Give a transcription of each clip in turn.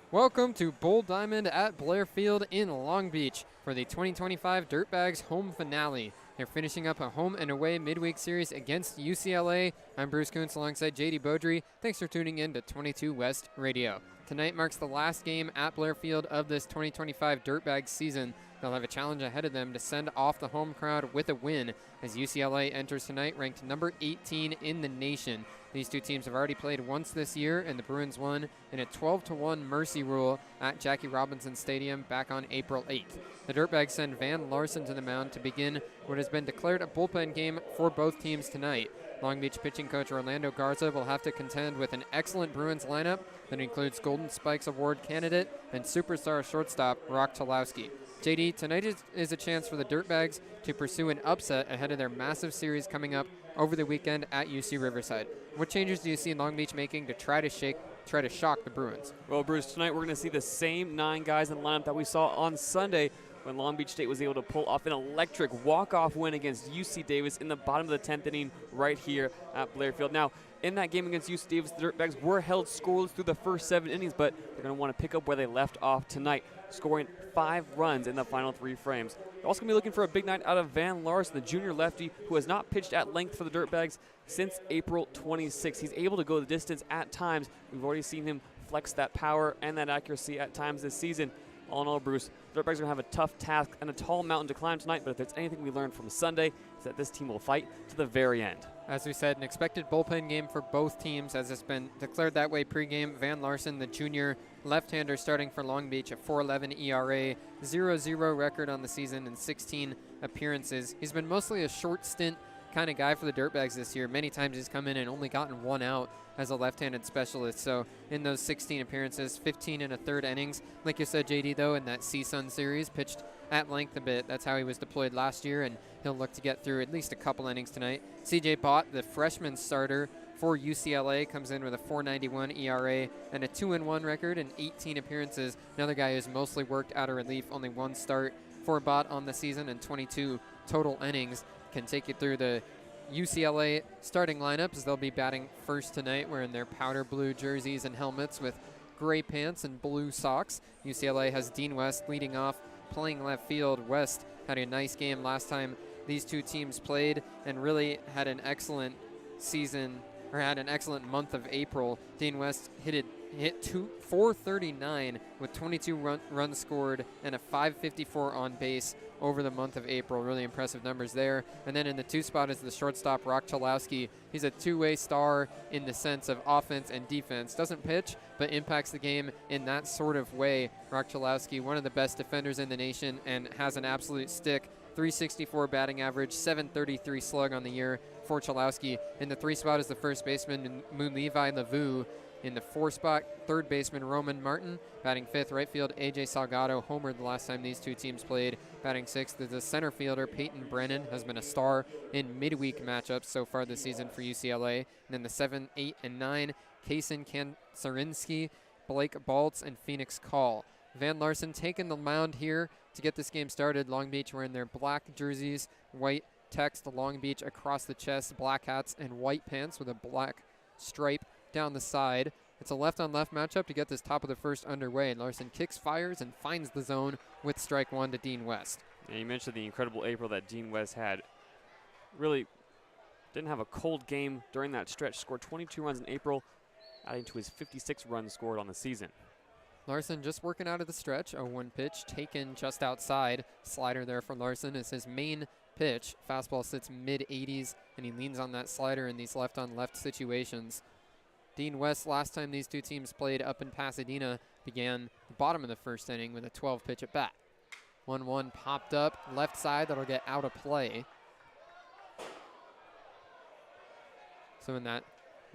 Welcome to Bull Diamond at Blair Field in Long Beach for the 2025 Dirtbags home finale. They're finishing up a home and away midweek series against UCLA. I'm Bruce Kuntz alongside JD Beaudry. Thanks for tuning in to 22 West Radio. Tonight marks the last game at Blair Field of this 2025 Dirtbags season. They'll have a challenge ahead of them to send off the home crowd with a win as UCLA enters tonight ranked number 18 in the nation. These two teams have already played once this year, and the Bruins won in a 12-1 mercy rule at Jackie Robinson Stadium back on April 8th. The Dirtbags send Van Larson to the mound to begin what has been declared a bullpen game for both teams tonight. Long Beach pitching coach Orlando Garza will have to contend with an excellent Bruins lineup that includes Golden Spikes Award candidate and superstar shortstop Rock Chalowski. JD, tonight is a chance for the Dirtbags to pursue an upset ahead of their massive series coming up over the weekend at UC Riverside. What changes do you see Long Beach making to try to shock the Bruins? Well, Bruce, tonight we're going to see the same 9 guys in the lineup that we saw on Sunday when Long Beach State was able to pull off an electric walk-off win against UC Davis in the bottom of the 10th inning right here at Blair Field. Now, in that game against UC Davis, the Dirtbags were held scoreless through the first 7 innings, but they're going to want to pick up where they left off tonight, scoring 5 runs in the final 3 frames. They're also going to be looking for a big night out of Van Larson, the junior lefty who has not pitched at length for the Dirtbags since April 26th. He's able to go the distance at times. We've already seen him flex that power and that accuracy at times this season. All in all, Bruce, the Dirtbags are going to have a tough task and a tall mountain to climb tonight, but if there's anything we learned from Sunday, it's that this team will fight to the very end. As we said, an expected bullpen game for both teams, as it's been declared that way pregame. Van Larson, the junior left-hander starting for Long Beach, a 4.11 ERA, 0-0 record on the season and 16 appearances. He's been mostly a short stint kind of guy for the Dirtbags this year. Many times he's come in and only gotten 1 out as a left-handed specialist. So in those 16 appearances, 15 1/3 innings. Like you said, JD, though, in that CSUN series, pitched at length a bit. That's how he was deployed last year, and he'll look to get through at least a couple innings tonight. CJ Bott, the freshman starter for UCLA, comes in with a 4.91 ERA and a 2-1 record in 18 appearances. Another guy who's mostly worked out of relief, only 1 start for Bott on the season and 22 total innings. Can take you through the UCLA starting lineup as they'll be batting first tonight, wearing their powder blue jerseys and helmets with gray pants and blue socks. UCLA has Dean West leading off, playing left field. West had a nice game last time these two teams played and really had an excellent season, or had an excellent month of April. Dean West hit 439 with 22 runs scored and a 554 on base over the month of April. Really impressive numbers there. And then in the 2 spot is the shortstop, Rock Chalowski. He's a two-way star in the sense of offense and defense. Doesn't pitch, but impacts the game in that sort of way. Rock Chalowski, one of the best defenders in the nation, and has an absolute stick. 364 batting average, 733 slug on the year for Chalowski. In the 3 spot is the first baseman, Levi Lavu. In the 4 spot, third baseman Roman Martin. Batting 5th, right field, AJ Salgado, homered the last time these two teams played. Batting 6th is the center fielder, Peyton Brennan, has been a star in midweek matchups so far this season for UCLA. And then the 7, 8, and 9, Kaysen Kancerinsky, Blake Baltz, and Phoenix Call. Van Larson taking the mound here to get this game started. Long Beach wearing their black jerseys, white text Long Beach across the chest, black hats, and white pants with a black stripe down the side. It's a left-on-left matchup to get this top of the first underway. And Larson kicks, fires, and finds the zone with strike 1 to Dean West. Yeah, you mentioned the incredible April that Dean West had. Really didn't have a cold game during that stretch. Scored 22 runs in April, adding to his 56 runs scored on the season. Larson just working out of the stretch. 0-1 pitch taken just outside. Slider there for Larson is his main pitch. Fastball sits mid-80s, and he leans on that slider in these left-on-left situations. Dean West, last time these two teams played up in Pasadena, began the bottom of the first inning with a 12-pitch at bat. 1-1 popped up, left side, that'll get out of play. So in that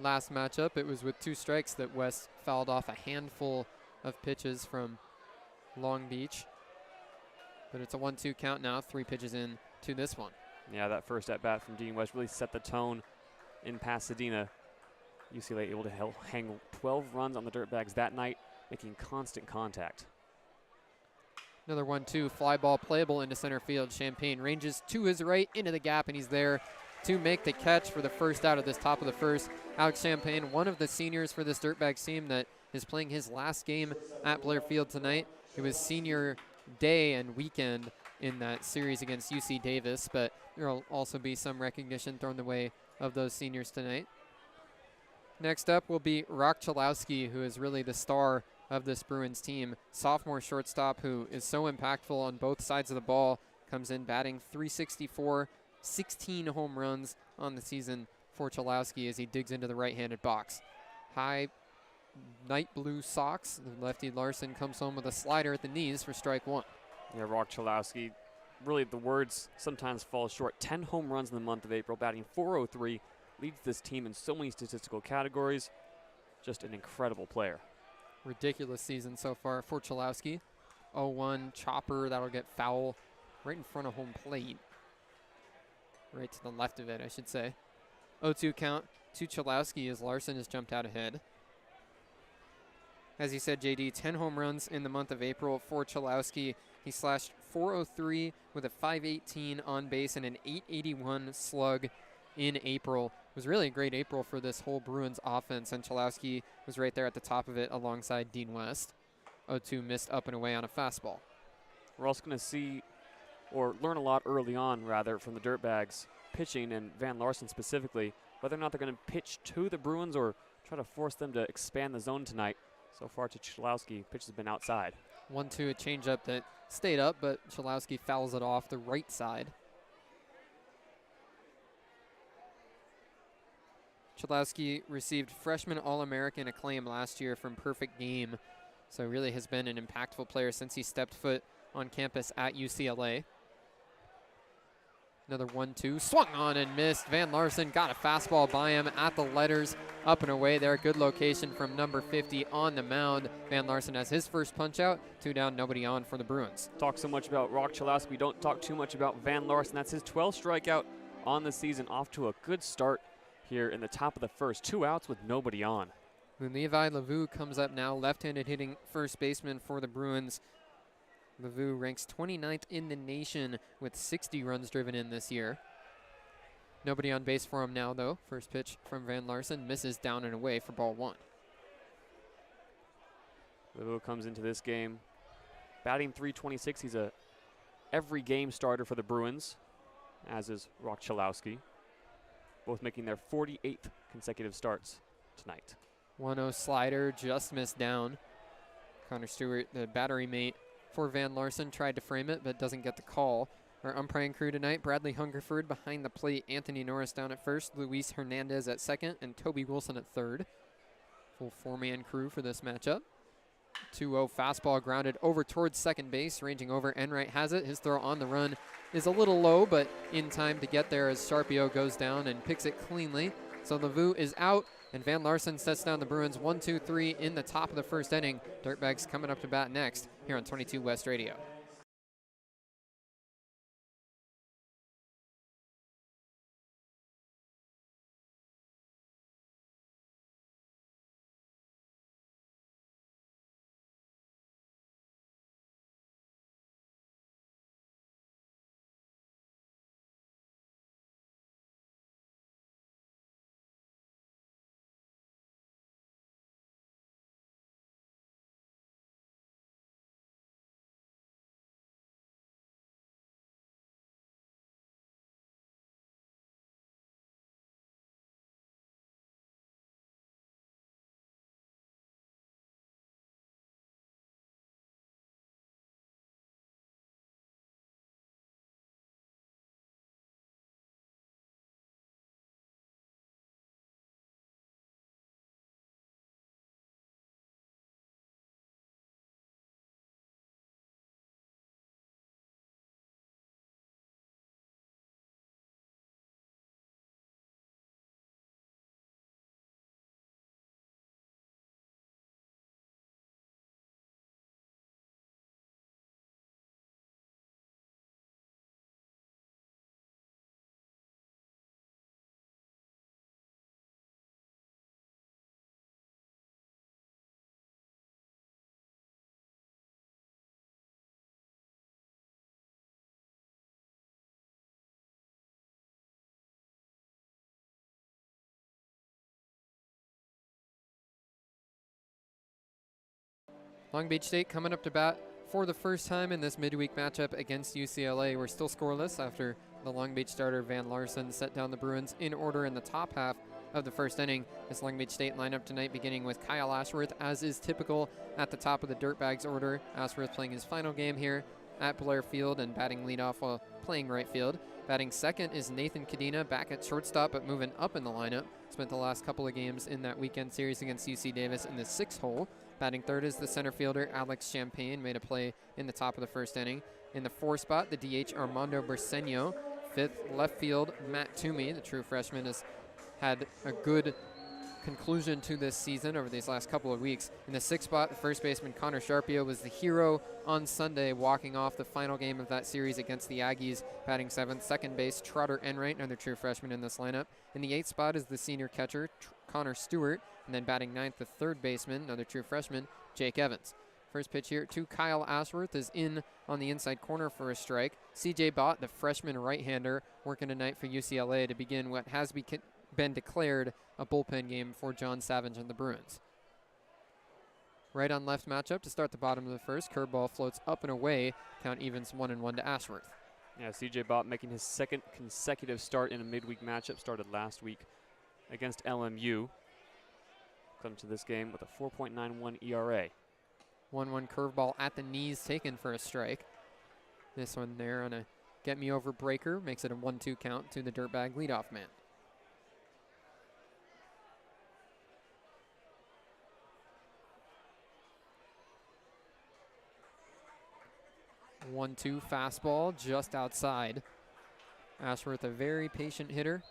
last matchup, it was with 2 strikes that West fouled off a handful of pitches from Long Beach. But it's a 1-2 count now, 3 pitches in to this one. Yeah, that first at-bat from Dean West really set the tone in Pasadena. UCLA able to hang 12 runs on the Dirtbags that night, making constant contact. Another 1-2 fly ball playable into center field. Champagne ranges to his right into the gap, and he's there to make the catch for the first out of this top of the first. Alex Champagne, one of the seniors for this Dirtbags team that is playing his last game at Blair Field tonight. It was senior day and weekend in that series against UC Davis, but there will also be some recognition thrown the way of those seniors tonight. Next up will be Rock Chalowski, who is really the star of this Bruins team. Sophomore shortstop who is so impactful on both sides of the ball. Comes in batting .364, 16 home runs on the season for Chalowski as he digs into the right-handed box. High night blue socks. The lefty Larson comes home with a slider at the knees for strike one. Yeah, Rock Chalowski, really the words sometimes fall short. 10 home runs in the month of April, batting .403. Leads this team in so many statistical categories. Just an incredible player. Ridiculous season so far for Chalowski. 0-1 chopper, that'll get foul right in front of home plate. Right to the left of it, I should say. 0-2 count to Chalowski as Larson has jumped out ahead. As you said, JD, 10 home runs in the month of April for Chalowski. He slashed .403 with a .518 on base and an .881 slug in April. It was really a great April for this whole Bruins offense, and Chalowski was right there at the top of it alongside Dean West. 0-2 missed up and away on a fastball. We're also going to see, or learn a lot early on, rather, from the Dirtbags pitching, and Van Larson specifically, whether or not they're going to pitch to the Bruins or try to force them to expand the zone tonight. So far to Chalowski, pitch has been outside. 1-2, a changeup that stayed up, but Chalowski fouls it off the right side. Chalowski received freshman All-American acclaim last year from Perfect Game, so really has been an impactful player since he stepped foot on campus at UCLA. Another 1-2, swung on and missed. Van Larson got a fastball by him at the letters, up and away there. Good location from number 50 on the mound. Van Larson has his first punch out, 2 down, nobody on for the Bruins. Talk so much about Rock Chalowski, we don't talk too much about Van Larson. That's his 12th strikeout on the season, off to a good start here in the top of the first. 2 outs with nobody on. When Levi Lavu comes up now, left-handed hitting first baseman for the Bruins. Lavu ranks 29th in the nation with 60 runs driven in this year. Nobody on base for him now, though. First pitch from Van Larson misses down and away for ball 1. Lavu comes into this game batting .326. He's a every game starter for the Bruins, as is Rock Chalowski, both making their 48th consecutive starts tonight. 1-0 slider just missed down. Connor Stewart, the battery mate for Van Larson, tried to frame it but doesn't get the call. Our umpiring crew tonight, Bradley Hungerford behind the plate, Anthony Norris down at first, Luis Hernandez at second, and Toby Wilson at third. Full 4-man crew for this matchup. 2-0 fastball grounded over towards second base, ranging over. Enright has it. His throw on the run is a little low, but in time to get there as Sharpio goes down and picks it cleanly. So Lavu is out, and Van Larson sets down the Bruins 1-2-3 in the top of the first inning. Dirtbags coming up to bat next here on 22 West Radio. Long Beach State coming up to bat for the first time in this midweek matchup against UCLA. We're still scoreless after the Long Beach starter Van Larson set down the Bruins in order in the top half of the first inning. This Long Beach State lineup tonight beginning with Kyle Ashworth, as is typical at the top of the Dirtbags order. Ashworth playing his final game here at Blair Field and batting leadoff while playing right field. Batting second is Nathan Cadena, back at shortstop but moving up in the lineup. Spent the last couple of games in that weekend series against UC Davis in the 6th hole. Batting third is the center fielder Alex Champagne, made a play in the top of the first inning. In the 4 spot, the DH Armando Berseño. 5th, left field, Matt Toomey, the true freshman, has had a good conclusion to this season over these last couple of weeks. In the 6th spot, the first baseman Connor Sharpio was the hero on Sunday, walking off the final game of that series against the Aggies. Batting 7th, second base Trotter Enright, another true freshman in this lineup. In the 8th spot is the senior catcher Connor Stewart, and then batting 9th, the third baseman, another true freshman, Jake Evans. First pitch here to Kyle Ashworth is in on the inside corner for a strike. CJ Bott, the freshman right-hander, working tonight for UCLA to begin what has been declared a bullpen game for John Savage and the Bruins. Right on left matchup to start the bottom of the first. Curveball floats up and away. Count evens 1-1 to Ashworth. Yeah, CJ Bott making his 2nd consecutive start in a midweek matchup. Started last week against LMU. Come to this game with a 4.91 ERA. 1-1 curveball at the knees taken for a strike. This one there on a get-me-over breaker makes it a 1-2 count to the Dirtbag leadoff man. One-two fastball just outside. Ashworth, a very patient hitter.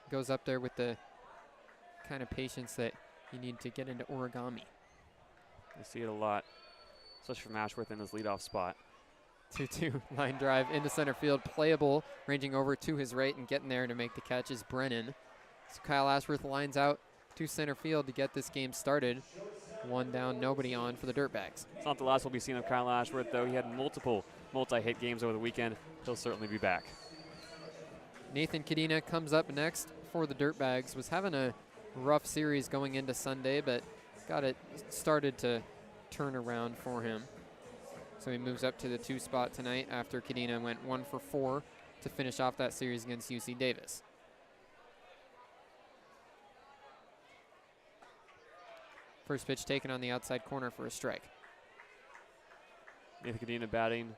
Goes up there with the kind of patience that you need to get into origami. I see it a lot, especially from Ashworth in his leadoff spot. 2-2 line drive into center field, playable, ranging over to his right and getting there to make the catch is Brennan. So Kyle Ashworth lines out to center field to get this game started. One down, nobody on for the Dirtbags. It's not the last we'll be seeing of Kyle Ashworth, though. He had multiple multi-hit games over the weekend. He'll certainly be back. Nathan Cadena comes up next for the Dirtbags. Was having a rough series going into Sunday, but got it started to turn around for him. So he moves up to the 2 spot tonight after Cadena went 1 for 4 to finish off that series against UC Davis. First pitch taken on the outside corner for a strike. Nathan Cadena batting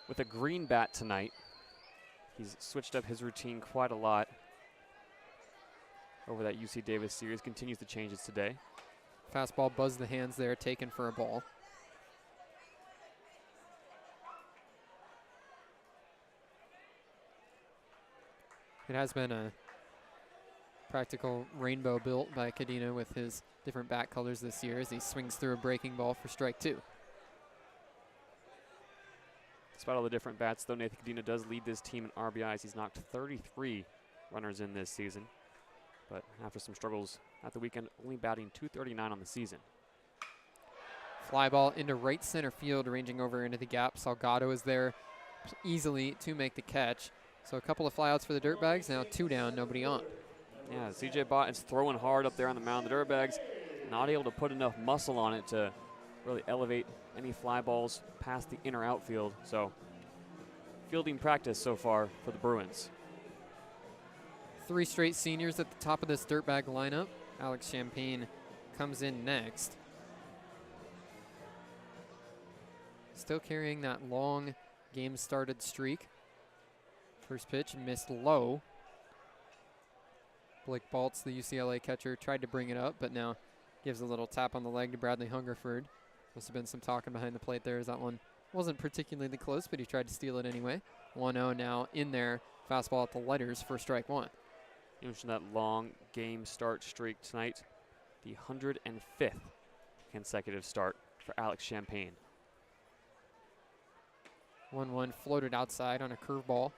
with a green bat tonight. He's switched up his routine quite a lot over that UC Davis series. Continues to change it today. Fastball buzzed the hands there, taken for a ball. It has been a practical rainbow built by Cadena with his different bat colors this year as he swings through a breaking ball for strike 2. Despite all the different bats, though, Nathan Cadena does lead this team in RBIs. He's knocked 33 runners in this season. But after some struggles at the weekend, only batting .239 on the season. Fly ball into right center field, ranging over into the gap. Salgado is there easily to make the catch. So a couple of flyouts for the Dirtbags, now 2 down, nobody on. Yeah, CJ Bott is throwing hard up there on the mound. The Dirtbags not able to put enough muscle on it to really elevate any fly balls past the inner outfield. So fielding practice so far for the Bruins. 3 straight seniors at the top of this Dirtbag lineup. Alex Champagne comes in next. Still carrying that long game started streak. First pitch missed low. Blake Baltz, the UCLA catcher, tried to bring it up, but now gives a little tap on the leg to Bradley Hungerford. Must have been some talking behind the plate there as that one wasn't particularly close, but he tried to steal it anyway. 1-0 now in there. Fastball at the letters for strike 1. You mentioned that long game start streak tonight. The 105th consecutive start for Alex Champagne. 1-1 floated outside on a curveball.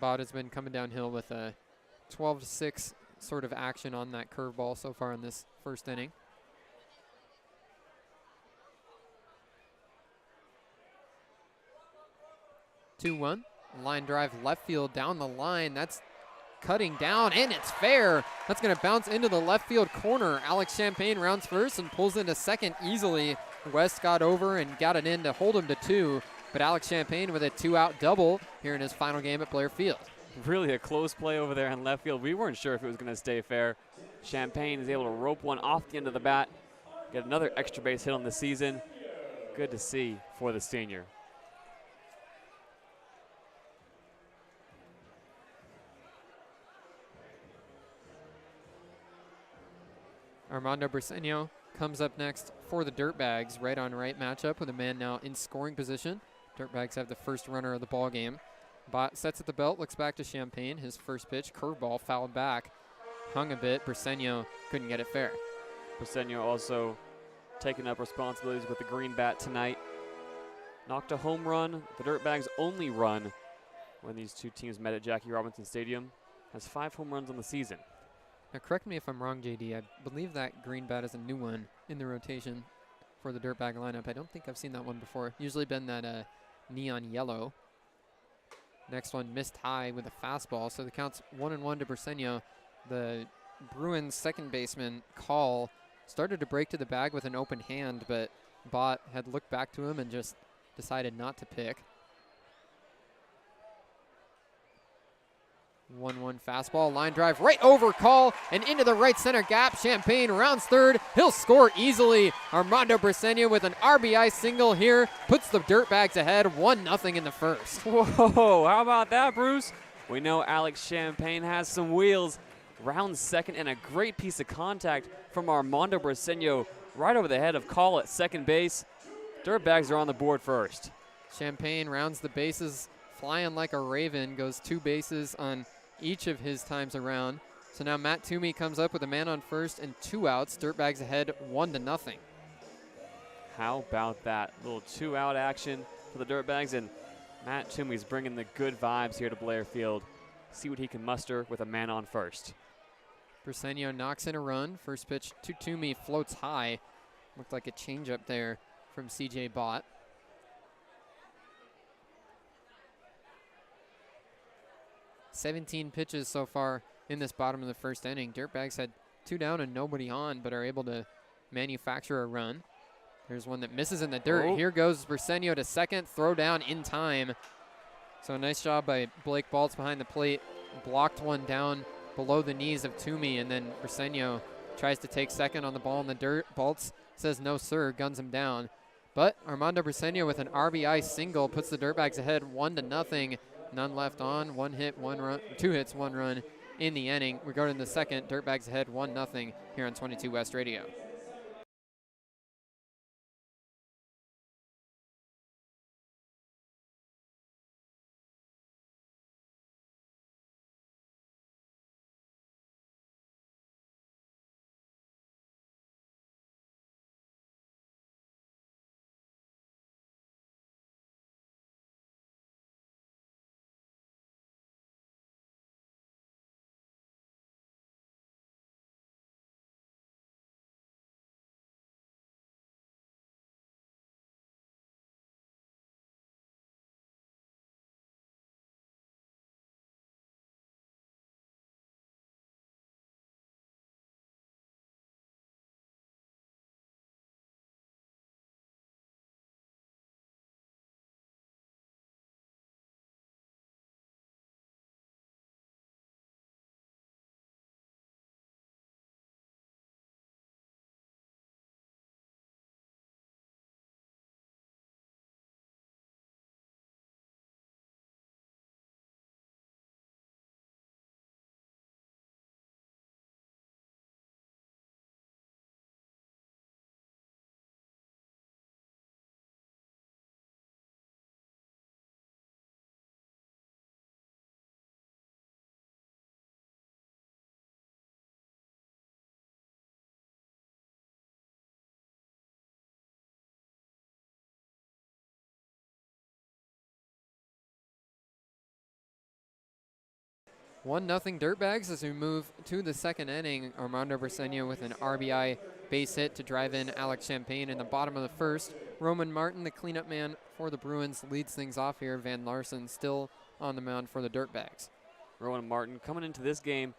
Bott has been coming downhill with a 12-6 sort of action on that curveball so far in this first inning. Two-one, line drive left field down the line. That's cutting down, and it's fair. That's going to bounce into the left field corner. Alex Champagne rounds first and pulls into second easily. West got over and got it in to hold him to 2, but Alex Champagne with a 2-out double here in his final game at Blair Field. Really a close play over there in left field. We weren't sure if it was going to stay fair. Champagne is able to rope one off the end of the bat, get another extra base hit on the season. Good to see for the senior. Armando Briseño comes up next for the Dirtbags. Right on right matchup with a man now in scoring position. Dirtbags have the first runner of the ball game. Bott sets at the belt, looks back to Champagne. His first pitch, curveball, fouled back. Hung a bit. Briseño couldn't get it fair. Briseño also taking up responsibilities with the green bat tonight. Knocked a home run, the Dirtbags' only run when these two teams met at Jackie Robinson Stadium. Has 5 home runs on the season. Now, correct me if I'm wrong, JD. I believe that green bat is a new one in the rotation for the Dirtbag lineup. I don't think I've seen that one before. Usually been that neon yellow. Next one missed high with a fastball, so the count's 1-1 to Briseño. The Bruins second baseman, Call, started to break to the bag with an open hand, but Bott had looked back to him and just decided not to pick. 1-1 fastball, line drive right over Call and into the right center gap. Champagne rounds third. He'll score easily. Armando Briseño with an RBI single here puts the Dirtbags ahead 1-0 in the first. Whoa, how about that, Bruce? We know Alex Champagne has some wheels. Rounds second and a great piece of contact from Armando Briseño right over the head of Call at second base. Dirtbags are on the board first. Champagne rounds the bases, flying like a raven, goes 2 bases on each of his times around. So now Matt Toomey comes up with a man on first and 2 outs. Dirtbags ahead 1-0. How about that? Little 2-out action for the Dirtbags, and Matt Toomey's bringing the good vibes here to Blair Field. See what he can muster with a man on first. Briseño knocks in a run. First pitch to Toomey floats high. Looked like a changeup there from CJ Bott. 17 pitches so far in this bottom of the first inning. Dirtbags had 2 down and nobody on, but are able to manufacture a run. There's one that misses in the dirt. Oh. Here goes Briseño to second, throw down in time. So a nice job by Blake Baltz behind the plate. Blocked one down below the knees of Toomey, and then Briseño tries to take second on the ball in the dirt. Baltz says no sir, guns him down. But Armando Briseño with an RBI single puts the Dirtbags ahead 1-0. None left on. 1 hit, 1 run, 2 hits, 1 run in the inning. We go to the second. Dirtbags ahead 1-0 here on 22 West Radio. Nothing Dirtbags as we move to the second inning. Armando Briseño with an RBI base hit to drive in Alex Champagne in the bottom of the first. Roman Martin, the cleanup man for the Bruins, leads things off here. Van Larsen still on the mound for the Dirtbags. Rowan Martin coming into this game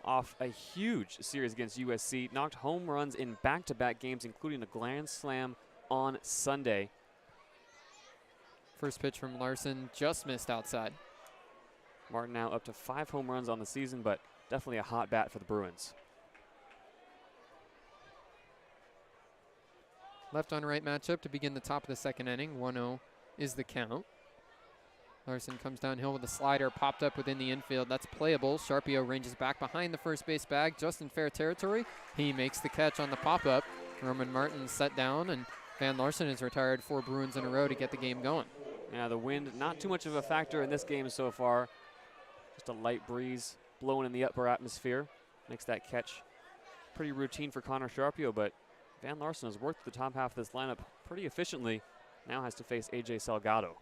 off a huge series against USC, knocked home runs in back-to-back games, including a grand slam on Sunday. First pitch from Larson just missed outside. Martin now up to 5 home runs on the season, but definitely a hot bat for the Bruins. Left on right matchup to begin the top of the second inning. 1-0 is the count. Larson comes downhill with a slider popped up within the infield. That's playable. Sharpio ranges back behind the first base bag, just in fair territory. He makes the catch on the pop-up. Roman Martin set down, and Van Larson has retired 4 Bruins in a row to get the game going. Yeah, the wind, not too much of a factor in this game so far. Just a light breeze blowing in the upper atmosphere. Makes that catch pretty routine for Connor Sharpio, but Van Larson has worked the top half of this lineup pretty efficiently. Now has to face AJ Salgado.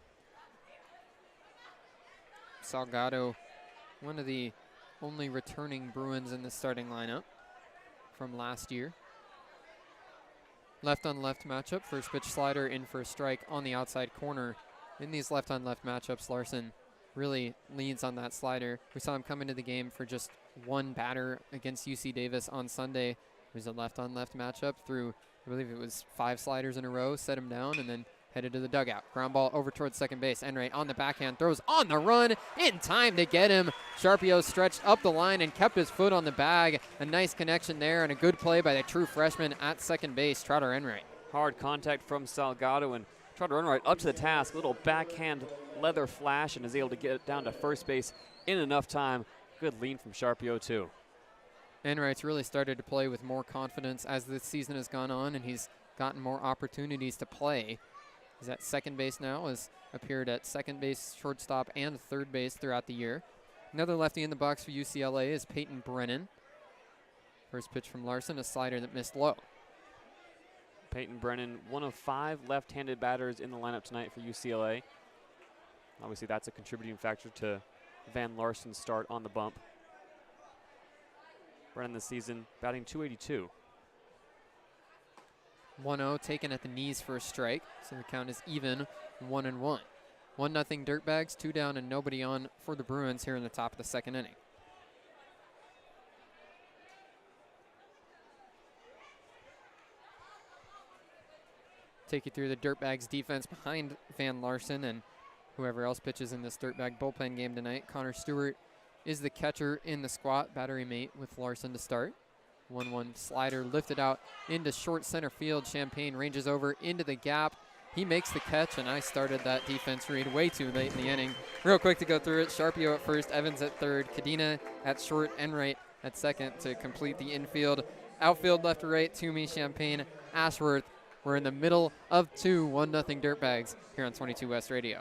Salgado, one of the only returning Bruins in the starting lineup from last year. Left on left matchup, first pitch slider in for a strike on the outside corner. In these left on left matchups, Larson really leans on that slider. We saw him come into the game for just one batter against UC Davis on Sunday. It was a left on left matchup through, I believe it was 5 sliders in a row, set him down, and then headed to the dugout. Ground ball over towards second base. Enright on the backhand, throws on the run, in time to get him. Sharpio stretched up the line and kept his foot on the bag. A nice connection there and a good play by the true freshman at second base, Trotter Enright. Hard contact from Salgado, and Trotter Enright up to the task. Little backhand leather flash, and is able to get it down to first base in enough time. Good lean from Sharpio too. Enright's really started to play with more confidence as this season has gone on, and he's gotten more opportunities to play. He's at second base now, has appeared at second base, shortstop, and third base throughout the year. Another lefty in the box for UCLA is Peyton Brennan. First pitch from Larson, a slider that missed low. Peyton Brennan, one of 5 left-handed batters in the lineup tonight for UCLA. Obviously, that's a contributing factor to Van Larson's start on the bump. Brennan this season batting .282. 1-0 taken at the knees for a strike, so the count is even, 1-1. 1-0 Dirtbags, 2 down and nobody on for the Bruins here in the top of the second inning. Take you through the Dirtbags defense behind Van Larson and whoever else pitches in this Dirtbag bullpen game tonight. Connor Stewart is the catcher in the squat, battery mate with Larson to start. 1-1 slider lifted out into short center field. Champagne ranges over into the gap. He makes the catch, and I started that defense read way too late in the inning. Real quick to go through it. Sharpio at first, Evans at third, Cadena at short, Enright at second to complete the infield. Outfield left to right, Toomey, Champagne, Ashworth. We're in the middle of 2 1-0 Dirtbags here on 22 West Radio.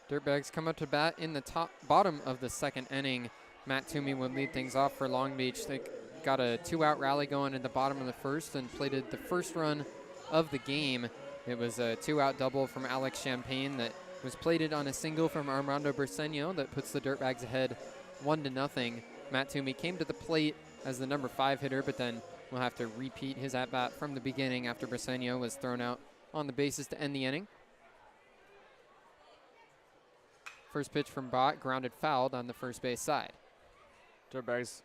Dirtbags come up to bat in the bottom of the second inning. Matt Toomey would lead things off for Long Beach. They got a 2-out rally going in the bottom of the first and plated the first run of the game. It was a 2-out double from Alex Champagne that was plated on a single from Armando Briseño that puts the Dirtbags ahead 1-0. Matt Toomey came to the plate as the number 5 hitter, but then will have to repeat his at-bat from the beginning after Briseño was thrown out on the bases to end the inning. First pitch from Bott, grounded fouled on the first base side. Dirtbags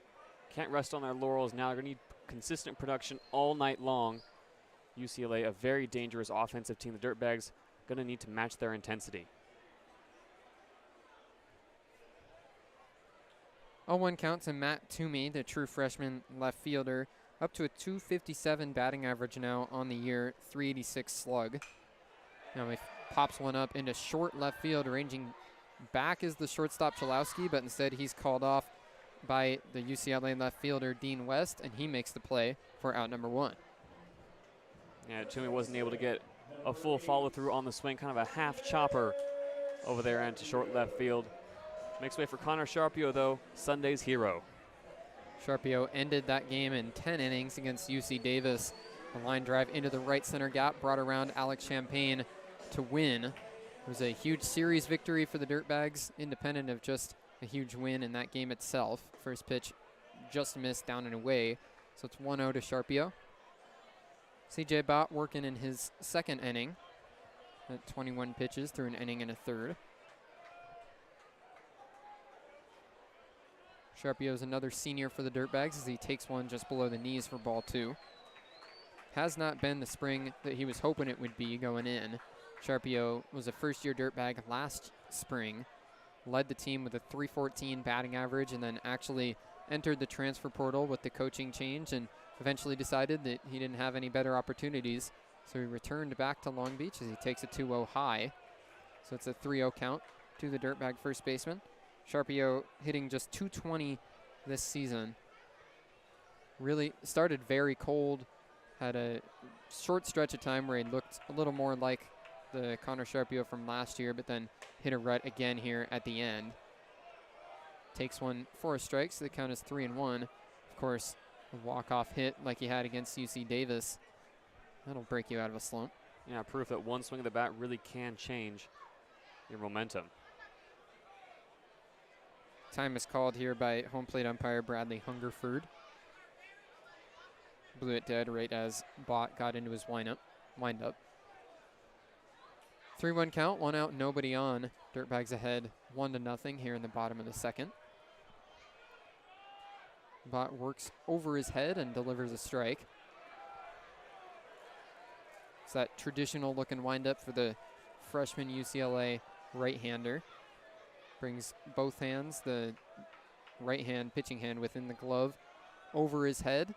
can't rest on their laurels now. They're going to need consistent production all night long. UCLA, a very dangerous offensive team. The Dirtbags going to need to match their intensity. 0-1 count to Matt Toomey, the true freshman left fielder, up to a .257 batting average now on the year, .386 slug. Now he pops one up into short left field, ranging back is the shortstop Chalowski, but instead he's called off by the UCLA left fielder Dean West, and he makes the play for out number 1. Yeah, Toomey wasn't able to get a full follow-through on the swing, kind of a half chopper over there into short left field. Makes way for Connor Sharpio, though, Sunday's hero. Sharpio ended that game in 10 innings against UC Davis. A line drive into the right center gap brought around Alex Champagne to win. It was a huge series victory for the Dirtbags, independent of just a huge win in that game itself. First pitch just missed down and away, so it's 1-0 to Sharpio. CJ Bott working in his second inning at 21 pitches through an inning and a third. Sharpio is another senior for the Dirtbags as he takes one just below the knees for ball 2. Has not been the spring that he was hoping it would be going in. Sharpio was a first-year Dirtbag last spring, led the team with a .314 batting average, and then actually entered the transfer portal with the coaching change and eventually decided that he didn't have any better opportunities. So he returned back to Long Beach as he takes a 2-0 high. So it's a 3-0 count to the Dirtbag first baseman. Sharpio hitting just .220 this season. Really started very cold, had a short stretch of time where he looked a little more like the Connor Sharpio from last year, but then hit a rut again here at the end. Takes one for a strike, so the count is 3-1. Of course, a walk-off hit like he had against UC Davis. That'll break you out of a slump. Yeah, proof that one swing of the bat really can change your momentum. Time is called here by home plate umpire Bradley Hungerford. Blew it dead right as Bott got into his wind-up. 3-1 count, 1 out, nobody on. Dirtbags ahead 1-0 here in the bottom of the second. Bott works over his head and delivers a strike. It's that traditional looking windup for the freshman UCLA right-hander. Brings both hands, the right hand, pitching hand within the glove, over his head.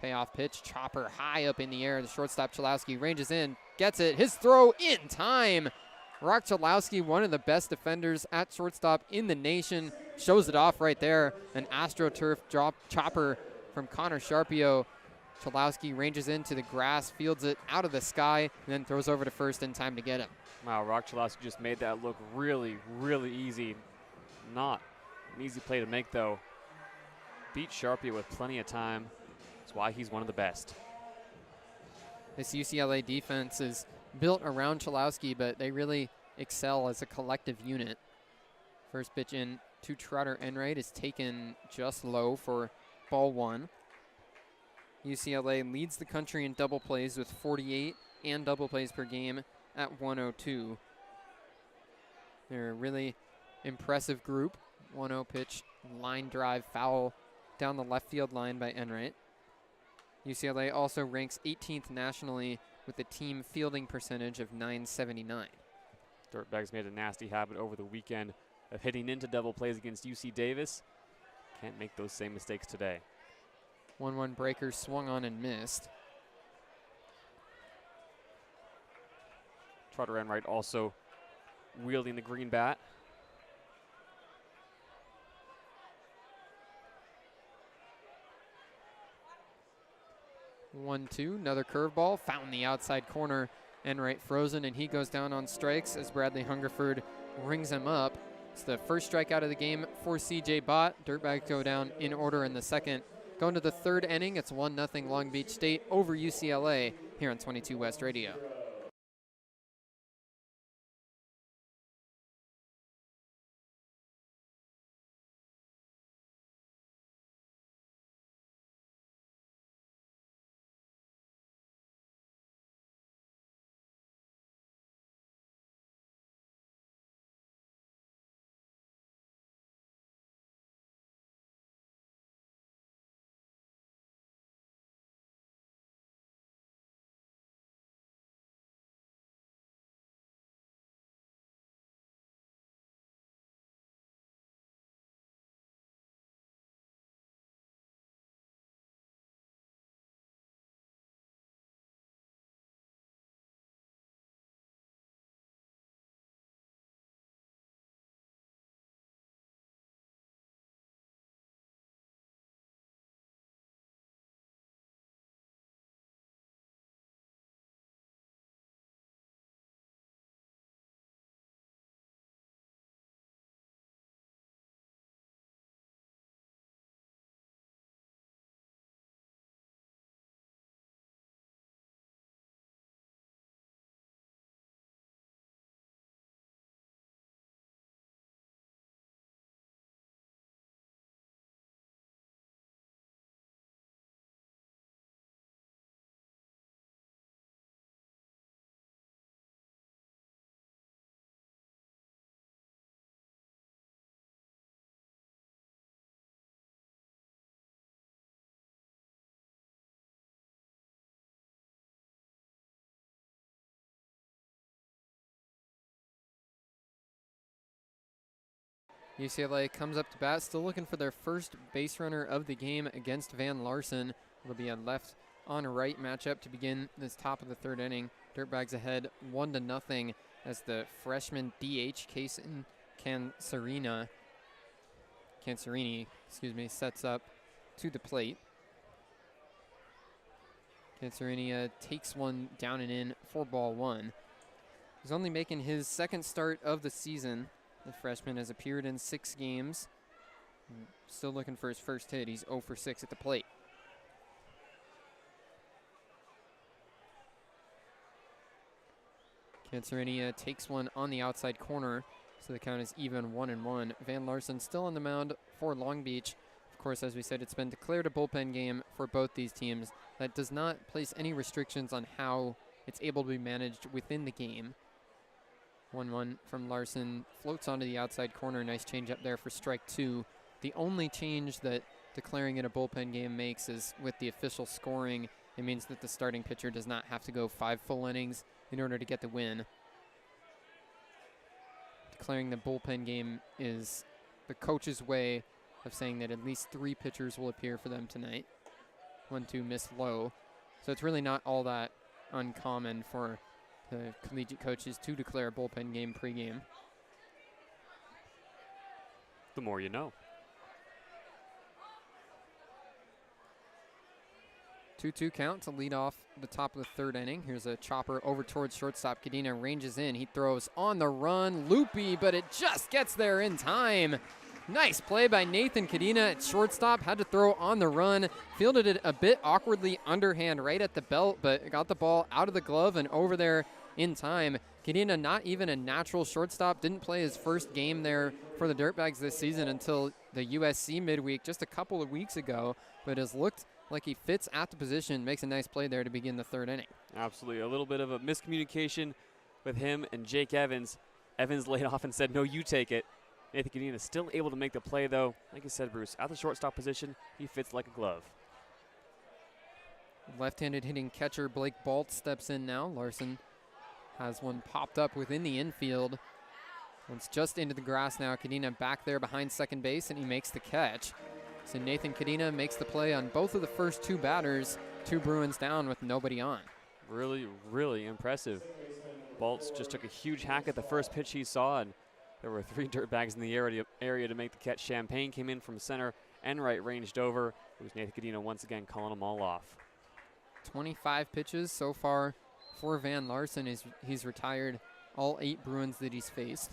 Payoff pitch, chopper high up in the air. The shortstop Chalowski ranges in, gets it, his throw in time. Rock Chalowski, one of the best defenders at shortstop in the nation, shows it off right there. An AstroTurf drop chopper from Connor Sharpio. Chalowski ranges into the grass, fields it out of the sky, and then throws over to first in time to get him. Wow, Rock Chalowski just made that look really, really easy. Not an easy play to make, though. Beat Sharpio with plenty of time. That's why he's one of the best. This UCLA defense is built around Chalowski, but they really excel as a collective unit. First pitch in to Trotter Enright is taken just low for ball 1. UCLA leads the country in double plays with 48 and double plays per game at 102. They're a really impressive group. 1-0 pitch, line drive, foul down the left field line by Enright. UCLA also ranks 18th nationally with a team fielding percentage of .979. Dirtbags made a nasty habit over the weekend of hitting into double plays against UC Davis. Can't make those same mistakes today. 1-1 breaker swung on and missed. Trotter Enright also wielding the green bat. 1-2, another curveball, found the outside corner. Enright frozen, and he goes down on strikes as Bradley Hungerford rings him up. It's the first strikeout of the game for CJ Bott. Dirtbags go down in order in the second. Going to the third inning, it's 1-0 Long Beach State over UCLA here on 22 West Radio. UCLA comes up to bat, still looking for their first base runner of the game against Van Larsen. It'll be a left on right matchup to begin this top of the third inning. Dirtbags ahead 1-0 as the freshman DH Cancerini, sets up to the plate. Cancerini takes one down and in for ball one. He's only making his second start of the season. The freshman has appeared in 6 games. Still looking for his first hit. He's 0 for 6 at the plate. Cancerini takes one on the outside corner, so the count is even 1-1. Van Larsen still on the mound for Long Beach. Of course, as we said, it's been declared a bullpen game for both these teams. That does not place any restrictions on how it's able to be managed within the game. 1-1 from Larsen, floats onto the outside corner. Nice change up there for strike 2. The only change that declaring it a bullpen game makes is with the official scoring. It means that the starting pitcher does not have to go 5 full innings in order to get the win. Declaring the bullpen game is the coach's way of saying that at least 3 pitchers will appear for them tonight. 1-2 missed low. So it's really not all that uncommon for the collegiate coaches to declare a bullpen game pregame. The more you know. 2-2 count to lead off the top of the third inning. Here's a chopper over towards shortstop. Cadena ranges in. He throws on the run. Loopy, but it just gets there in time. Nice play by Nathan Cadena at shortstop. Had to throw on the run. Fielded it a bit awkwardly underhand right at the belt, but got the ball out of the glove and over there in time. Cadena, not even a natural shortstop, didn't play his first game there for the Dirtbags this season until the USC midweek just a couple of weeks ago, but has looked like he fits at the position. Makes a nice play there to begin the third inning. Absolutely. A little bit of a miscommunication with him and Jake Evans. Evans laid off and said, "No, you take it." Nathan Cadena still able to make the play, though. Like you said, Bruce, at the shortstop position, he fits like a glove. Left-handed hitting catcher Blake Balt steps in now. Larsen has one popped up within the infield. It's just into the grass now. Cadena back there behind second base, and he makes the catch. So Nathan Cadena makes the play on both of the first 2 batters. 2 Bruins down with nobody on. Really, really impressive. Baltz just took a huge hack at the first pitch he saw, and there were 3 Dirtbags in the area to make the catch. Champagne came in from center and right, ranged over. It was Nathan Cadena once again calling them all off. 25 pitches so far for Van Larsen. He's retired all 8 Bruins that he's faced.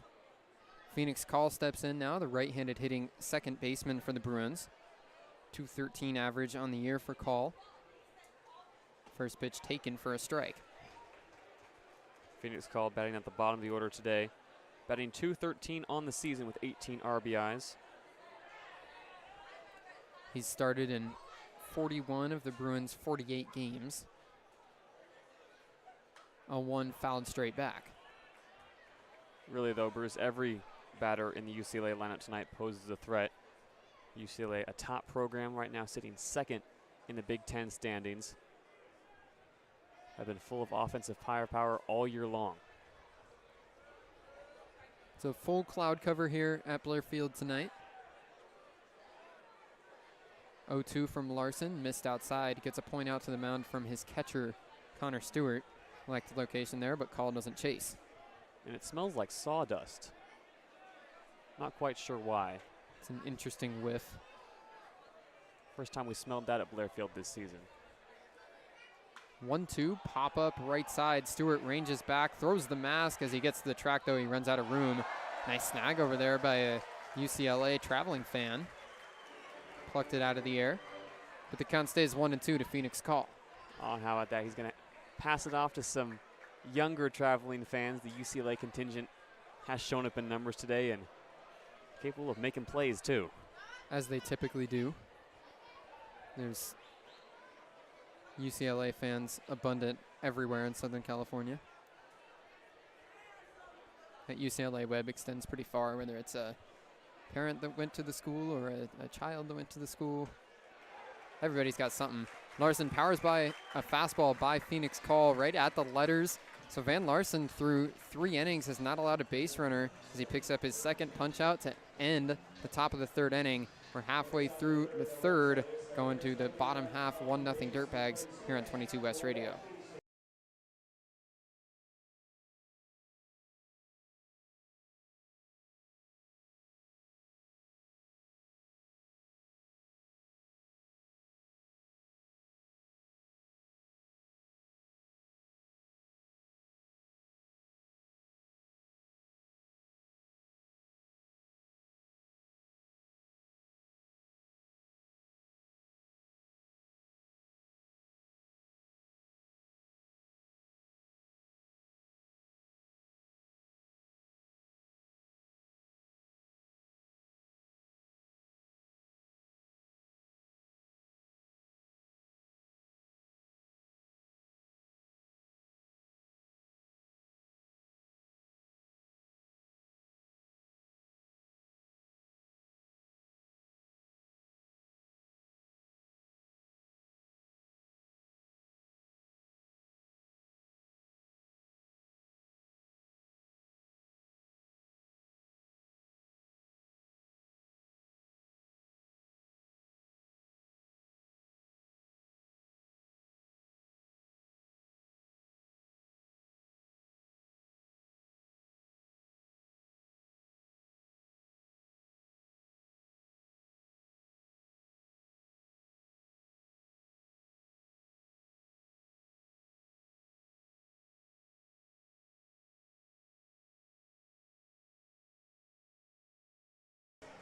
Phoenix Call steps in now, the right-handed hitting second baseman for the Bruins. .213 average on the year for Call. First pitch taken for a strike. Phoenix Call batting at the bottom of the order today. Batting .213 on the season with 18 RBIs. He's started in 41 of the Bruins' 48 games. A 1 fouled straight back. Really, though, Bruce, every batter in the UCLA lineup tonight poses a threat. UCLA, a top program right now, sitting second in the Big Ten standings. Have been full of offensive firepower all year long. It's a full cloud cover here at Blair Field tonight. 0-2 from Larsen, missed outside. Gets a point out to the mound from his catcher, Connor Stewart. Liked the location there, but Call doesn't chase. And it smells like sawdust. Not quite sure why. It's an interesting whiff. First time we smelled that at Blair Field this season. 1-2, pop up right side. Stewart ranges back, throws the mask. As he gets to the track, though, he runs out of room. Nice snag over there by a UCLA traveling fan. Plucked it out of the air. But the count stays 1-2 to Phoenix Call. Oh, how about that? He's going to pass it off to some younger traveling fans. The UCLA contingent has shown up in numbers today and capable of making plays, too. As they typically do. There's UCLA fans abundant everywhere in Southern California. That UCLA web extends pretty far, whether it's a parent that went to the school or a child that went to the school. Everybody's got something. Larsen powers by a fastball by Phoenix Call right at the letters. So Van Larsen, through 3 innings, has not allowed a base runner as he picks up his second punch out to end the top of the 3rd inning. We're halfway through the 3rd, going to the bottom half, 1-0 Dirtbags here on 22 West Radio.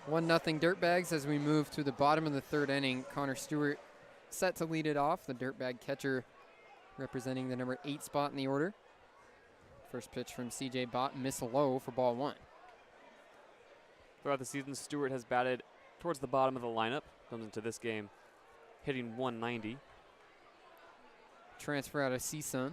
One nothing Dirtbags as we move to the bottom of the 3rd inning. Connor Stewart set to lead it off. The Dirtbag catcher representing the number 8 spot in the order. First pitch from CJ Bott, miss low for ball 1. Throughout the season, Stewart has batted towards the bottom of the lineup. Comes into this game hitting 190. Transfer out of CSUN.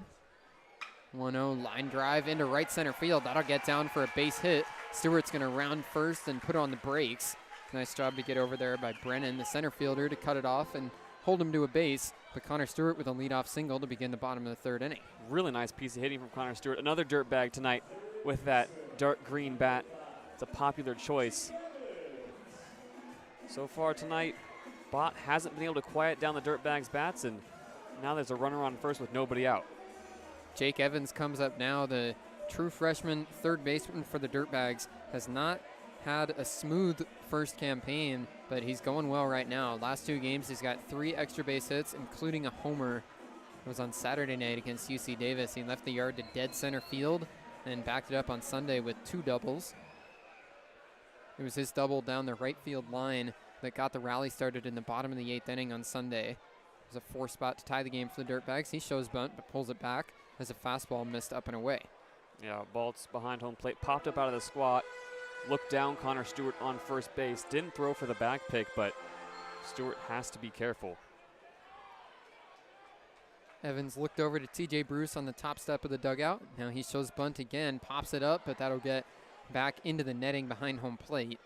1-0 line drive into right center field. That'll get down for a base hit. Stewart's going to round first and put on the brakes. Nice job to get over there by Brennan, the center fielder, to cut it off and hold him to a base. But Connor Stewart with a leadoff single to begin the bottom of the 3rd inning. Really nice piece of hitting from Connor Stewart. Another Dirtbag tonight with that dark green bat. It's a popular choice. So far tonight, Bott hasn't been able to quiet down the Dirtbags' bats, and now there's a runner on first with nobody out. Jake Evans comes up now, the true freshman 3rd baseman for the Dirtbags. Has not had a smooth first campaign, but he's going well right now. Last 2 games, he's got 3 extra base hits, including a homer. It was on Saturday night against UC Davis. He left the yard to dead center field and backed it up on Sunday with 2 doubles. It was his double down the right field line that got the rally started in the bottom of the 8th inning on Sunday. It was a 4 spot to tie the game for the Dirtbags. He shows bunt, but pulls it back as a fastball missed up and away. Yeah, Baltz behind home plate, popped up out of the squat, looked down Connor Stewart on first base, didn't throw for the back pick, but Stewart has to be careful. Evans looked over to TJ Bruce on the top step of the dugout. Now he shows bunt again, pops it up, but that'll get back into the netting behind home plate.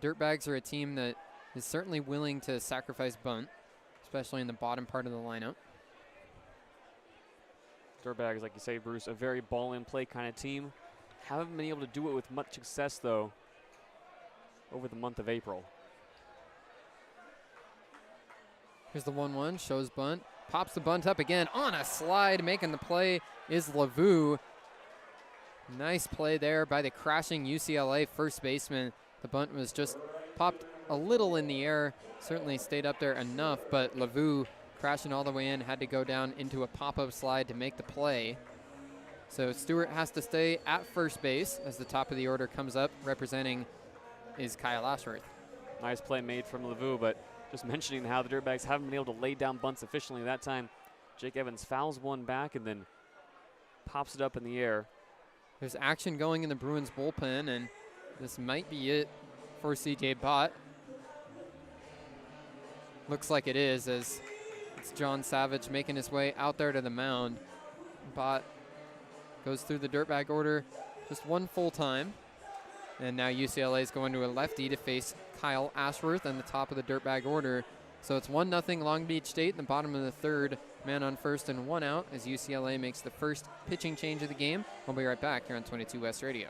Dirtbags are a team that is certainly willing to sacrifice bunt, especially in the bottom part of the lineup. Dirtbags, like you say, Bruce, a very ball-in-play kind of team. Haven't been able to do it with much success, though, over the month of April. Here's the 1-1, shows bunt, pops the bunt up again on a slide. Making the play is Lavu. Nice play there by the crashing UCLA first baseman. The bunt was just popped a little in the air, certainly stayed up there enough, but Lavu crashing all the way in, had to go down into a pop-up slide to make the play. So Stewart has to stay at first base as the top of the order comes up. Representing is Kyle Ashworth. Nice play made from Lavu, but just mentioning how the Dirtbags haven't been able to lay down bunts efficiently that time. Jake Evans fouls one back and then pops it up in the air. There's action going in the Bruins bullpen, and this might be it for CJ Bott. Looks like it is, as it's John Savage making his way out there to the mound. Bott goes through the Dirtbag order just one full time. And now UCLA is going to a lefty to face Kyle Ashworth on the top of the Dirtbag order. So it's 1-0 Long Beach State in the bottom of the third. Man on first and 1 out as UCLA makes the first pitching change of the game. We'll be right back here on 22 West Radio.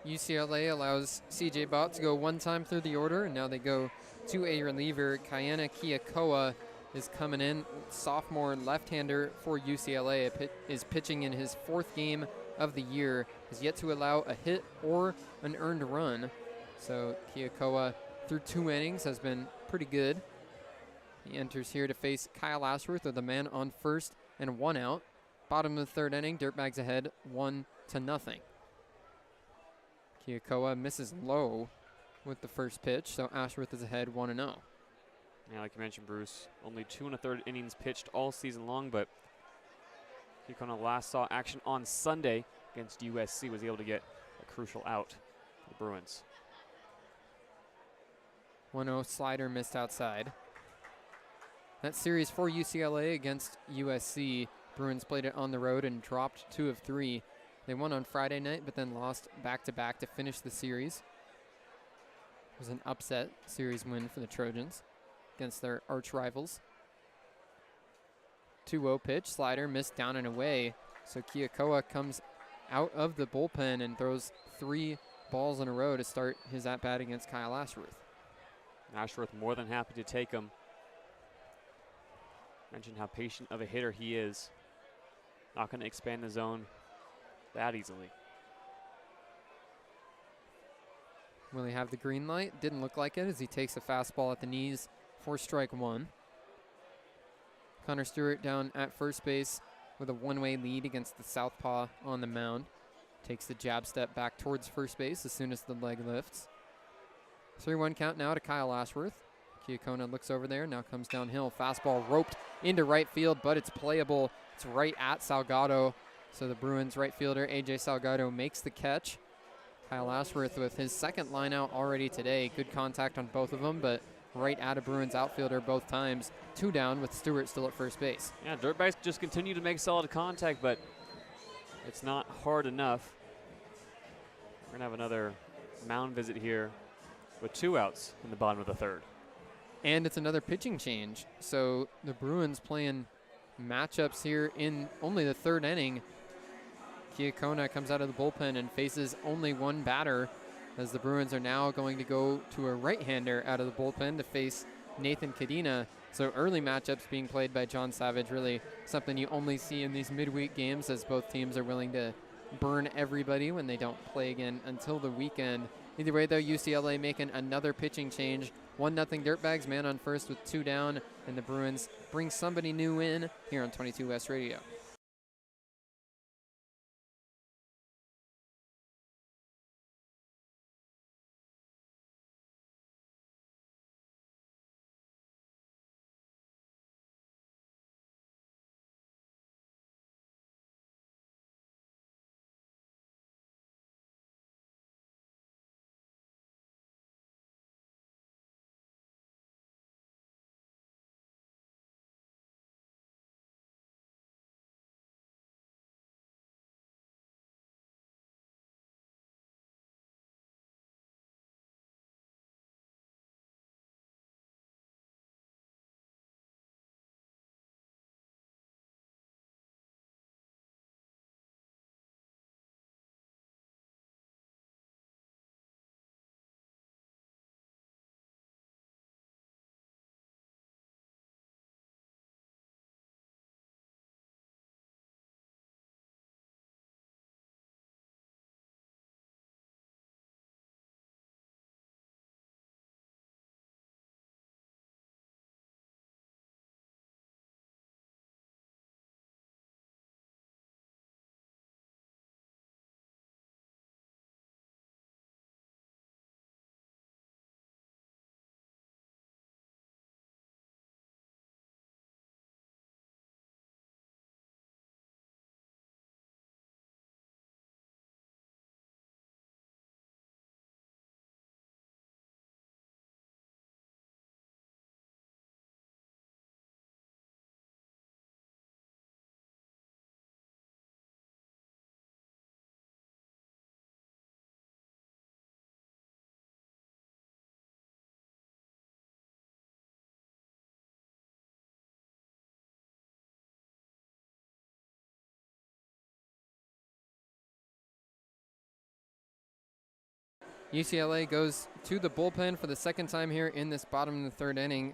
UCLA allows CJ Bott to go one time through the order, and now they go to a reliever. Kayana Kiakoa is coming in. Sophomore left-hander for UCLA is pitching in his 4th game of the year. Has yet to allow a hit or an earned run. So Kiakoa, through 2 innings, has been pretty good. He enters here to face Kyle Ashworth with a man on first and 1 out. Bottom of the 3rd inning, Dirtbags ahead 1-0. Kiakoa misses low with the first pitch, so Ashworth is ahead 1-0. Yeah, like you mentioned, Bruce, only 2 1/3 innings pitched all season long, but Kiakoa last saw action on Sunday against USC, was able to get a crucial out for the Bruins. 1-0 slider missed outside. That series for UCLA against USC, Bruins played it on the road and dropped 2 of 3. They won on Friday night, but then lost back-to-back to finish the series. It was an upset series win for the Trojans against their arch rivals. 2-0 pitch, slider missed down and away. So Kiakoa comes out of the bullpen and throws 3 balls in a row to start his at-bat against Kyle Ashworth. Ashworth more than happy to take him. Mentioned how patient of a hitter he is. Not going to expand the zone that easily. Will he have the green light? Didn't look like it as he takes a fastball at the knees for strike 1. Connor Stewart down at first base with a 1-way lead against the southpaw on the mound. Takes the jab step back towards first base as soon as the leg lifts. 3-1 count now to Kyle Ashworth. Kiakoa looks over there, now comes downhill. Fastball roped into right field, but it's playable. It's right at Salgado. So the Bruins right fielder, AJ Salgado, makes the catch. Kyle Ashworth with his 2nd line out already today. Good contact on both of them, but right at a Bruins outfielder both times. 2 down with Stewart still at first base. Yeah, Dirtbags just continue to make solid contact, but it's not hard enough. We're going to have another mound visit here with 2 outs in the bottom of the 3rd. And it's another pitching change. So the Bruins playing matchups here in only the 3rd inning. Kiakoa comes out of the bullpen and faces only 1 batter, as the Bruins are now going to go to a right-hander out of the bullpen to face Nathan Cadena. So early matchups being played by John Savage, really something you only see in these midweek games, as both teams are willing to burn everybody when they don't play again until the weekend. Either way, though, UCLA making another pitching change. 1-0 Dirtbags, man on first with 2 down, and the Bruins bring somebody new in here on 22 West Radio. UCLA goes to the bullpen for the second time here in this bottom of the third inning.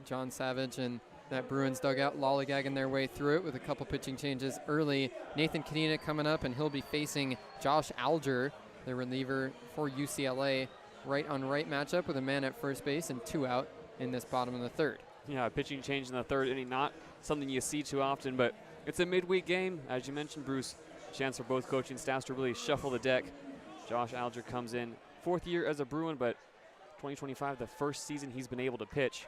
John Savage and that Bruins dugout lollygagging their way through it with a couple pitching changes early. Nathan Kadena coming up, and he'll be facing Josh Alger, the reliever for UCLA. Right on right matchup with a man at first base and 2 out in this bottom of the third. Yeah, pitching change in the third inning, not something you see too often, but it's a midweek game. As you mentioned, Bruce, chance for both coaching staffs to really shuffle the deck. Josh Alger comes in, 4th year as a Bruin, but 2025, the first season he's been able to pitch.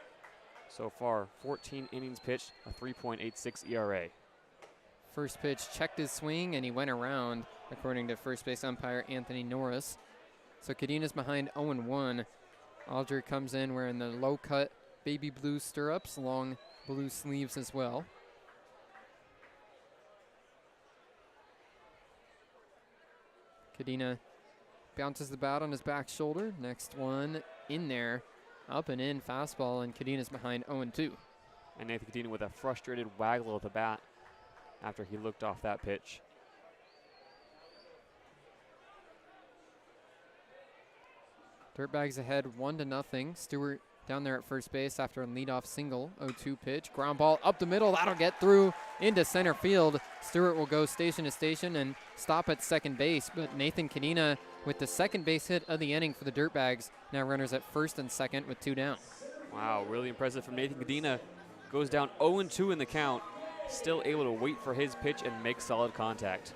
So far, 14 innings pitched, a 3.86 ERA. First pitch checked his swing, and he went around, according to first base umpire Anthony Norris. So Kadena's behind 0-1. Alger comes in wearing the low-cut baby blue stirrups, long blue sleeves as well. Kadena bounces the bat on his back shoulder. Next one in there, up and in fastball, and Kadena's behind 0-2. And Nathan Kadena with a frustrated waggle of the bat after he looked off that pitch. Dirtbags ahead 1-0. Stewart down there at first base after a leadoff single. 0-2 pitch. Ground ball up the middle. That'll get through into center field. Stewart will go station to station and stop at second base. But Nathan Kadena with the second base hit of the inning for the Dirtbags. Now runners at first and second with 2 down. Wow, really impressive from Nathan Kadena. Goes down 0-2 in the count. Still able to wait for his pitch and make solid contact.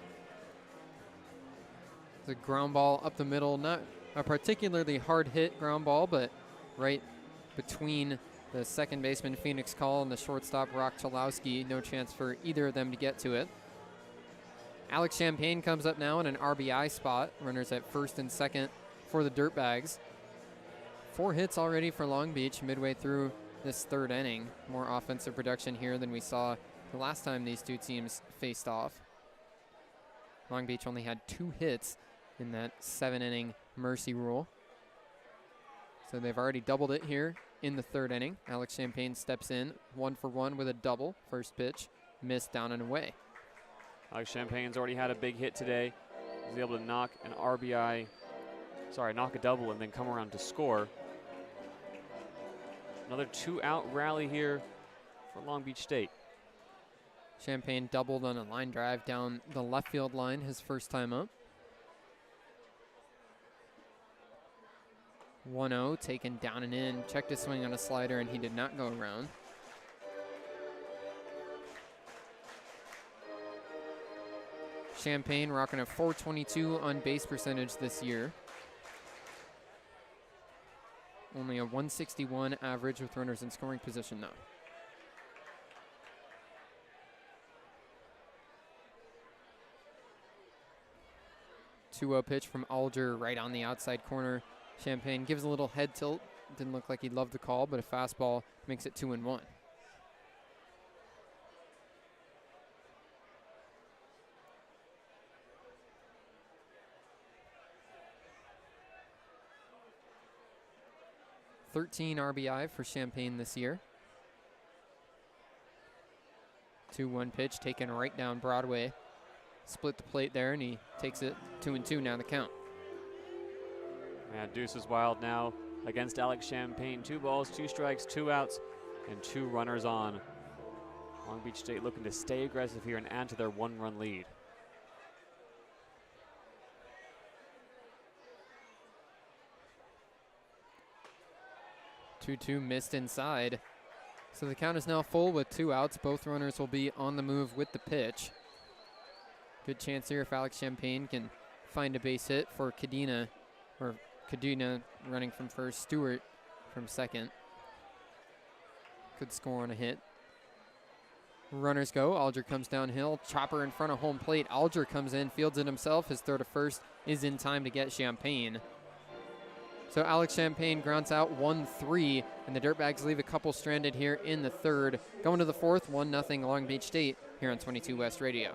The ground ball up the middle. Not a particularly hard hit ground ball, but right between the second baseman Phoenix Call and the shortstop Rock Chalowski. No chance for either of them to get to it. Alex Champagne comes up now in an RBI spot. Runners at first and second for the Dirtbags. 4 hits already for Long Beach midway through this third inning. More offensive production here than we saw the last time these two teams faced off. Long Beach only had 2 hits in that 7-inning mercy rule. So they've already doubled it here in the third inning. Alex Champagne steps in 1 for 1 with a double. First pitch missed, down and away. Alex Champagne's already had a big hit today. He's able to knock an RBI, knock a double and then come around to score. Another 2-out rally here for Long Beach State. Champagne doubled on a line drive down the left field line his first time up. 1-0 taken down and in. Checked his swing on a slider and he did not go around. Champagne rocking a .422 on base percentage this year. Only a .161 average with runners in scoring position though. 2-0 pitch from Alger right on the outside corner. Champagne gives a little head tilt. Didn't look like he loved the call, but a fastball makes it 2-1. .13 RBI for Champagne this year. 2-1 pitch taken right down Broadway. Split the plate there, and he takes it 2-2 now the count. Yeah, Deuce is wild now against Alex Champagne. 2 balls, 2 strikes, 2 outs, and 2 runners on. Long Beach State looking to stay aggressive here and add to their 1-run lead. Two missed inside. So the count is now full with 2 outs. Both runners will be on the move with the pitch. Good chance here if Alex Champagne can find a base hit for Cadena, or Cadena running from first, Stewart from second. Could score on a hit. Runners go. Alger comes downhill. Chopper in front of home plate. Alger comes in, fields it himself. His throw to first is in time to get Champagne. So Alex Champagne grounds out 1-3, and the Dirtbags leave a couple stranded here in the third. Going to the fourth, 1-0 Long Beach State here on 22 West Radio.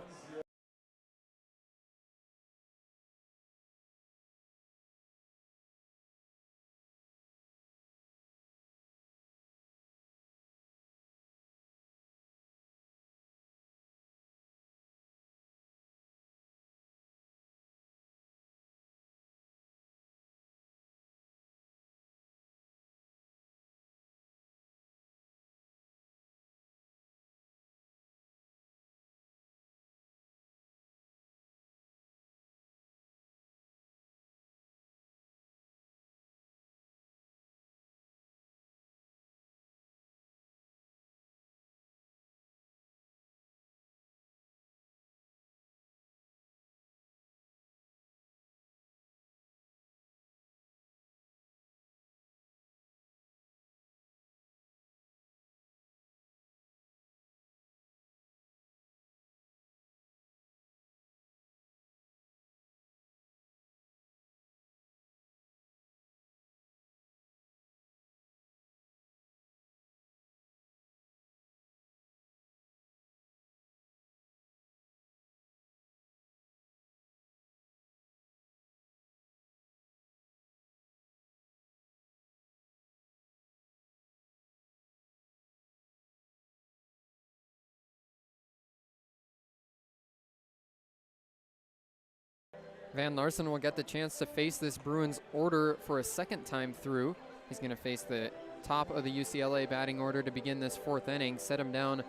Van Larsen will get the chance to face this Bruins order for a second time through. He's going to face the top of the UCLA batting order to begin this fourth inning, set him down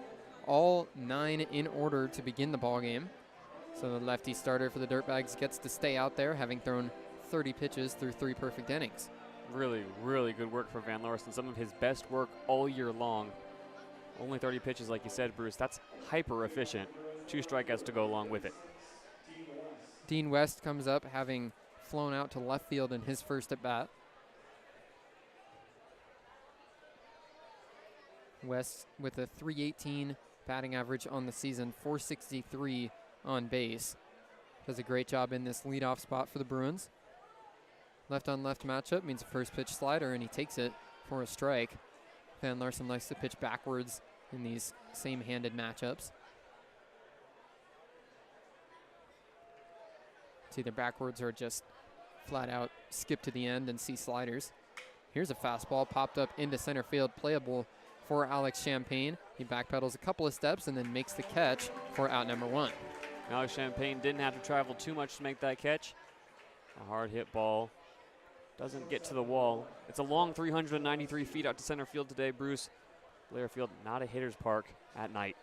all 9 in order to begin the ball game. So the lefty starter for the Dirtbags gets to stay out there, having thrown 30 pitches through 3 perfect innings. Really, really good work for Van Larsen. Some of his best work all year long. Only 30 pitches, like you said, Bruce. That's hyper efficient. 2 strikeouts to go along with it. Dean West comes up, having flown out to left field in his first at bat. West with a .318 batting average on the season, .463 on base. Does a great job in this leadoff spot for the Bruins. Left on left matchup means a first pitch slider, and he takes it for a strike. Van Larsen likes to pitch backwards in these same-handed matchups. It's either backwards or just flat out skip to the end and see sliders. Here's a fastball popped up into center field, playable for Alex Champagne. He backpedals a couple of steps and then makes the catch for out number 1. Alex Champagne didn't have to travel too much to make that catch. A hard hit ball Doesn't get to the wall. It's a long 393 feet out to center field today, Bruce. Blair Field, not a hitter's park at night.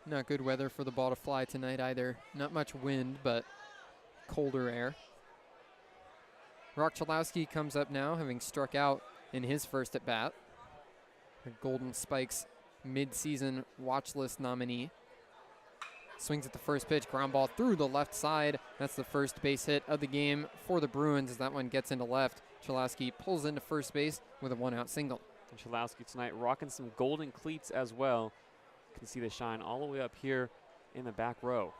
Not good weather for the ball to fly tonight either. Not much wind, but colder air. Rock Chalowski comes up now, having struck out in his first at bat. A Golden Spikes mid-season watch list nominee. Swings at the first pitch, ground ball through the left side. That's the first base hit of the game for the Bruins as that one gets into left. Chalowski pulls into first base with a one-out single. And Chalowski tonight rocking some golden cleats as well. You can see the shine all the way up here in the back row.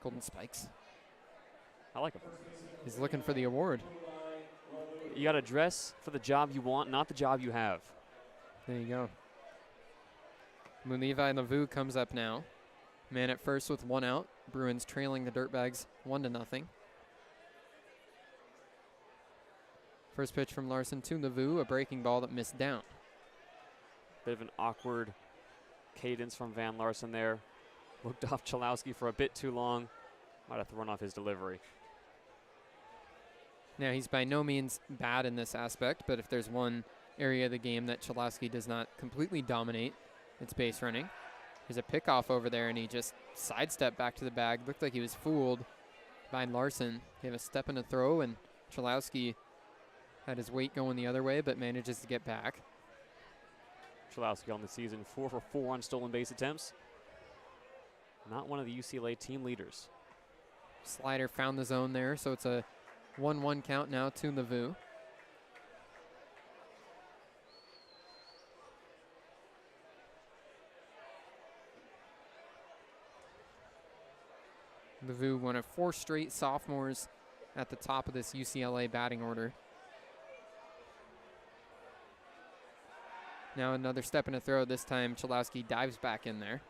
Golden Spikes. I like him. He's looking for the award. You got to dress for the job you want, not the job you have. There you go. Levi Lavu comes up now. Man at first with one out. Bruins trailing the Dirtbags 1-0. First pitch from Larson to Lavu, a breaking ball that missed down. Bit of an awkward cadence from Van Larson there. Looked off Chalowski for a bit too long. Might have thrown off his delivery. Now, he's by no means bad in this aspect, but if there's one area of the game that Chalowski does not completely dominate, it's base running. There's a pickoff over there, and he just sidestepped back to the bag. Looked like he was fooled by Larson. He had a step and a throw, and Chalowski had his weight going the other way, but manages to get back. Chalowski on the season, 4 for 4 on stolen base attempts. Not one of the UCLA team leaders. Slider found the zone there, so it's a 1-1 count now to Lavu. Lavu, one of 4 straight sophomores at the top of this UCLA batting order. Now another step and a throw. This time Chalowski dives back in there.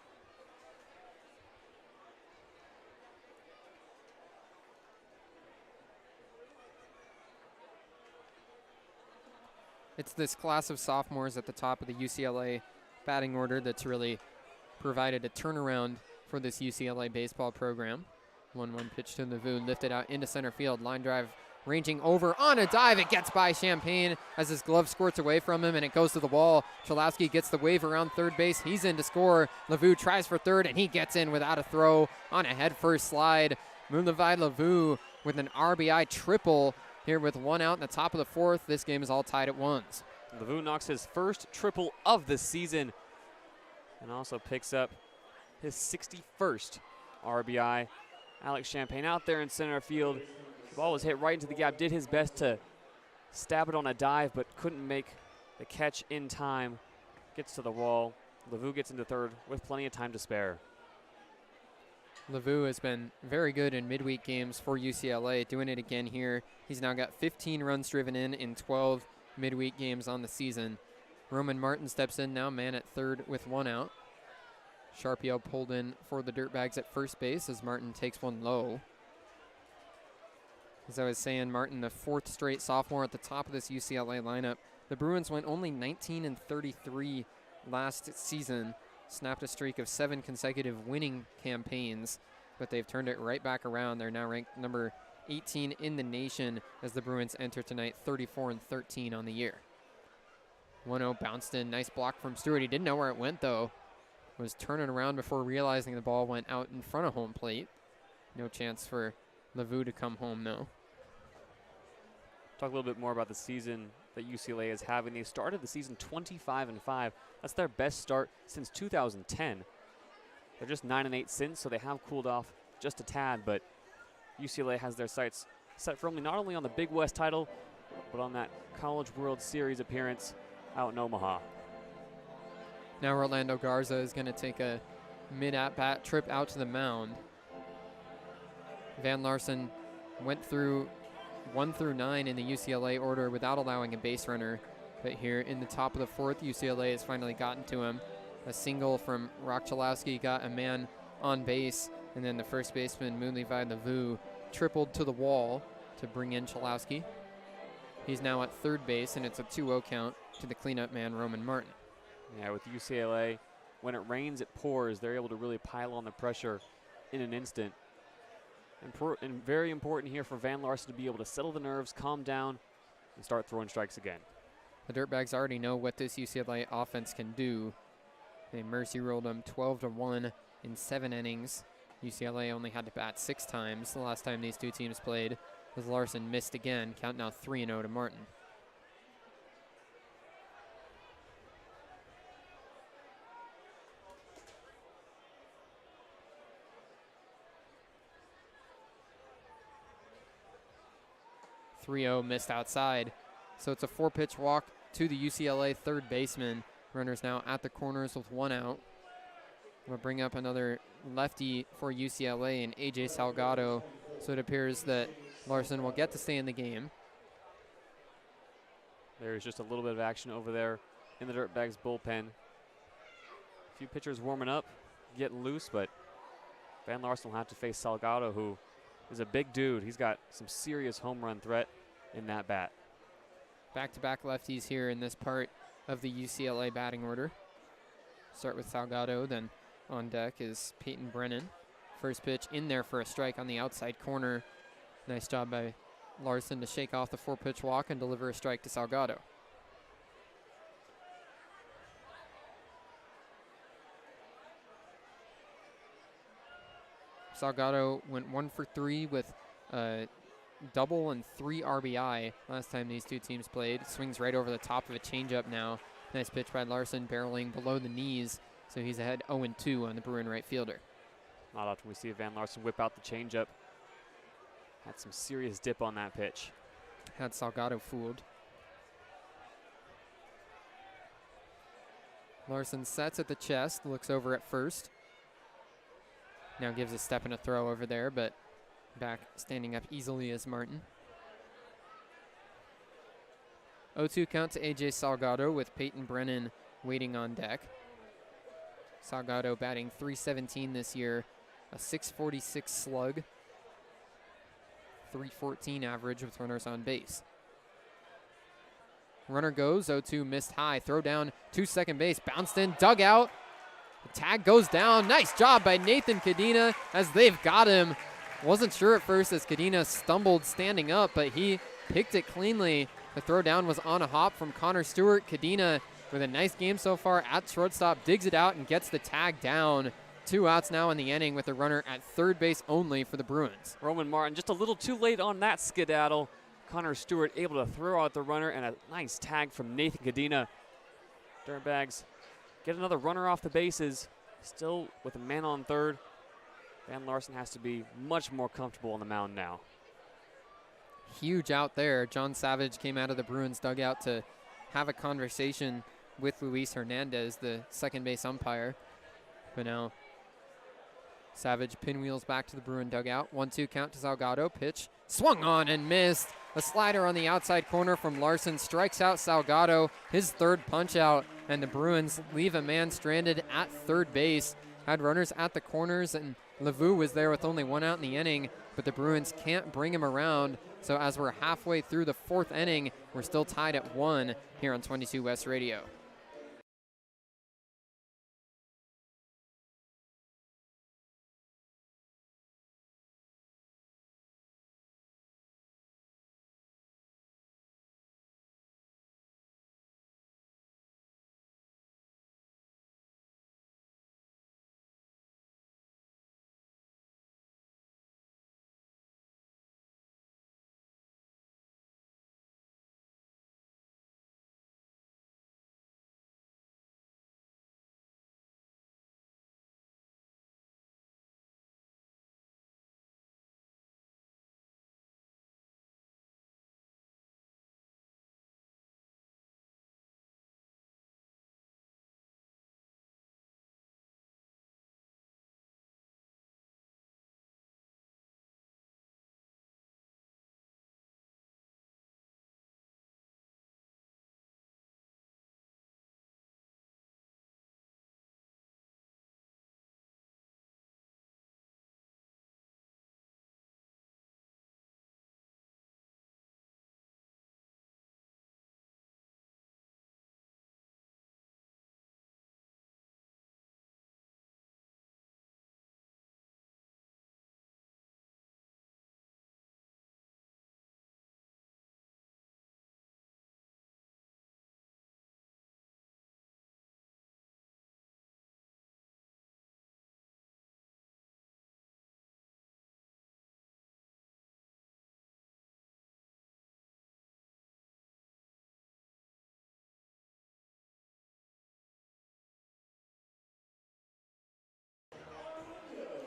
It's this class of sophomores at the top of the UCLA batting order that's really provided a turnaround for this UCLA baseball program. 1-1 pitch to Lavu, lifted out into center field. Line drive ranging over on a dive. It gets by Champagne as his glove squirts away from him, and it goes to the wall. Chalowski gets the wave around third base. He's in to score. Lavu tries for third, and he gets in without a throw on a head-first slide. Levi Lavu with an RBI triple here with one out in the top of the fourth. This game is all tied at 1s. Lavu knocks his first triple of the season and also picks up his 61st RBI. Alex Champagne out there in center field. The ball was hit right into the gap. Did his best to stab it on a dive, but couldn't make the catch in time. Gets to the wall. Lavu gets into third with plenty of time to spare. Lavu has been very good in midweek games for UCLA, doing it again here. He's now got 15 runs driven in 12 midweek games on the season. Roman Martin steps in now, man at third with one out. Sharpio pulled in for the Dirtbags at first base as Martin takes one low. As I was saying, Martin, the 4th straight sophomore at the top of this UCLA lineup. The Bruins went only 19-33 last season, snapped a streak of 7 consecutive winning campaigns, but they've turned it right back around. They're now ranked number 18 in the nation as the Bruins enter tonight 34-13 on the year. 1-0 bounced in, nice block from Stewart. He didn't know where it went though. Was turning around before realizing the ball went out in front of home plate. No chance for Lavu to come home though. Talk a little bit more about the season that UCLA is having. They started the season 25-5. That's their best start since 2010. They're just 9-8 since, so they have cooled off just a tad, but UCLA has their sights set firmly not only on the Big West title, but on that College World Series appearance out in Omaha. Now Orlando Garza is going to take a mid-at-bat trip out to the mound. Van Larson went through 1 through 9 in the UCLA order without allowing a base runner. But here in the top of the 4th, UCLA has finally gotten to him. A single from Rock Chalowski got a man on base, and then the first baseman, Levi Lavu, tripled to the wall to bring in Chalowski. He's now at third base, and it's a 2-0 count to the cleanup man, Roman Martin. Yeah, with UCLA, when it rains, it pours. They're able to really pile on the pressure in an instant. And very important here for Van Larsen to be able to settle the nerves, calm down, and start throwing strikes again. The Dirtbags already know what this UCLA offense can do. They mercy rolled them 12-1 in 7 innings. UCLA only had to bat 6 times the last time these two teams played, as Larsen missed again, count now 3-0 to Martin. Missed outside. So it's a 4-pitch walk to the UCLA third baseman. Runners now at the corners with 1 out. We'll bring up another lefty for UCLA and AJ Salgado. So it appears that Larsen will get to stay in the game. There's just a little bit of action over there in the Dirtbags bullpen. A few pitchers warming up, getting loose, but Van Larsen will have to face Salgado, who is a big dude. He's got some serious home run threat in that bat. Back-to-back lefties here in this part of the UCLA batting order. Start with Salgado, then on deck is Peyton Brennan. First pitch in there for a strike on the outside corner. Nice job by Larsen to shake off the 4-pitch walk and deliver a strike to Salgado. Salgado went 1 for 3 with a double and 3 RBI last time these two teams played. Swings right over the top of a changeup now. Nice pitch by Larsen, barreling below the knees, so he's ahead 0-2 on the Bruin right fielder. Not often we see Van Larsen whip out the changeup. Had some serious dip on that pitch. Had Salgado fooled. Larsen sets at the chest, looks over at first. Now gives a step and a throw over there, but back standing up easily is Martin. 0-2 count to AJ Salgado with Peyton Brennan waiting on deck. Salgado batting .317 this year, a .646 slug, .314 average with runners on base. Runner goes, 0-2 missed high, throw down to second base, bounced in, dug out. The tag goes down. Nice job by Nathan Cadena as they've got him. Wasn't sure at first as Cadena stumbled standing up, but he picked it cleanly. The throw down was on a hop from Connor Stewart. Cadena with a nice game so far at shortstop, digs it out and gets the tag down. 2 outs now in the inning with a runner at third base only for the Bruins. Roman Martin just a little too late on that skedaddle. Connor Stewart able to throw out the runner, and a nice tag from Nathan Cadena. Dirtbags get another runner off the bases, still with a man on third. Van Larsen has to be much more comfortable on the mound now. Huge out there. John Savage came out of the Bruins dugout to have a conversation with Luis Hernandez, the second base umpire. But now Savage pinwheels back to the Bruin dugout. 1-2 count to Salgado. Pitch swung on and missed. A slider on the outside corner from Larsen strikes out Salgado, his third punch out, and the Bruins leave a man stranded at third base. Had runners at the corners, and Lavu was there with only 1 out in the inning, but the Bruins can't bring him around. So as we're halfway through the 4th inning, we're still tied at 1 here on 22 West Radio.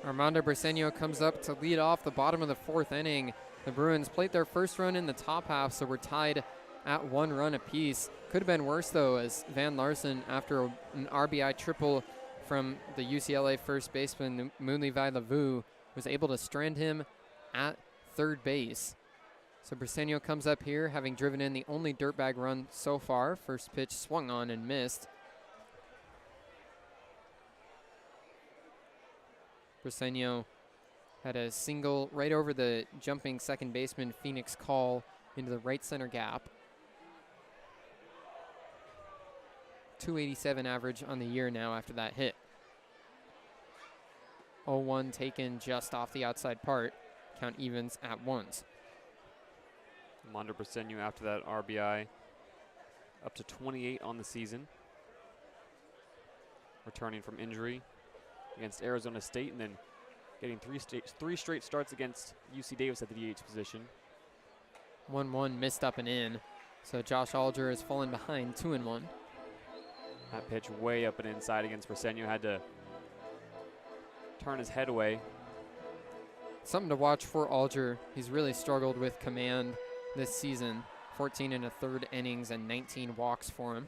Armando Briseño comes up to lead off the bottom of the 4th inning. The Bruins played their first run in the top half, so we're tied at 1 run apiece. Could have been worse, though, as Van Larsen, after an RBI triple from the UCLA first baseman, Moonlevi Lavu, was able to strand him at third base. So Briseño comes up here, having driven in the only dirtbag run so far. First pitch swung on and missed. Briseño had a single right over the jumping second baseman Phoenix Call into the right center gap. .287 average on the year now after that hit. 0-1 taken just off the outside part. Count evens at ones. Armando Briseño after that RBI, up to 28 on the season. Returning from injury against Arizona State, and then getting three straight starts against UC Davis at the DH position. 1-1 missed up and in. So Josh Alger has fallen behind 2-1. That pitch way up and inside against Briseño, had to turn his head away. Something to watch for Alger. He's really struggled with command this season. 14 1/3 innings and 19 walks for him.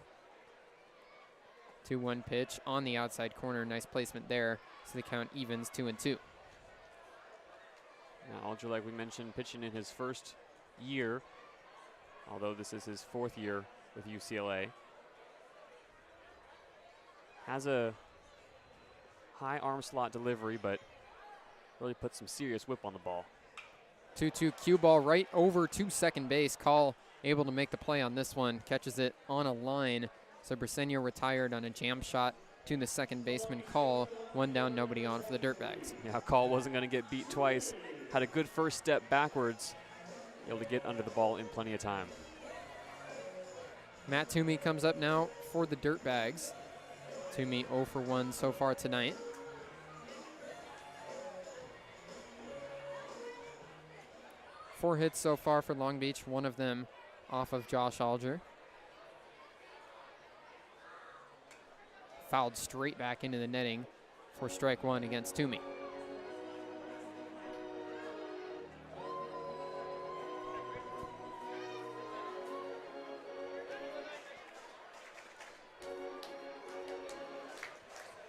2-1 pitch on the outside corner. Nice placement there. So the count evens 2-2. Now Alger, like we mentioned, pitching in his first year, although this is his 4th year with UCLA. Has a high arm slot delivery, but really puts some serious whip on the ball. 2-2 cue ball right over to second base. Call able to make the play on this one. Catches it on a line. So Briseño retired on a jam shot to the second baseman Call. 1 down, nobody on for the Dirtbags. Yeah, Call wasn't going to get beat twice. Had a good first step backwards. Able to get under the ball in plenty of time. Matt Toomey comes up now for the Dirtbags. Toomey 0 for 1 so far tonight. Four hits so far for Long Beach, one of them off of Josh Alger. Fouled straight back into the netting for strike 1 against Toomey.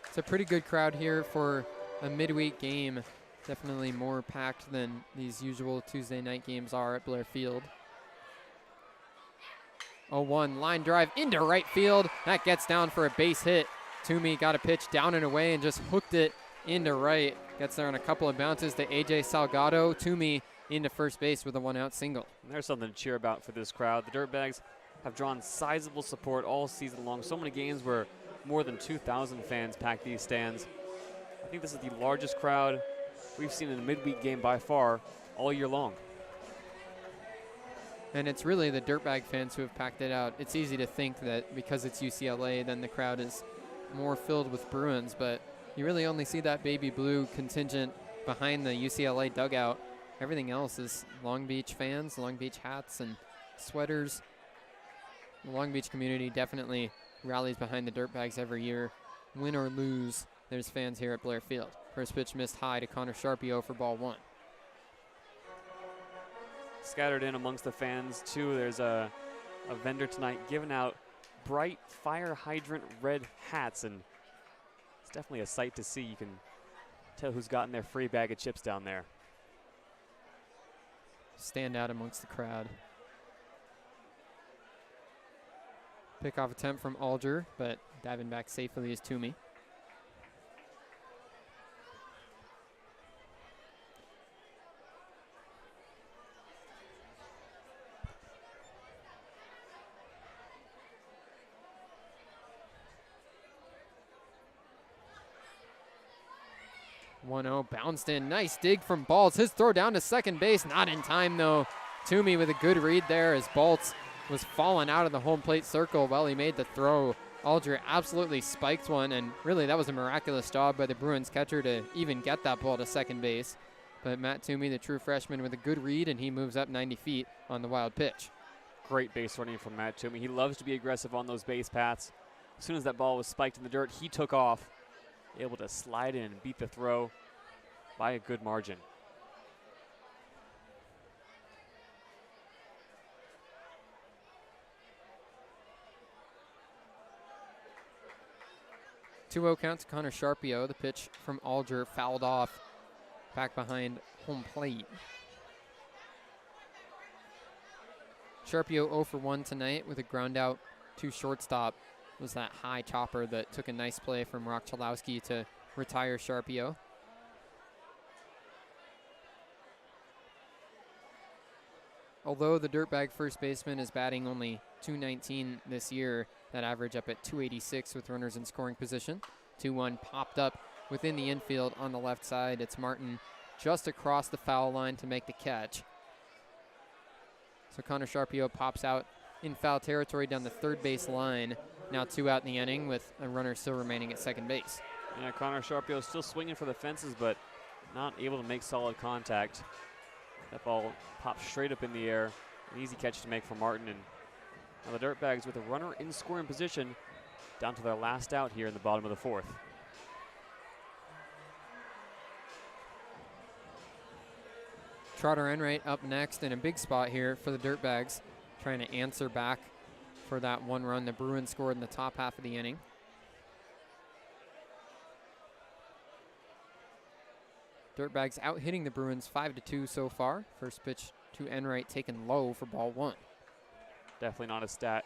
It's a pretty good crowd here for a midweek game. Definitely more packed than these usual Tuesday night games are at Blair Field. 0-1 line drive into right field. That gets down for a base hit. Toomey got a pitch down and away and just hooked it into right. Gets there on a couple of bounces to AJ Salgado. Toomey into first base with a 1-out single. And there's something to cheer about for this crowd. The Dirtbags have drawn sizable support all season long. So many games where more than 2,000 fans pack these stands. I think this is the largest crowd we've seen in a midweek game by far all year long. And it's really the Dirtbag fans who have packed it out. It's easy to think that because it's UCLA, then the crowd is more filled with Bruins, but you really only see that baby blue contingent behind the UCLA dugout. Everything else is Long Beach fans, Long Beach hats and sweaters. The Long Beach community definitely rallies behind the Dirtbags every year. Win or lose, there's fans here at Blair Field. First pitch missed high to Connor Sharpio for ball 1. Scattered in amongst the fans, too, there's a vendor tonight giving out bright fire hydrant red hats, and it's definitely a sight to see. You can tell who's gotten their free bag of chips down there. Stand out amongst the crowd. Pickoff attempt from Alger, but diving back safely is Toomey. Bounced in. Nice dig from Baltz. His throw down to second base. Not in time, though. Toomey with a good read there as Baltz was falling out of the home plate circle while he made the throw. Alger absolutely spiked one, and really that was a miraculous job by the Bruins catcher to even get that ball to second base. But Matt Toomey, the true freshman, with a good read, and he moves up 90 feet on the wild pitch. Great base running from Matt Toomey. He loves to be aggressive on those base paths. As soon as that ball was spiked in the dirt, he took off, able to slide in and beat the throw. by a good margin. Two-0 count to Connor Sharpio. The pitch from Alger fouled off back behind home plate. Sharpio 0 for 1 tonight with a ground out to shortstop. It was that high chopper that took a nice play from Rock Chalowski to retire Sharpio. Although the Dirtbag first baseman is batting only .219 this year, that average up at .286 with runners in scoring position. 2-1 popped up within the infield on the left side. It's Martin just across the foul line to make the catch. So Connor Sharpio pops out in foul territory down the third base line. Now 2 out in the inning with a runner still remaining at second base. Yeah, Connor Sharpio still swinging for the fences, but not able to make solid contact. That ball popped straight up in the air. An easy catch to make for Martin. And now the Dirtbags with a runner in scoring position down to their last out here in the bottom of the fourth. Trotter Enright up next in a big spot here for the Dirtbags, trying to answer back for that one run the Bruins scored in the top half of the inning. Dirtbags out hitting the Bruins 5-2 so far. First pitch to Enright taken low for ball 1. Definitely not a stat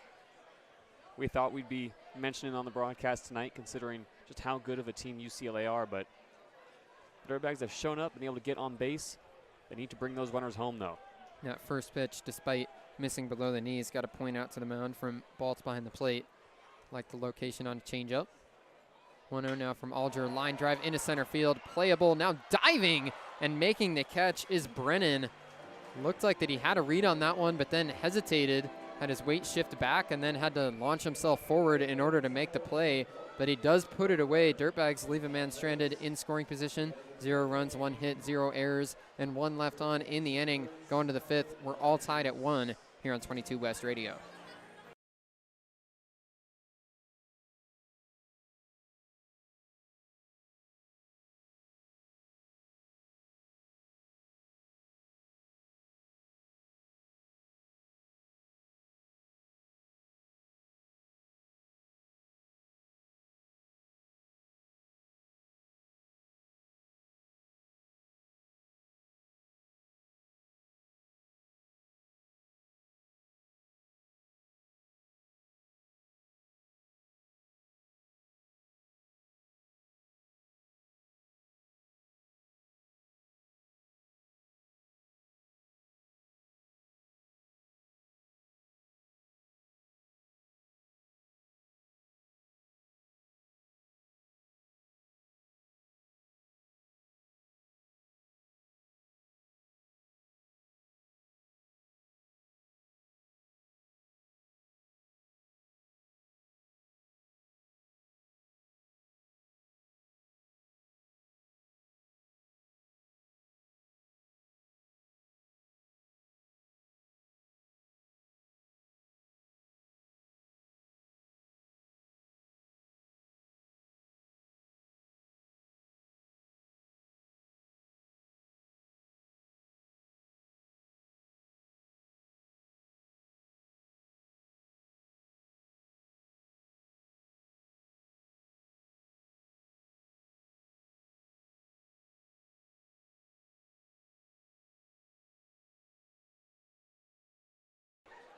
we thought we'd be mentioning on the broadcast tonight, considering just how good of a team UCLA are, but the Dirtbags have shown up and able to get on base. They need to bring those runners home, though. That first pitch, despite missing below the knees, got a point out to the mound from Baltz behind the plate. Like the location on a changeup. 1-0 now from Alger. Line drive into center field. Playable. Now diving and making the catch is Brennan. Looked like that he had a read on that one, but then hesitated, had his weight shift back, and then had to launch himself forward in order to make the play. But he does put it away. Dirtbags leave a man stranded in scoring position. 0 runs, 1 hit, 0 errors, and 1 left on in the inning. Going to the 5th. We're all tied at 1 here on 22 West Radio.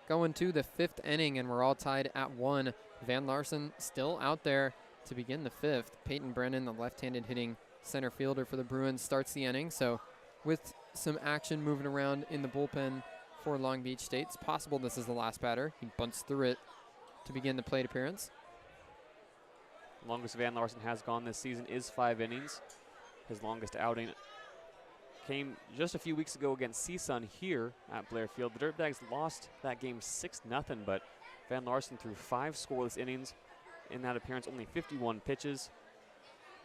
Going to the 5th inning, and we're all tied at 1. Van Larsen still out there to begin the 5th. Peyton Brennan, the left-handed hitting center fielder for the Bruins, starts the inning. So with some action moving around in the bullpen for Long Beach State, it's possible this is the last batter. He bunts through it to begin the plate appearance. Longest Van Larsen has gone this season is 5 innings. His longest outing came just a few weeks ago against CSUN here at Blair Field. The Dirtbags lost that game 6-0, but Van Larsen threw 5 scoreless innings. In that appearance, only 51 pitches,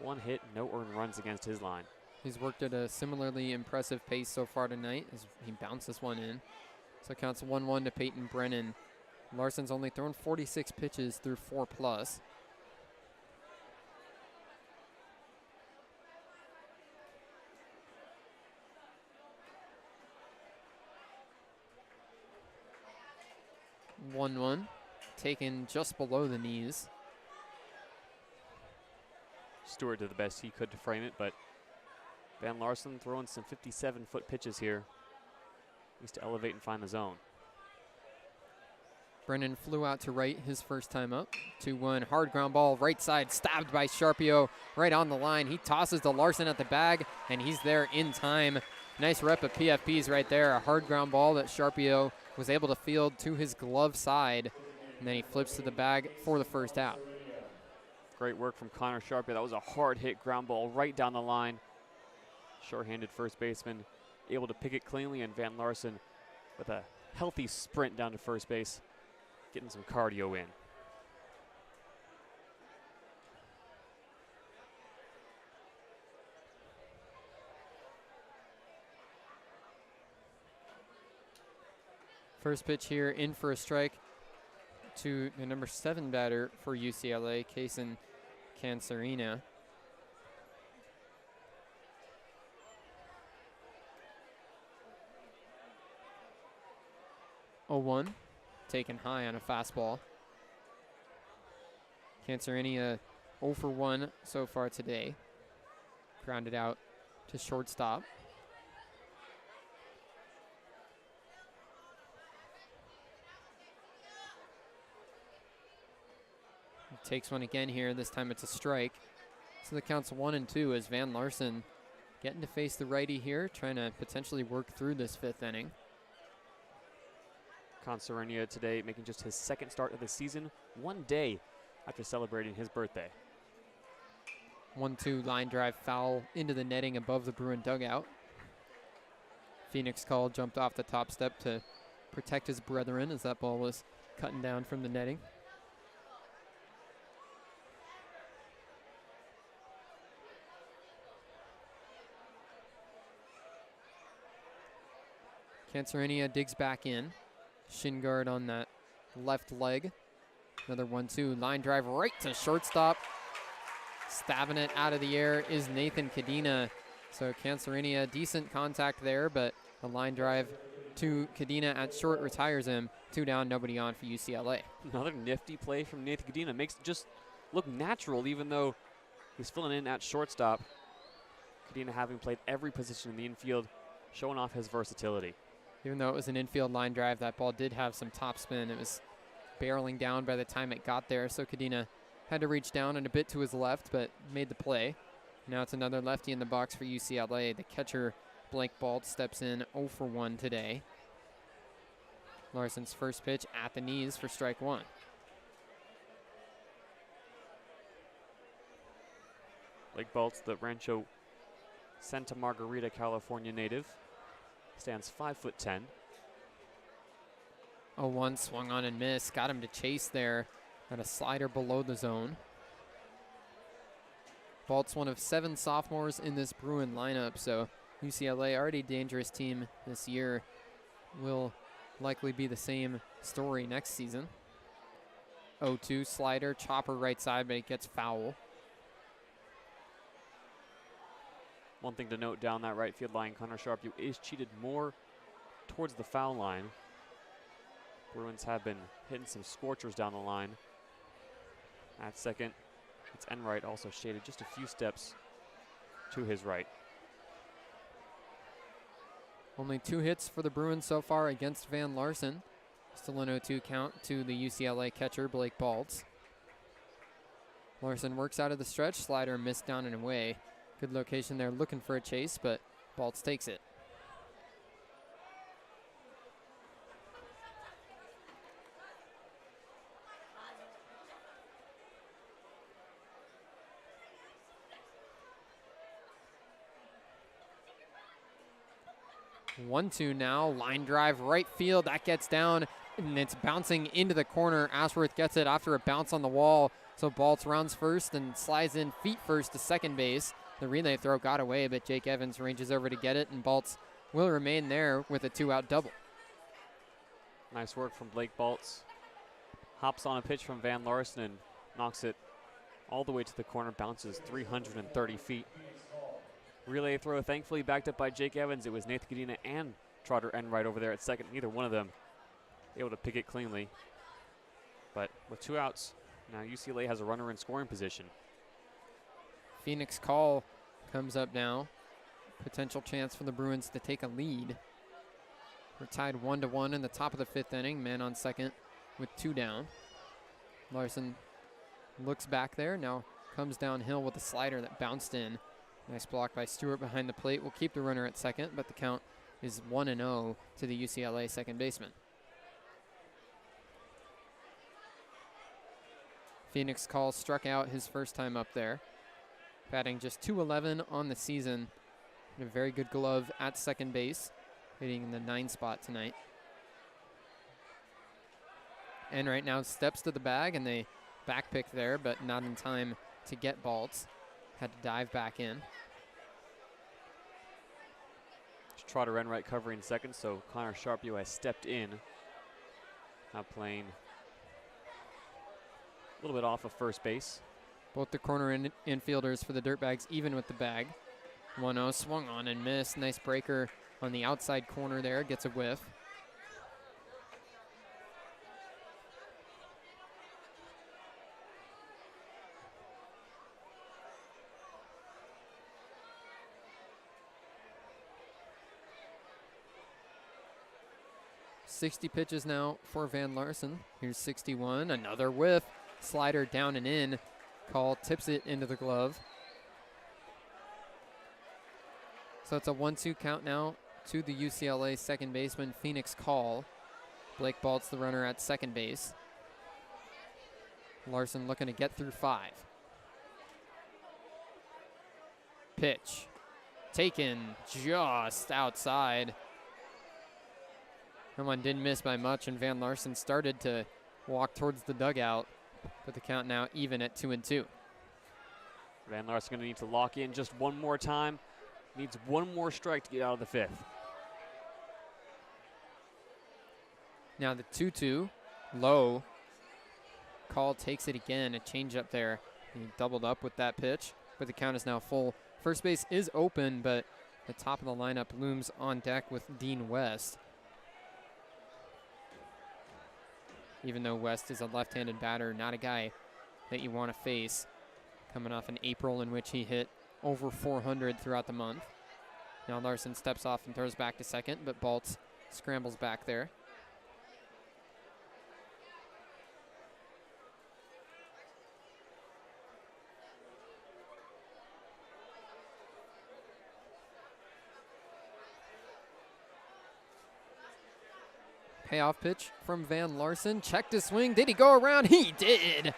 1 hit, no earned runs against his line. He's worked at a similarly impressive pace so far tonight as he bounced this one in. So it counts 1-1 to Peyton Brennan. Larsen's only thrown 46 pitches through 4+. 1-1, taken just below the knees. Stewart did the best he could to frame it, but Van Larsen throwing some 57-foot pitches here. Needs to elevate and find the zone. Brennan flew out to right his first time up. 2-1, hard ground ball, right side, stabbed by Sharpio, right on the line. He tosses to Larson at the bag, and he's there in time. Nice rep of PFPs right there. A hard ground ball that Sharpio was able to field to his glove side, and then he flips to the bag for the first out. Great work from Connor Sharpio. That was a hard hit ground ball right down the line. Sure-handed first baseman able to pick it cleanly, and Van Larsen with a healthy sprint down to first base, getting some cardio in. First pitch here, in for a strike to the number 7 batter for UCLA, Kason Cancerina. Oh, 1, taken high on a fastball. Cancerina 0 for 1 so far today. Grounded out to shortstop. Takes one again here. This time it's a strike. So the count's 1-2 as Van Larsen getting to face the righty here, trying to potentially work through this 5th inning. Concernia today making just his 2nd start of the season, 1 day after celebrating his birthday. 1-2 line drive foul into the netting above the Bruin dugout. Phoenix Call jumped off the top step to protect his brethren as that ball was cutting down from the netting. Cancerina digs back in. Shin guard on that left leg. Another 1-2 line drive right to shortstop. Stabbing it out of the air is Nathan Cadena. So Cancerina, decent contact there, but a line drive to Cadena at short retires him. 2 down, nobody on for UCLA. Another nifty play from Nathan Cadena. Makes it just look natural, even though he's filling in at shortstop. Cadena having played every position in the infield, showing off his versatility. Even though it was an infield line drive, that ball did have some top spin. It was barreling down by the time it got there, so Cadena had to reach down and a bit to his left, but made the play. Now it's another lefty in the box for UCLA. The catcher, Blake Balt, steps in 0 for 1 today. Larsen's first pitch at the knees for strike 1. Blake Balt's the Rancho Santa Margarita, California native. Stands 5'10". 0-1 swung on and missed. Got him to chase there at a slider below the zone. Balt's one of 7 sophomores in this Bruin lineup, so UCLA, already dangerous team this year, will likely be the same story next season. 0-2 slider, chopper right side, but it gets foul. One thing to note down that right field line, Connor Sharpio is cheated more towards the foul line. Bruins have been hitting some scorchers down the line. At second, it's Enright, also shaded just a few steps to his right. Only 2 hits for the Bruins so far against Van Larsen. Still an 0-2 count to the UCLA catcher, Blake Baltz. Larsen works out of the stretch, slider missed down and away. Good location there, looking for a chase, but Baltz takes it. One, 2 now, line drive right field, that gets down, and it's bouncing into the corner. Ashworth gets it after a bounce on the wall, so Baltz rounds first and slides in feet first to second base. The relay throw got away, but Jake Evans ranges over to get it, and Baltz will remain there with a 2-out double. Nice work from Blake Baltz. Hops on a pitch from Van Larsen and knocks it all the way to the corner, bounces 330 feet. Relay throw thankfully backed up by Jake Evans. It was Nathan Cadena and Trotter Enright over there at second. Neither one of them able to pick it cleanly. But with 2 outs, now UCLA has a runner in scoring position. Phoenix call comes up now. Potential chance for the Bruins to take a lead. We're tied 1-1 in the top of the 5th inning. Man on second with 2 down. Larson looks back there. Now comes downhill with a slider that bounced in. Nice block by Stewart behind the plate. Will keep the runner at second, but the count is 1-0 to the UCLA second baseman. Phoenix call struck out his first time up there. Batting just .211 on the season. And a very good glove at second base. Hitting in the 9 spot tonight. And right now steps to the bag, and they back pick there, but not in time to get Baltz. Had to dive back in. Trotter Enright covering second, so Connor Sharpio has stepped in. Now playing a little bit off of first base. Both the corner infielders for the Dirtbags even with the bag. 1-0 swung on and missed. Nice breaker on the outside corner there. Gets a whiff. .60 pitches now for Van Larson. Here's 61, another whiff. Slider down and in. Call tips it into the glove. So it's a 1-2 count now to the UCLA second baseman, Phoenix call. Blake Baltz the runner at second base. Larson looking to get through 5. Pitch. Taken just outside. That one didn't miss by much, and Van Larson started to walk towards the dugout. But the count now even at 2-2. Van Larson going to need to lock in just one more time. Needs one more strike to get out of the 5th. Now the 2-2, low. Call takes it again, a changeup there. He doubled up with that pitch, but the count is now full. First base is open, but the top of the lineup looms on deck with Dean West. Even though West is a left-handed batter, not a guy that you want to face. Coming off an April in which he hit over 400 throughout the month. Now Larson steps off and throws back to second, but Baltz scrambles back there. Payoff pitch from Van Larson. Checked his swing. Did he go around? He did.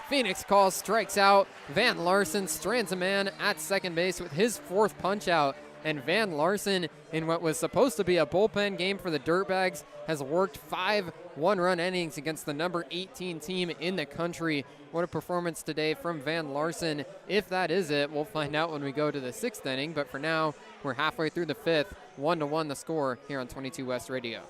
Phoenix call strikes out. Van Larson strands a man at second base with his 4th punch out. And Van Larson, in what was supposed to be a bullpen game for the Dirtbags, has worked 5 one-run innings against the number 18 team in the country. What a performance today from Van Larson. If that is it, we'll find out when we go to the 6th inning. But for now, we're halfway through the 5th. 1-1 the score here on 22 West Radio.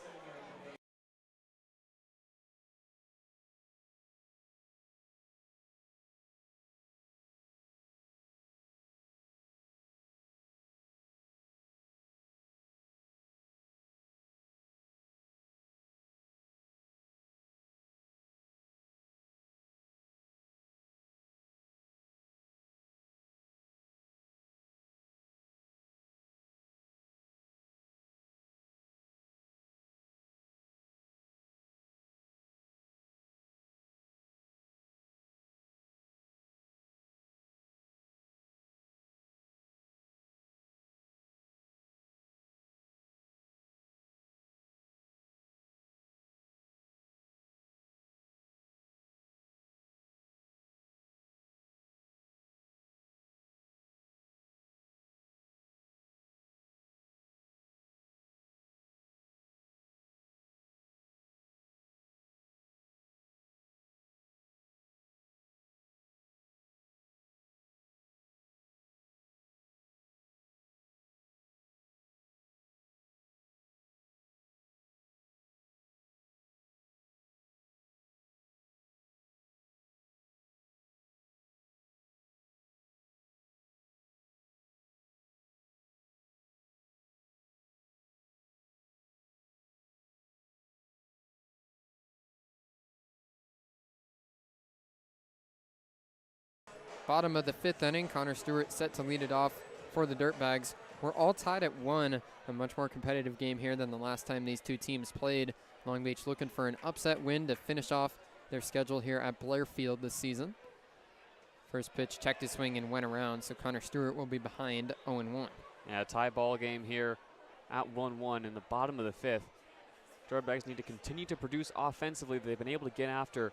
Bottom of the 5th inning, Connor Stewart set to lead it off for the Dirtbags. We're all tied at 1, a much more competitive game here than the last time these two teams played. Long Beach looking for an upset win to finish off their schedule here at Blair Field this season. First pitch checked his swing and went around, so Connor Stewart will be behind 0-1. Yeah, tie ball game here at 1-1 in the bottom of the 5th. Dirtbags need to continue to produce offensively. They've been able to get after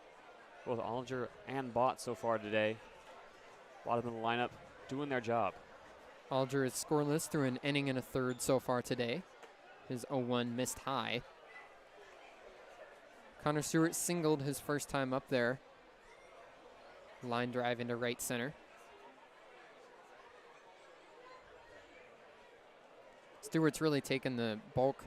both Alger and Bott so far today. A lot of them in the lineup doing their job. Alger is scoreless through an inning and a third so far today. His 0-1 missed high. Connor Stewart singled his first time up there. Line drive into right center. Stewart's really taken the bulk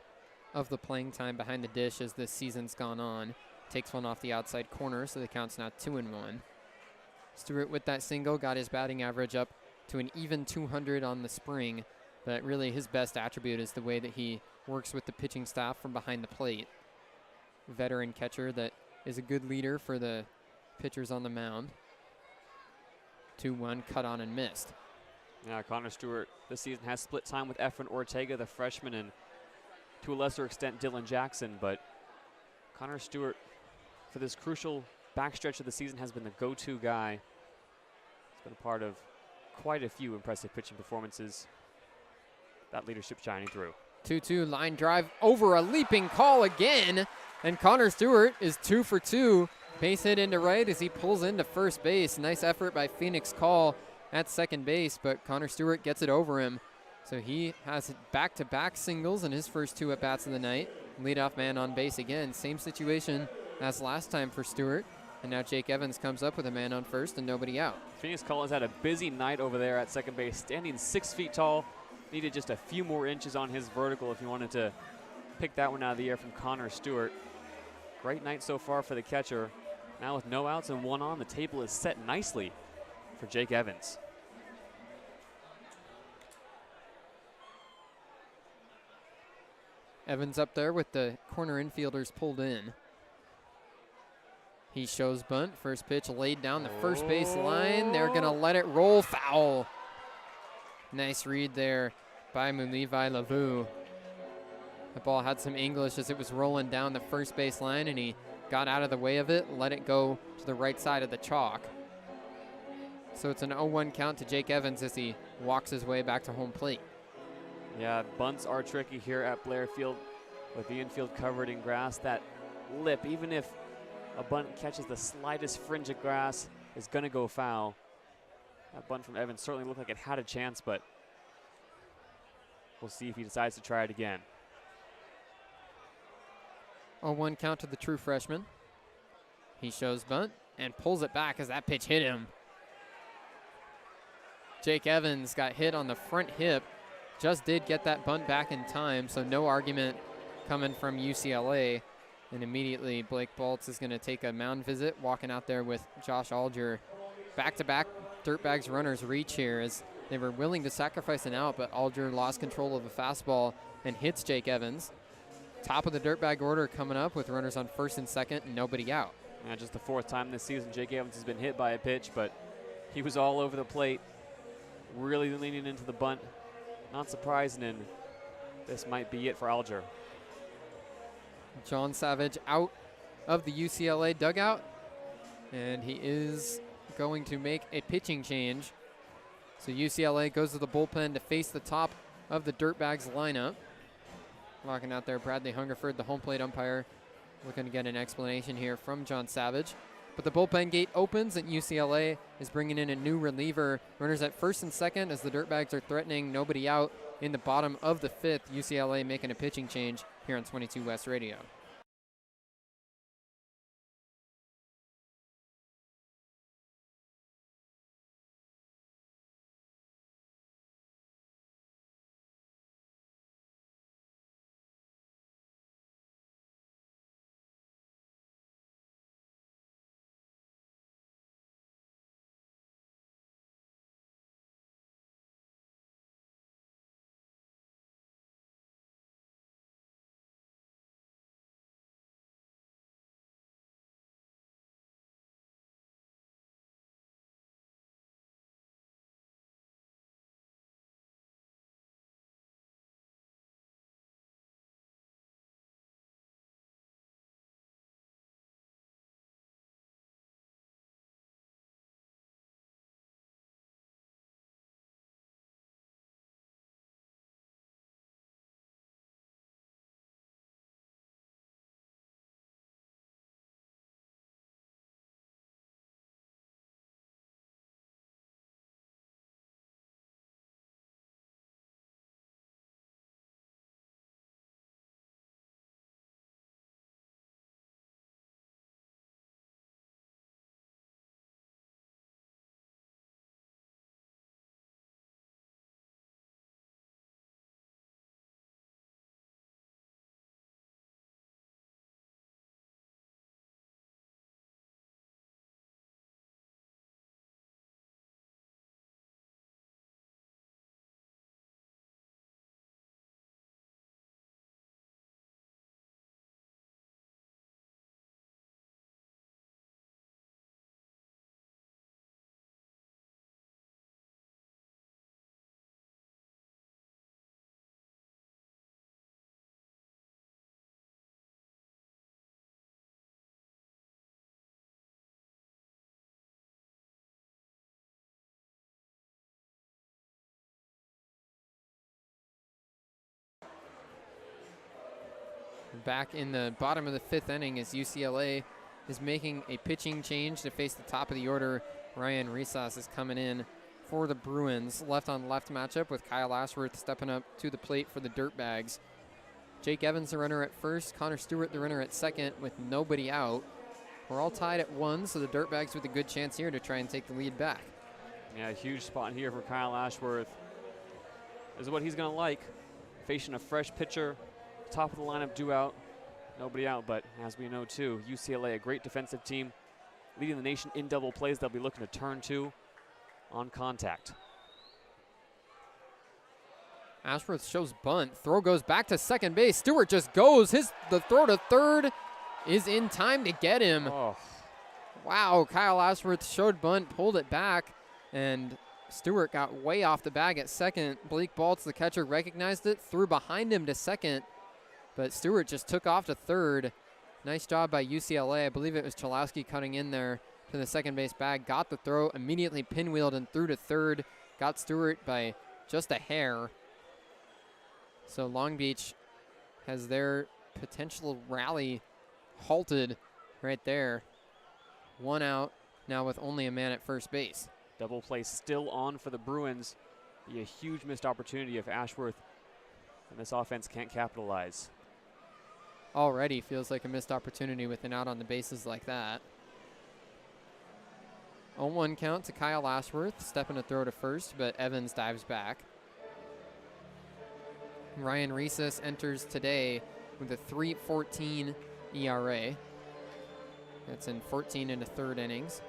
of the playing time behind the dish as this season's gone on. Takes one off the outside corner, so the count's now 2-1. Stewart with that single got his batting average up to an even 200 on the spring, but really his best attribute is the way that he works with the pitching staff from behind the plate. Veteran catcher that is a good leader for the pitchers on the mound. 2-1, cut on and missed. Yeah, Connor Stewart this season has split time with Efren Ortega, the freshman, and to a lesser extent Dylan Jackson, but Connor Stewart for this crucial backstretch of the season has been the go-to guy. He's been a part of quite a few impressive pitching performances. That leadership shining through. 2-2 line drive over a leaping call again, and Connor Stewart is 2 for 2. Base hit into right as he pulls into first base. Nice effort by Phoenix Call at second base, but Connor Stewart gets it over him. So he has back-to-back singles in his first 2 at-bats of the night. Leadoff man on base again. Same situation as last time for Stewart. And now Jake Evans comes up with a man on first and nobody out. Phoenix Call has had a busy night over there at second base, standing 6 feet tall. Needed just a few more inches on his vertical if he wanted to pick that one out of the air from Connor Stewart. Great night so far for the catcher. Now with no outs and 1 on, the table is set nicely for Jake Evans. Evans up there with the corner infielders pulled in. He shows bunt. First pitch laid down the first base line. They're going to let it roll. Foul. Nice read there by Mulevi Lavu. The ball had some English as it was rolling down the first base line, and he got out of the way of it, let it go to the right side of the chalk. So it's an 0-1 count to Jake Evans as he walks his way back to home plate. Yeah, bunts are tricky here at Blair Field with the infield covered in grass. That lip, even if a bunt catches the slightest fringe of grass, is going to go foul. That bunt from Evans certainly looked like it had a chance, but we'll see if he decides to try it again. 0-1 count to the true freshman. He shows bunt and pulls it back as that pitch hit him. Jake Evans got hit on the front hip. Just did get that bunt back in time, so no argument coming from UCLA. And immediately Blake Baltz is going to take a mound visit, walking out there with Josh Alger. Back-to-back Dirtbags runners reach here as they were willing to sacrifice an out, but Alger lost control of the fastball and hits Jake Evans. Top of the Dirtbag order coming up with runners on first and second and nobody out. Yeah, just the 4th time this season Jake Evans has been hit by a pitch, but he was all over the plate, really leaning into the bunt. Not surprising, and this might be it for Alger. John Savage out of the UCLA dugout, and he is going to make a pitching change. So UCLA goes to the bullpen to face the top of the Dirtbags lineup. Walking out there, Bradley Hungerford, the home plate umpire, looking to get an explanation here from John Savage. But the bullpen gate opens, and UCLA is bringing in a new reliever. Runners at first and second as the Dirtbags are threatening nobody out in the bottom of the 5th. UCLA making a pitching change here on 22 West Radio. Back in the bottom of the 5th inning as UCLA is making a pitching change to face the top of the order. Ryan Risas is coming in for the Bruins. Left-on-left matchup with Kyle Ashworth stepping up to the plate for the Dirtbags. Jake Evans, the runner at first. Connor Stewart, the runner at second, with nobody out. We're all tied at 1, so the Dirtbags with a good chance here to try and take the lead back. Yeah, a huge spot here for Kyle Ashworth. This is what he's going to like. Facing a fresh pitcher, top of the lineup due out. Nobody out, but as we know too, UCLA, a great defensive team, leading the nation in double plays. They'll be looking to turn to on contact. Ashworth shows bunt. Throw goes back to second base. Stewart just goes. The throw to third is in time to get him. Oh. Wow, Kyle Ashworth showed bunt, pulled it back, and Stewart got way off the bag at second. Blake Baltz, the catcher, recognized it, threw behind him to second, but Stewart just took off to third. Nice job by UCLA. I believe it was Chalowski cutting in there to the second base bag. Got the throw, immediately pinwheeled and threw to third. Got Stewart by just a hair. So Long Beach has their potential rally halted right there. 1 out now with only a man at first base. Double play still on for the Bruins. Be a huge missed opportunity if Ashworth and this offense can't capitalize. Already feels like a missed opportunity with an out on the bases like that. 0-1 count to Kyle Ashworth, stepping to throw to first, but Evans dives back. Ryan Risas enters today with a 3.14 ERA. That's in 14 and a third innings.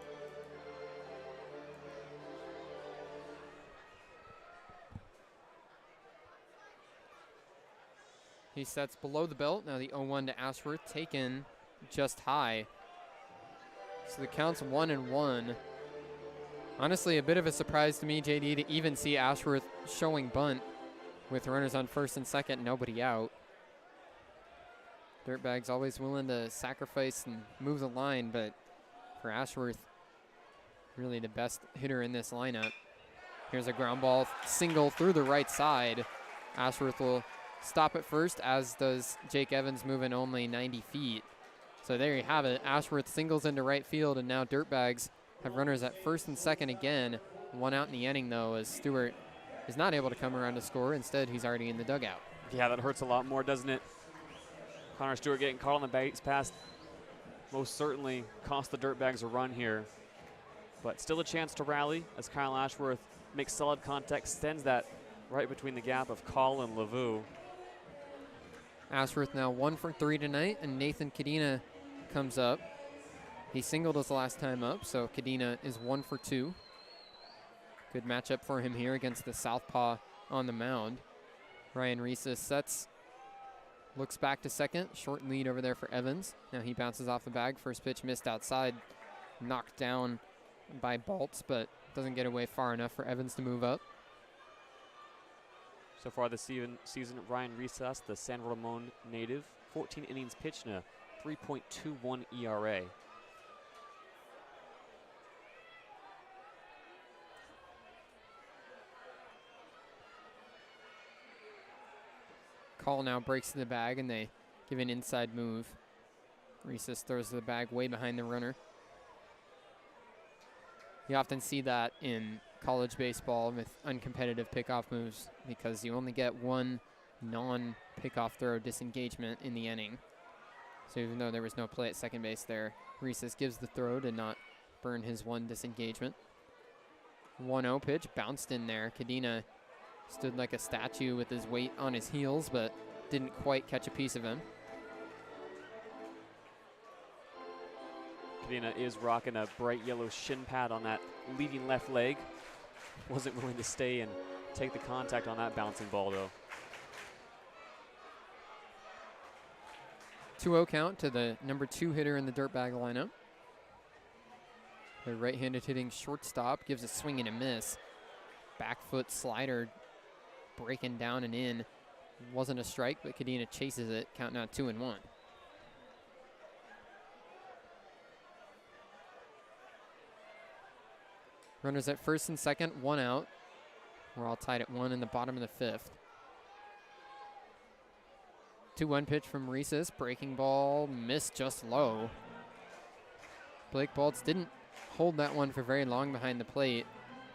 He sets below the belt. Now the 0-1 to Ashworth, taken just high. So the count's 1-1. Honestly, a bit of a surprise to me, JD, to even see Ashworth showing bunt with runners on first and second, nobody out. Dirtbags always willing to sacrifice and move the line, but for Ashworth, really the best hitter in this lineup. Here's a ground ball single through the right side. Ashworth will stop at first, as does Jake Evans, moving only 90 feet. So there you have it. Ashworth singles into right field, and now Dirtbags have runners at first and second again. 1 out in the inning, though, as Stewart is not able to come around to score. Instead, he's already in the dugout. Yeah, that hurts a lot more, doesn't it? Connor Stewart getting caught on the base pass most certainly cost the Dirtbags a run here. But still a chance to rally as Kyle Ashworth makes solid contact, extends that right between the gap of Call and Lavu. Ashworth now 1 for 3 tonight, and Nathan Cadena comes up. He singled us last time up, so Cadena is 1 for 2. Good matchup for him here against the southpaw on the mound. Ryan Risas sets, looks back to second. Short lead over there for Evans. Now he bounces off the bag. First pitch missed outside, knocked down by Baltz, but doesn't get away far enough for Evans to move up. So far this season, Ryan Risas, the San Ramon native, 14 innings pitched and a 3.21 ERA. Call now breaks to the bag, and they give an inside move. Risas throws the bag way behind the runner. You often see that in college baseball with uncompetitive pickoff moves because you only get one non-pickoff throw disengagement in the inning. So even though there was no play at second base there, Risas gives the throw to not burn his one disengagement. 1-0 pitch, bounced in there. Cadena stood like a statue with his weight on his heels, but didn't quite catch a piece of him. Cadena is rocking a bright yellow shin pad on that leading left leg. Wasn't willing to stay and take the contact on that bouncing ball, though. 2-0 count to the number 2 hitter in the Dirtbag lineup. The right-handed hitting shortstop gives a swing and a miss. Back foot slider breaking down and in. Wasn't a strike, but Cadena chases it. Count now 2-1. Runners at first and second, 1 out. We're all tied at 1 in the bottom of the 5th. 2-1 pitch from Rhesus. Breaking ball missed just low. Blake Baltz didn't hold that one for very long behind the plate.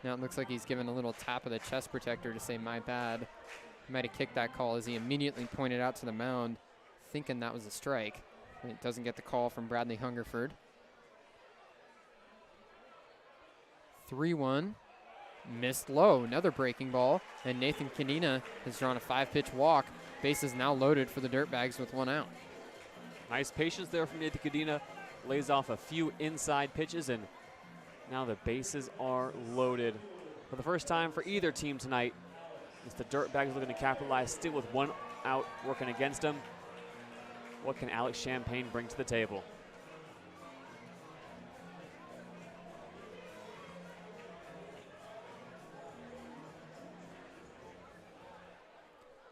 Now it looks like he's given a little tap of the chest protector to say, my bad. He might have kicked that call as he immediately pointed out to the mound, thinking that was a strike. And it doesn't get the call from Bradley Hungerford. 3-1. Missed low. Another breaking ball. And Nathan Kadena has drawn a 5-pitch walk. Bases now loaded for the Dirtbags with 1 out. Nice patience there from Nathan Kadena. Lays off a few inside pitches, and now the bases are loaded. For the first time for either team tonight, it's the Dirtbags looking to capitalize, still with 1 out working against them. What can Alex Champagne bring to the table?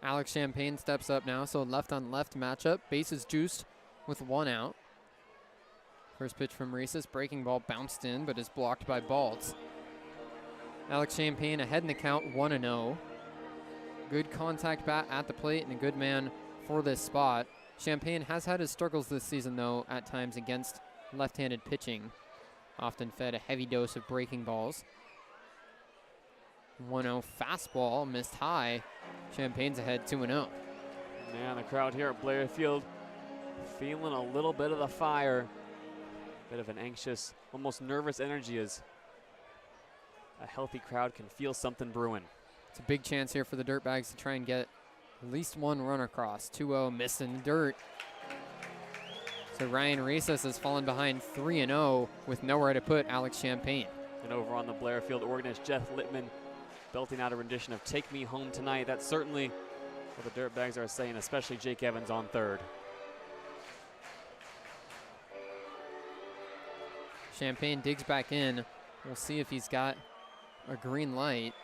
Alex Champagne steps up now, so left on left matchup. Bases juiced with 1 out. First pitch from Rhesus, breaking ball bounced in, but is blocked by Baltz. Alex Champagne ahead in the count, 1-0. Good contact bat at the plate and a good man for this spot. Champagne has had his struggles this season, though, at times against left-handed pitching. Often fed a heavy dose of breaking balls. 1-0 fastball, missed high. Champagne's ahead 2-0. Man, the crowd here at Blair Field feeling a little bit of the fire. Bit of an anxious, almost nervous energy as a healthy crowd can feel something brewing. It's a big chance here for the Dirtbags to try and get at least 1 run across. 2-0, missed in the dirt. So Ryan Rhesus has fallen behind 3-0 with nowhere to put Alex Champagne. And over on the Blair Field organist, Jeff Littman belting out a rendition of Take Me Home Tonight. That's certainly what the Dirtbags are saying, especially Jake Evans on third. Champagne digs back in. We'll see if he's got a green light.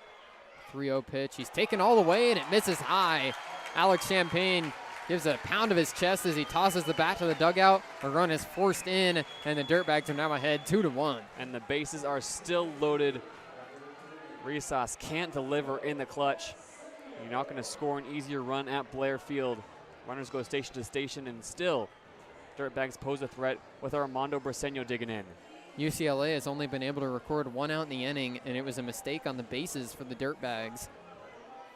3-0 pitch. He's taken all the way, and it misses high. Alex Champagne gives a pound of his chest as he tosses the bat to the dugout. A run is forced in, and the Dirtbags are now ahead 2-1. And the bases are still loaded. Rhesus can't deliver in the clutch. You're not going to score an easier run at Blair Field. Runners go station to station, and still Dirtbags pose a threat with Armando Briseño digging in. UCLA has only been able to record 1 out in the inning, and it was a mistake on the bases for the Dirtbags.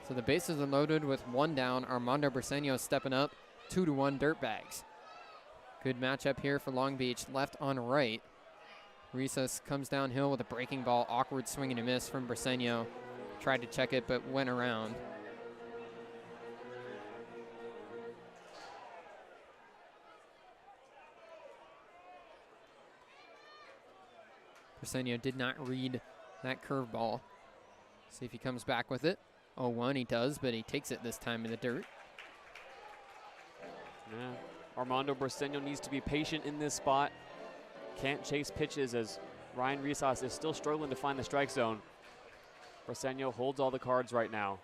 So the bases are loaded with 1 down. Armando Briseño stepping up, 2-1 Dirtbags. Good matchup here for Long Beach, left on right. Rhesus comes downhill with a breaking ball, awkward swing and a miss from Briseño. Tried to check it, but went around. Briseño did not read that curveball. See if he comes back with it. 0-1, he does, but he takes it this time in the dirt. Yeah. Armando Briseño needs to be patient in this spot. Can't chase pitches as Ryan Rhesus is still struggling to find the strike zone. Briseño holds all the cards right now.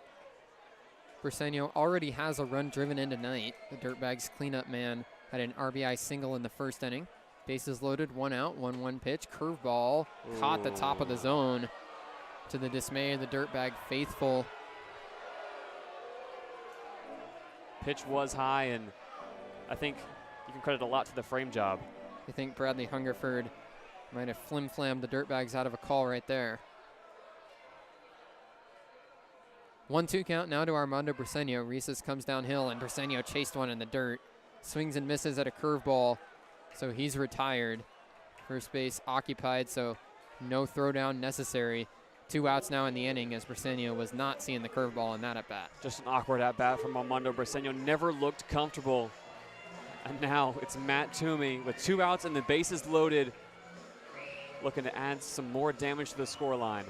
Briseño already has a run driven in tonight. The Dirtbags cleanup man had an RBI single in the first inning. Bases loaded, 1 out, 1-1 pitch. Curveball caught the top of the zone to the dismay of the Dirtbag faithful. Pitch was high, and I think you can credit a lot to the frame job. I think Bradley Hungerford might have flim-flammed the Dirtbags out of a call right there. 1-2 count now to Armando Briseño. Rhesus comes downhill, and Briseño chased one in the dirt. Swings and misses at a curveball. So he's retired. First base occupied, so no throwdown necessary. 2 outs now in the inning as Briseño was not seeing the curveball in that at-bat. Just an awkward at-bat from Armando Briseño. Never looked comfortable. And now it's Matt Toomey with 2 outs and the bases loaded, looking to add some more damage to the scoreline.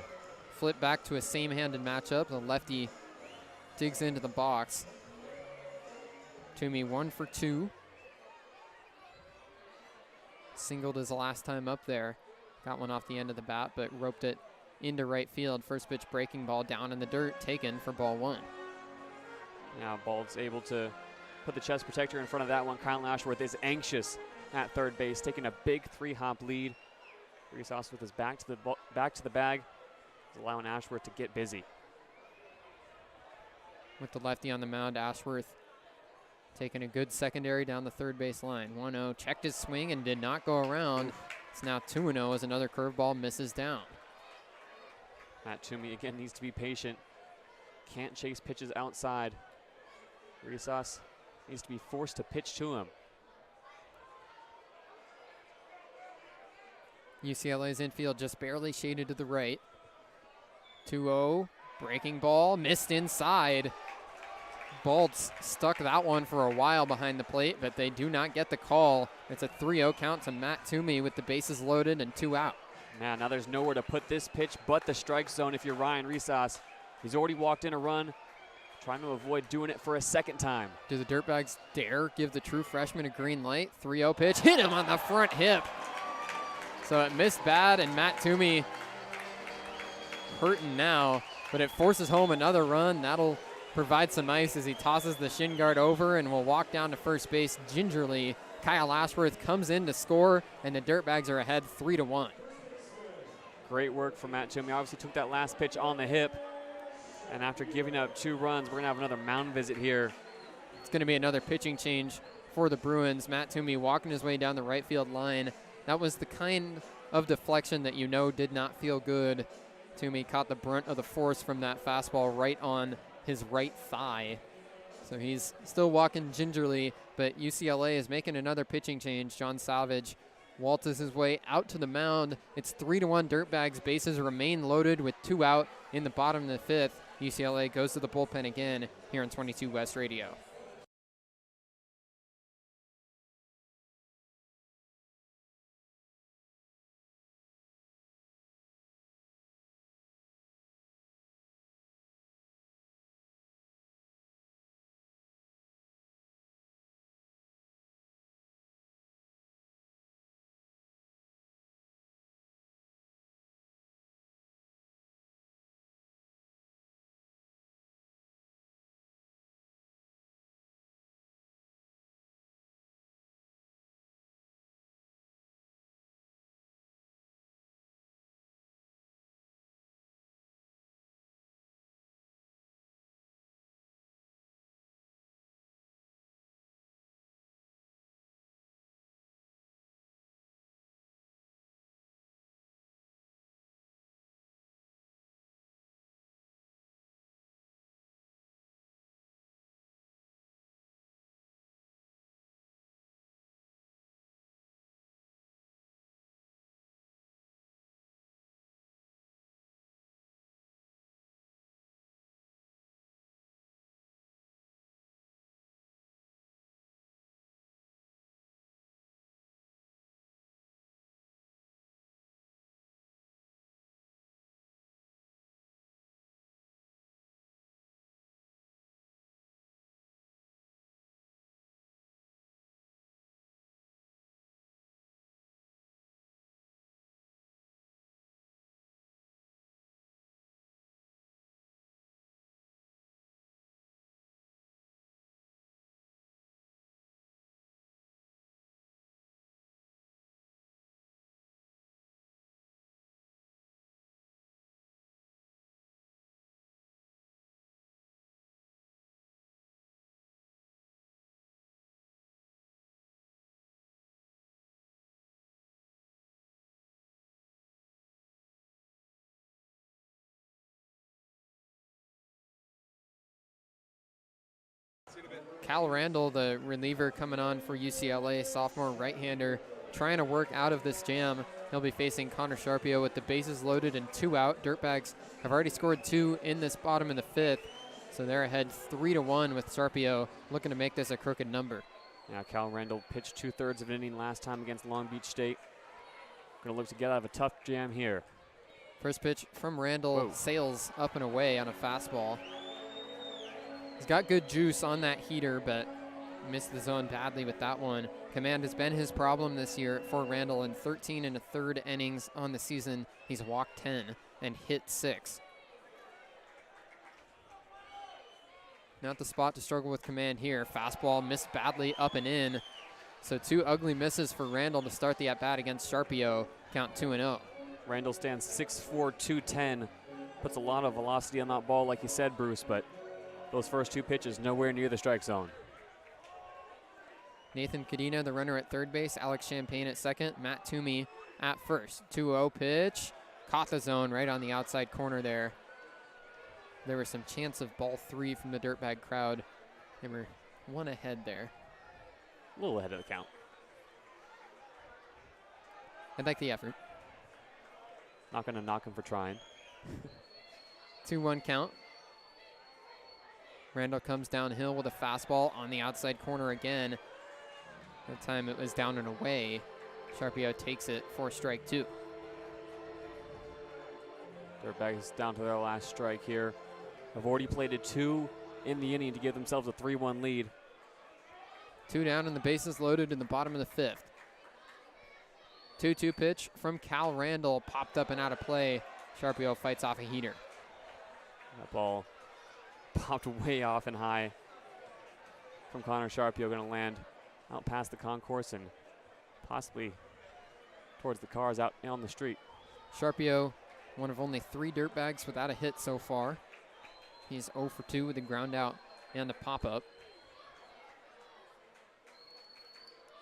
Flip back to a same-handed matchup. The lefty digs into the box. Toomey 1 for 2. Singled his last time up there. Got one off the end of the bat, but roped it into right field. First pitch breaking ball down in the dirt, taken for ball 1. Now Bald's able to put the chest protector in front of that one. Kyle Ashworth is anxious at third base, taking a big 3-hop lead. Rhesus with his back to the bag, is allowing Ashworth to get busy. With the lefty on the mound, Ashworth taking a good secondary down the third base line. 1-0, checked his swing and did not go around. It's now 2-0 as another curveball misses down. Matt Toomey again needs to be patient. Can't chase pitches outside. Rosas needs to be forced to pitch to him. UCLA's infield just barely shaded to the right. 2-0, breaking ball, missed inside. Baltz stuck that one for a while behind the plate, but they do not get the call. It's a 3-0 count to Matt Toomey with the bases loaded and 2 out. Now there's nowhere to put this pitch but the strike zone if you're Ryan Rosas. He's already walked in a run, trying to avoid doing it for a second time. Do the Dirtbags dare give the true freshman a green light? 3-0 pitch, hit him on the front hip. So it missed bad, and Matt Toomey hurting now, but it forces home another run. That'll provide some ice as he tosses the shin guard over and will walk down to first base gingerly. Kyle Ashworth comes in to score, and the Dirtbags are ahead 3-1. Great work from Matt Toomey. Obviously took that last pitch on the hip. And after giving up 2 runs, we're going to have another mound visit here. It's going to be another pitching change for the Bruins. Matt Toomey walking his way down the right field line. That was the kind of deflection that you know did not feel good. Toomey caught the brunt of the force from that fastball right on his right thigh. So he's still walking gingerly, but UCLA is making another pitching change. John Savage waltzes his way out to the mound. It's 3-1 Dirtbags. Bases remain loaded with 2 out in the bottom of the 5th. UCLA goes to the bullpen again here on 22 West Radio. Cal Randall, the reliever coming on for UCLA, sophomore right-hander, trying to work out of this jam. He'll be facing Connor Sharpio with the bases loaded and 2 out. Dirtbags have already scored 2 in this bottom of the 5th, so they're ahead 3-1 with Sharpio looking to make this a crooked number. Now Cal Randall pitched 2/3 of an inning last time against Long Beach State. Going to look to get out of a tough jam here. First pitch from Randall sails up and away on a fastball. He's got good juice on that heater, but missed the zone badly with that one. Command has been his problem this year for Randall. In 13 1/3 innings on the season, he's walked 10 and hit 6. Not the spot to struggle with command here. Fastball missed badly up and in. So 2 ugly misses for Randall to start the at-bat against Sharpio. Count 2-0. Randall stands 6'4", 210. Puts a lot of velocity on that ball, like you said, Bruce, but those first 2 pitches nowhere near the strike zone. Nathan Cadena, the runner at third base. Alex Champagne at second. Matt Toomey at first. 2-0 pitch. Caught the zone right on the outside corner there. There was some chance of ball 3 from the Dirtbag crowd. They were one ahead there. A little ahead of the count. I'd like the effort. Not going to knock him for trying. 2-1 count. Randall comes downhill with a fastball on the outside corner again. That time it was down and away. Sharpio takes it for strike 2. Dirtbags down to their last strike here. Have already plated 2 in the inning to give themselves a 3-1 lead. 2 down and the bases loaded in the bottom of the 5th. 2-2 pitch from Cal Randall, popped up and out of play. Sharpio fights off a heater. That ball popped way off and high from Connor Sharpio, going to land out past the concourse and possibly towards the cars out on the street. Sharpio, one of only 3 Dirtbags without a hit so far. He's 0 for 2 with a ground out and a pop-up.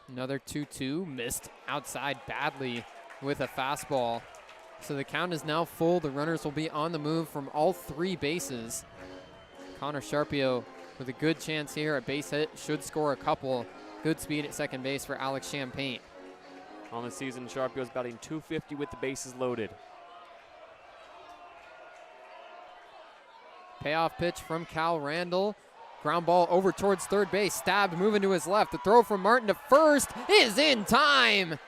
Another 2-2, missed outside badly with a fastball. So the count is now full. The runners will be on the move from all 3 bases. Connor Sharpio with a good chance here. A base hit, should score a couple. Good speed at second base for Alex Champagne. On the season, Sharpio's batting .250 with the bases loaded. Payoff pitch from Cal Randall. Ground ball over towards third base. Stabbed, moving to his left. The throw from Martin to first is in time.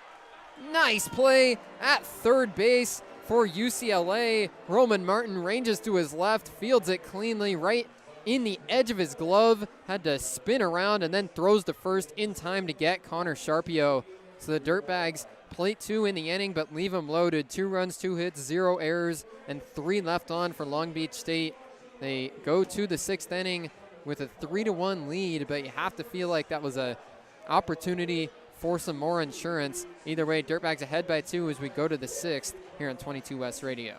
Nice play at third base for UCLA. Roman Martin ranges to his left, fields it cleanly right in the edge of his glove. Had to spin around and then throws to first in time to get Connor Sharpio. So the Dirtbags plate 2 in the inning, but leave them loaded. 2 runs, 2 hits, 0 errors, and 3 left on for Long Beach State. They go to the 6th inning with a 3-1 lead, but you have to feel like that was a opportunity for some more insurance. Either way, Dirtbags ahead by 2 as we go to the 6th here on 22 West Radio.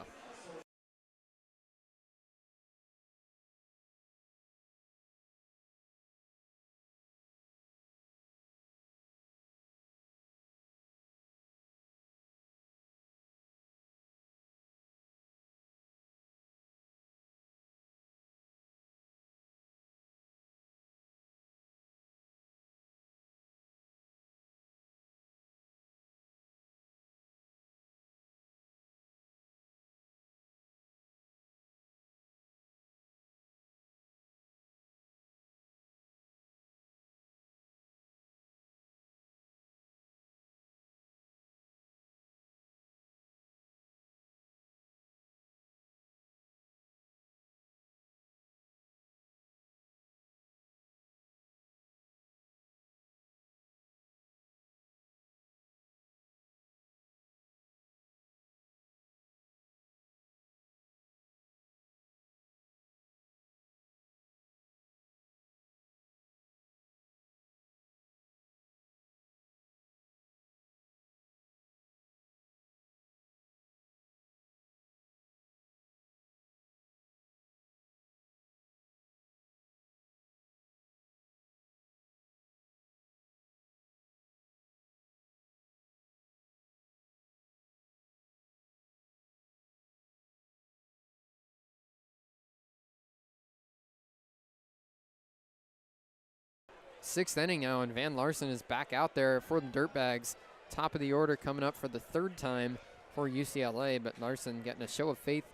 Sixth inning now, and Van Larsen is back out there for the Dirtbags. Top of the order coming up for the 3rd time for UCLA, but Larsen getting a show of faith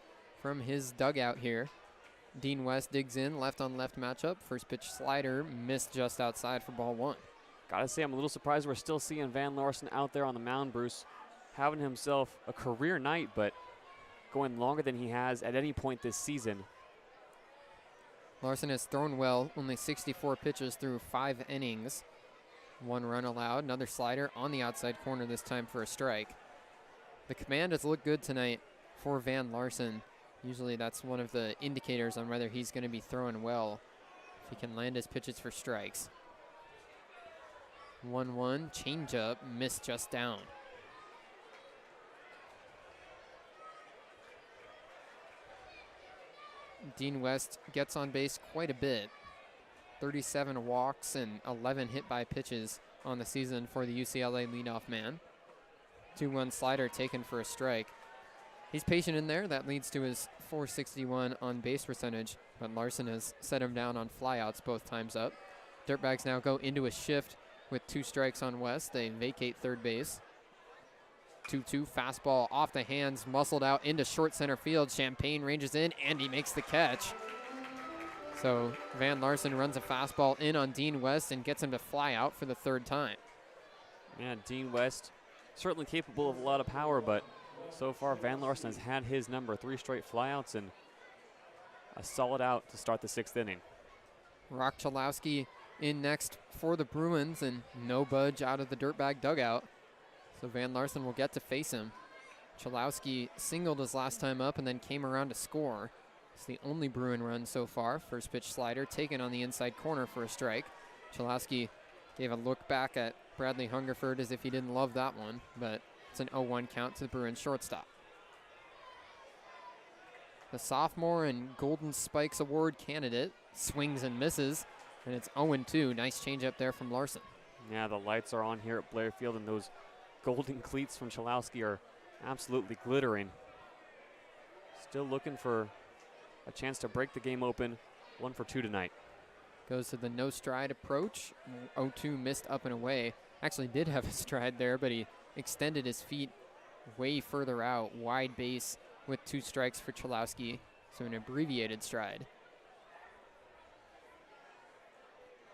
from his dugout here. Dean West digs in, left-on-left matchup. First pitch slider, missed just outside for ball 1. Gotta say, I'm a little surprised we're still seeing Van Larsen out there on the mound, Bruce. Having himself a career night, but going longer than he has at any point this season. Larsen has thrown well, only 64 pitches through 5 innings. 1 run allowed, another slider on the outside corner this time for a strike. The command has looked good tonight for Van Larsen. Usually that's one of the indicators on whether he's going to be throwing well, if he can land his pitches for strikes. 1-1, changeup, missed just down. Dean West gets on base quite a bit. 37 walks and 11 hit by pitches on the season for the UCLA leadoff man. 2-1 slider taken for a strike. He's patient in there. That leads to his .461 on base percentage, but Larson has set him down on flyouts both times up. Dirtbags now go into a shift with 2 strikes on West. They vacate third base. 2-2 fastball off the hands, muscled out into short center field. Champagne ranges in, and he makes the catch. So Van Larson runs a fastball in on Dean West and gets him to fly out for the 3rd time. Yeah, Dean West certainly capable of a lot of power, but so far Van Larson has had his number. 3 straight flyouts and a solid out to start the 6th inning. Rock Chalowski in next for the Bruins, and no budge out of the Dirtbag dugout. So Van Larson will get to face him. Chalowski singled his last time up and then came around to score. It's the only Bruin run so far. First pitch slider taken on the inside corner for a strike. Chalowski gave a look back at Bradley Hungerford as if he didn't love that one, but it's an 0-1 count to the Bruins shortstop. The sophomore and Golden Spikes Award candidate swings and misses, and it's 0-2. Nice changeup there from Larson. Yeah, the lights are on here at Blair Field, and those golden cleats from Chalowski are absolutely glittering. Still looking for a chance to break the game open. 1 for 2 tonight. Goes to the no stride approach. 0-2 missed up and away. Actually did have a stride there, but he extended his feet way further out. Wide base with 2 strikes for Chalowski. So an abbreviated stride.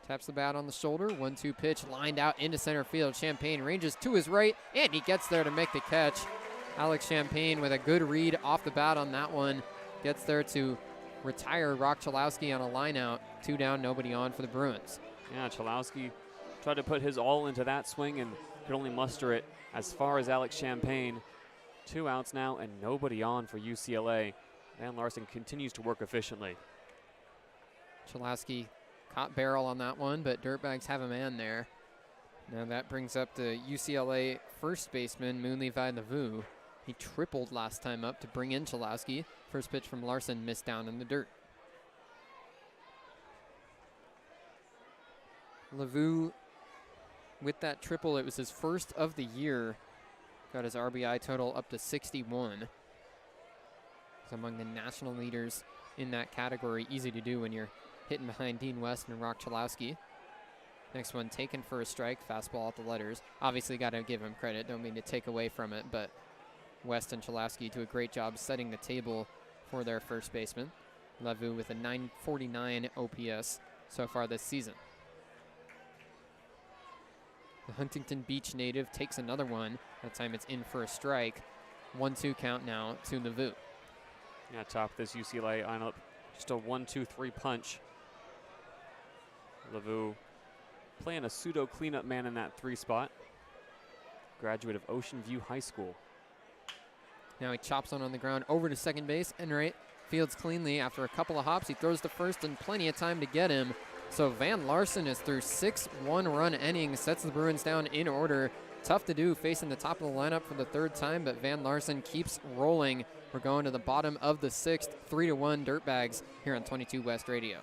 Taps the bat on the shoulder. 1-2 pitch lined out into center field. Champagne ranges to his right, and he gets there to make the catch. Alex Champagne with a good read off the bat on that one. Gets there to retire Rock Chalowski on a line out. 2 down, nobody on for the Bruins. Yeah, Chalowski tried to put his all into that swing and could only muster it as far as Alex Champagne. 2 outs now and nobody on for UCLA. Van Larson continues to work efficiently. Chalowski caught barrel on that one, but Dirtbags have a man there. Now that brings up the UCLA first baseman, Moonlevi Lavu. He tripled last time up to bring in Chalowski. First pitch from Larson missed down in the dirt. Lavu, with that triple, it was his first of the year. Got his RBI total up to 61. He's among the national leaders in that category. Easy to do when you're hitting behind Dean West and Rock Chalowski. Next one taken for a strike, fastball at the letters. Obviously got to give him credit, don't mean to take away from it, but West and Chalowski do a great job setting the table for their first baseman. Lavu with a 949 OPS so far this season. The Huntington Beach native takes another one. That time it's in for a strike. 1-2 count now to Lavu. Yeah, top of this UCLA lineup, just a 1-2-3 punch. Lavu playing a pseudo cleanup man in that 3 spot. Graduate of Ocean View High School. Now he chops one on the ground over to second base. Enright fields cleanly after a couple of hops. He throws to first and plenty of time to get him. So Van Larson is through 6 one-run innings, sets the Bruins down in order. Tough to do facing the top of the lineup for the 3rd time, but Van Larson keeps rolling. We're going to the bottom of the 6th, 3-1 Dirtbags here on 22 West Radio.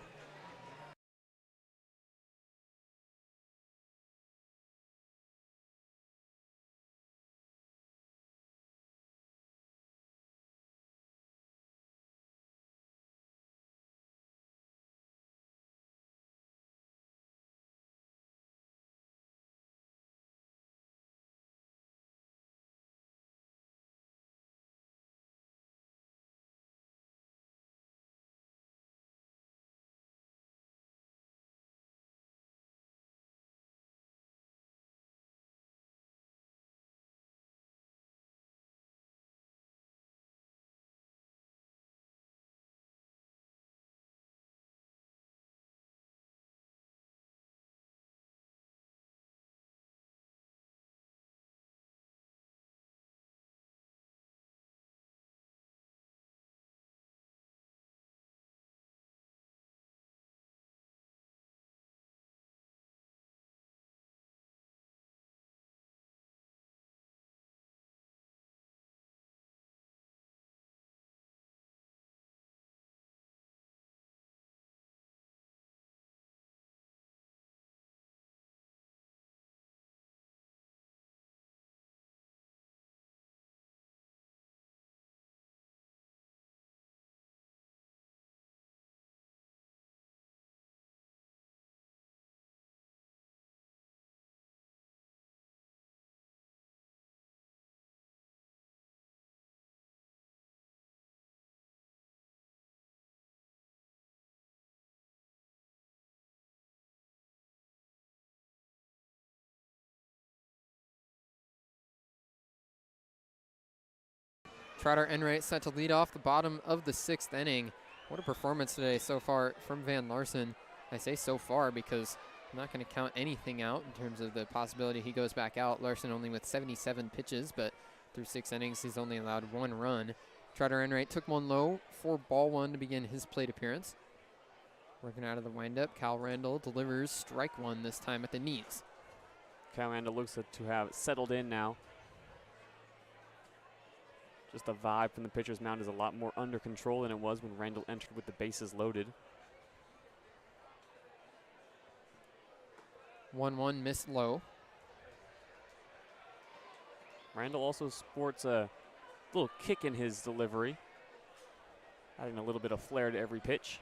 Trotter Enright set to lead off the bottom of the 6th inning. What a performance today so far from Van Larson. I say so far because I'm not going to count anything out in terms of the possibility he goes back out. Larson only with 77 pitches, but through 6 innings, he's only allowed 1 run. Trotter Enright took one low for ball 1 to begin his plate appearance. Working out of the windup, Cal Randall delivers strike 1 this time at the knees. Cal Randall looks to have settled in now. Just the vibe from the pitcher's mound is a lot more under control than it was when Randall entered with the bases loaded. 1-1 missed low. Randall also sports a little kick in his delivery, adding a little bit of flair to every pitch.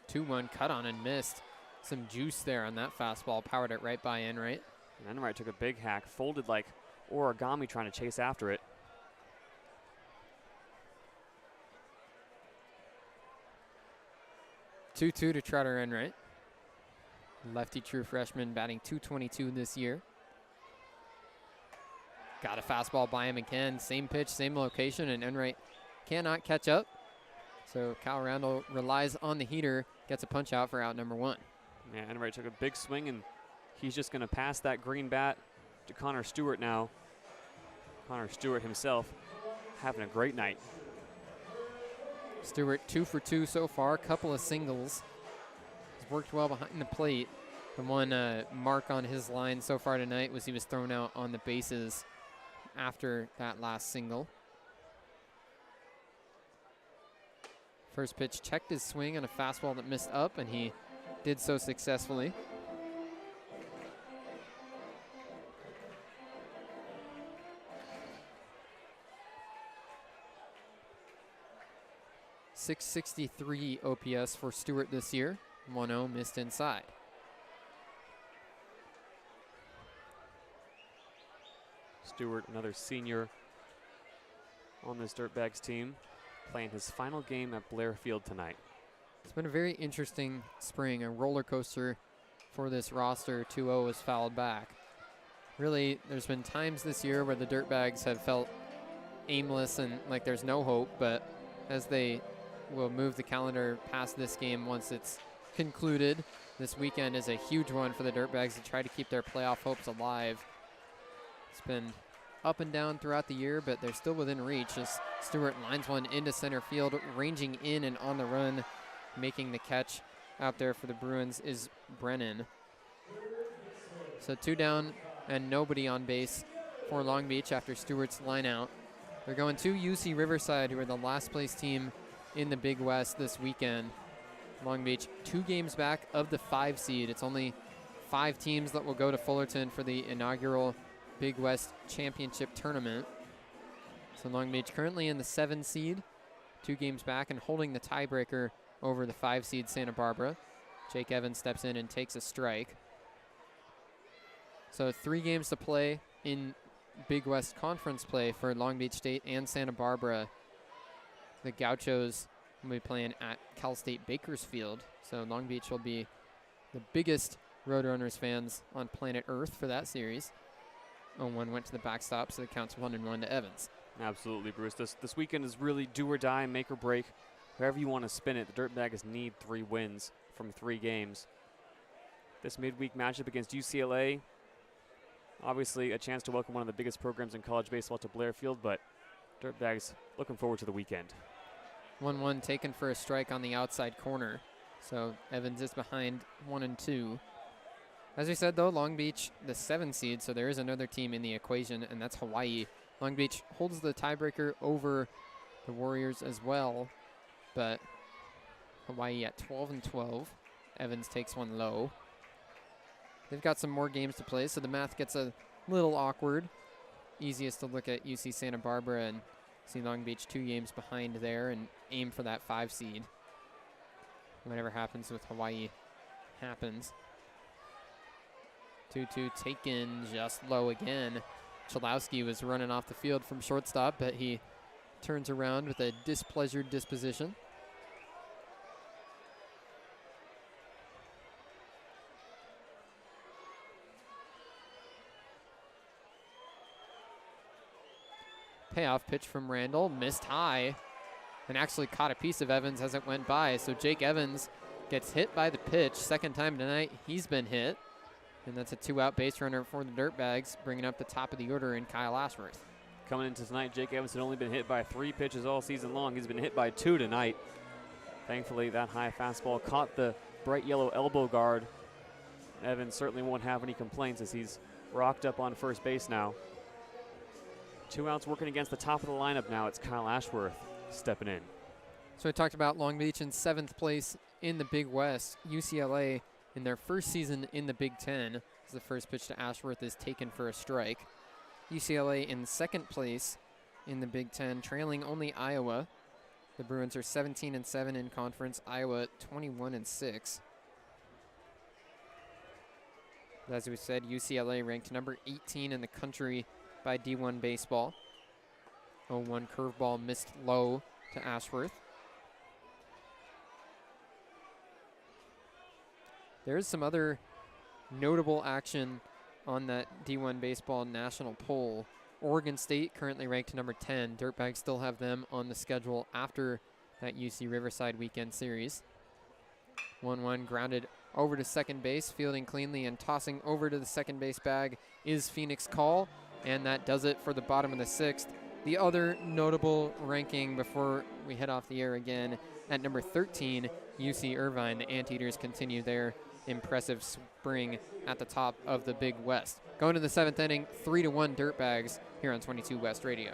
Two-one cut on and missed. Some juice there on that fastball. Powered it right by Enright. And Enright took a big hack, folded like origami trying to chase after it. Two-two to Trotter Enright. Lefty true freshman batting .222 this year. Got a fastball by him again. Same pitch, same location, and Enright cannot catch up. So Cal Randall relies on the heater, gets a punch out for out number 1. Yeah, Enright took a big swing, and he's just going to pass that green bat to Connor Stewart now. Connor Stewart himself having a great night. Stewart 2 for 2 so far, couple of singles. He's worked well behind the plate. The one mark on his line so far tonight was he was thrown out on the bases after that last single. First pitch checked his swing on a fastball that missed up, and he did so successfully. .663 OPS for Stewart this year. 1-0 missed inside. Stewart, another senior on this Dirtbags team, playing his final game at Blair Field tonight. It's been a very interesting spring, a roller coaster for this roster. 2-0 was fouled back. Really, there's been times this year where the Dirtbags have felt aimless and like there's no hope, but as they will move the calendar past this game once it's concluded, this weekend is a huge one for the Dirtbags to try to keep their playoff hopes alive. It's been up and down throughout the year, but they're still within reach as Stewart lines one into center field, ranging in and on the run. Making the catch out there for the Bruins is Brennan. So 2 down and nobody on base for Long Beach after Stewart's line out. They're going to UC Riverside, who are the last place team in the Big West this weekend. Long Beach 2 games back of the 5 seed. It's only 5 teams that will go to Fullerton for the inaugural Big West Championship tournament. So Long Beach currently in the 7 seed, 2 games back and holding the tiebreaker over the 5 seed Santa Barbara. Jake Evans steps in and takes a strike. So 3 games to play in Big West Conference play for Long Beach State and Santa Barbara. The Gauchos will be playing at Cal State Bakersfield. So Long Beach will be the biggest Roadrunners fans on planet Earth for that series. 0-1 went to the backstop, so the count's 1-1 to Evans. Absolutely, Bruce. This weekend is really do or die, make or break. However you want to spin it, the Dirtbags need 3 wins from 3 games. This midweek matchup against UCLA, obviously a chance to welcome one of the biggest programs in college baseball to Blair Field, but Dirtbags looking forward to the weekend. 1-1 taken for a strike on the outside corner. So Evans is behind 1-2. As we said, though, Long Beach, the 7 seed, so there is another team in the equation, and that's Hawaii. Long Beach holds the tiebreaker over the Warriors as well, but Hawaii at 12-12. Evans takes one low. They've got some more games to play, so the math gets a little awkward. Easiest to look at UC Santa Barbara and see Long Beach 2 games behind there and aim for that 5 seed. Whatever happens with Hawaii happens. 2-2 taken just low again. Chalowski was running off the field from shortstop, but he turns around with a displeasured disposition. payoff pitch from Randall, missed high, and actually caught a piece of Evans as it went by. So Jake Evans gets hit by the pitch. Second time tonight he's been hit. And that's a 2-out base runner for the Dirtbags, bringing up the top of the order in Kyle Ashworth. Coming into tonight, Jake Evans had only been hit by 3 pitches all season long. He's been hit by 2 tonight. Thankfully, that high fastball caught the bright yellow elbow guard. Evans certainly won't have any complaints as he's rocked up on first base now. 2 outs working against the top of the lineup now. It's Kyle Ashworth stepping in. So I talked about Long Beach in 7th place in the Big West. UCLA in their first season in the Big Ten, as the first pitch to Ashworth is taken for a strike. UCLA in 2nd place in the Big Ten, trailing only Iowa. The Bruins are 17-7 in conference. Iowa 21-6. As we said, UCLA ranked number 18 in the country by D1 Baseball. 0-1 curveball missed low to Ashworth. There is some other notable action on that D1 Baseball national poll. Oregon State currently ranked number 10. Dirtbags still have them on the schedule after that UC Riverside weekend series. 1-1 grounded over to second base, fielding cleanly and tossing over to the second base bag is Phoenix Call, and that does it for the bottom of the 6th. The other notable ranking before we head off the air again, at number 13, UC Irvine. The Anteaters continue their impressive spring at the top of the Big West. Going to the 7th inning, 3-1 Dirtbags here on 22 West Radio.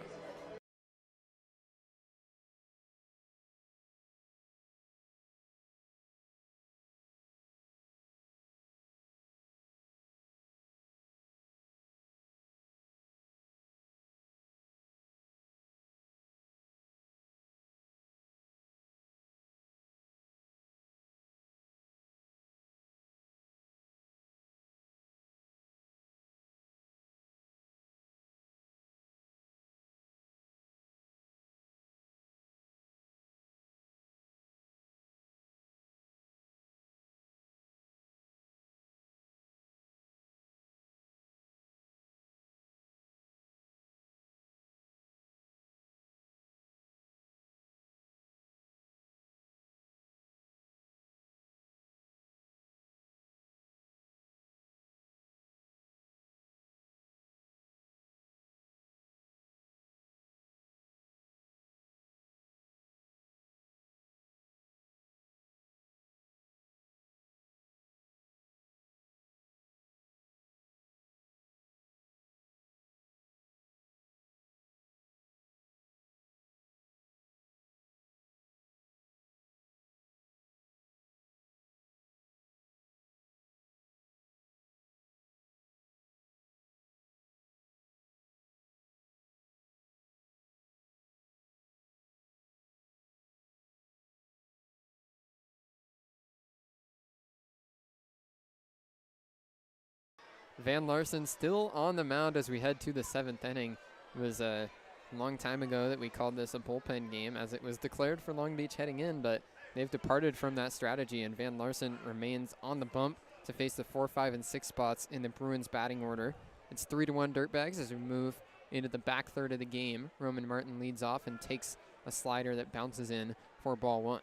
Van Larsen still on the mound as we head to the 7th inning. It was a long time ago that we called this a bullpen game, as it was declared for Long Beach heading in, but they've departed from that strategy, and Van Larsen remains on the bump to face the 4, 5, and 6 spots in the Bruins batting order. It's 3-1 Dirtbags as we move into the back third of the game. Roman Martin leads off and takes a slider that bounces in for ball 1.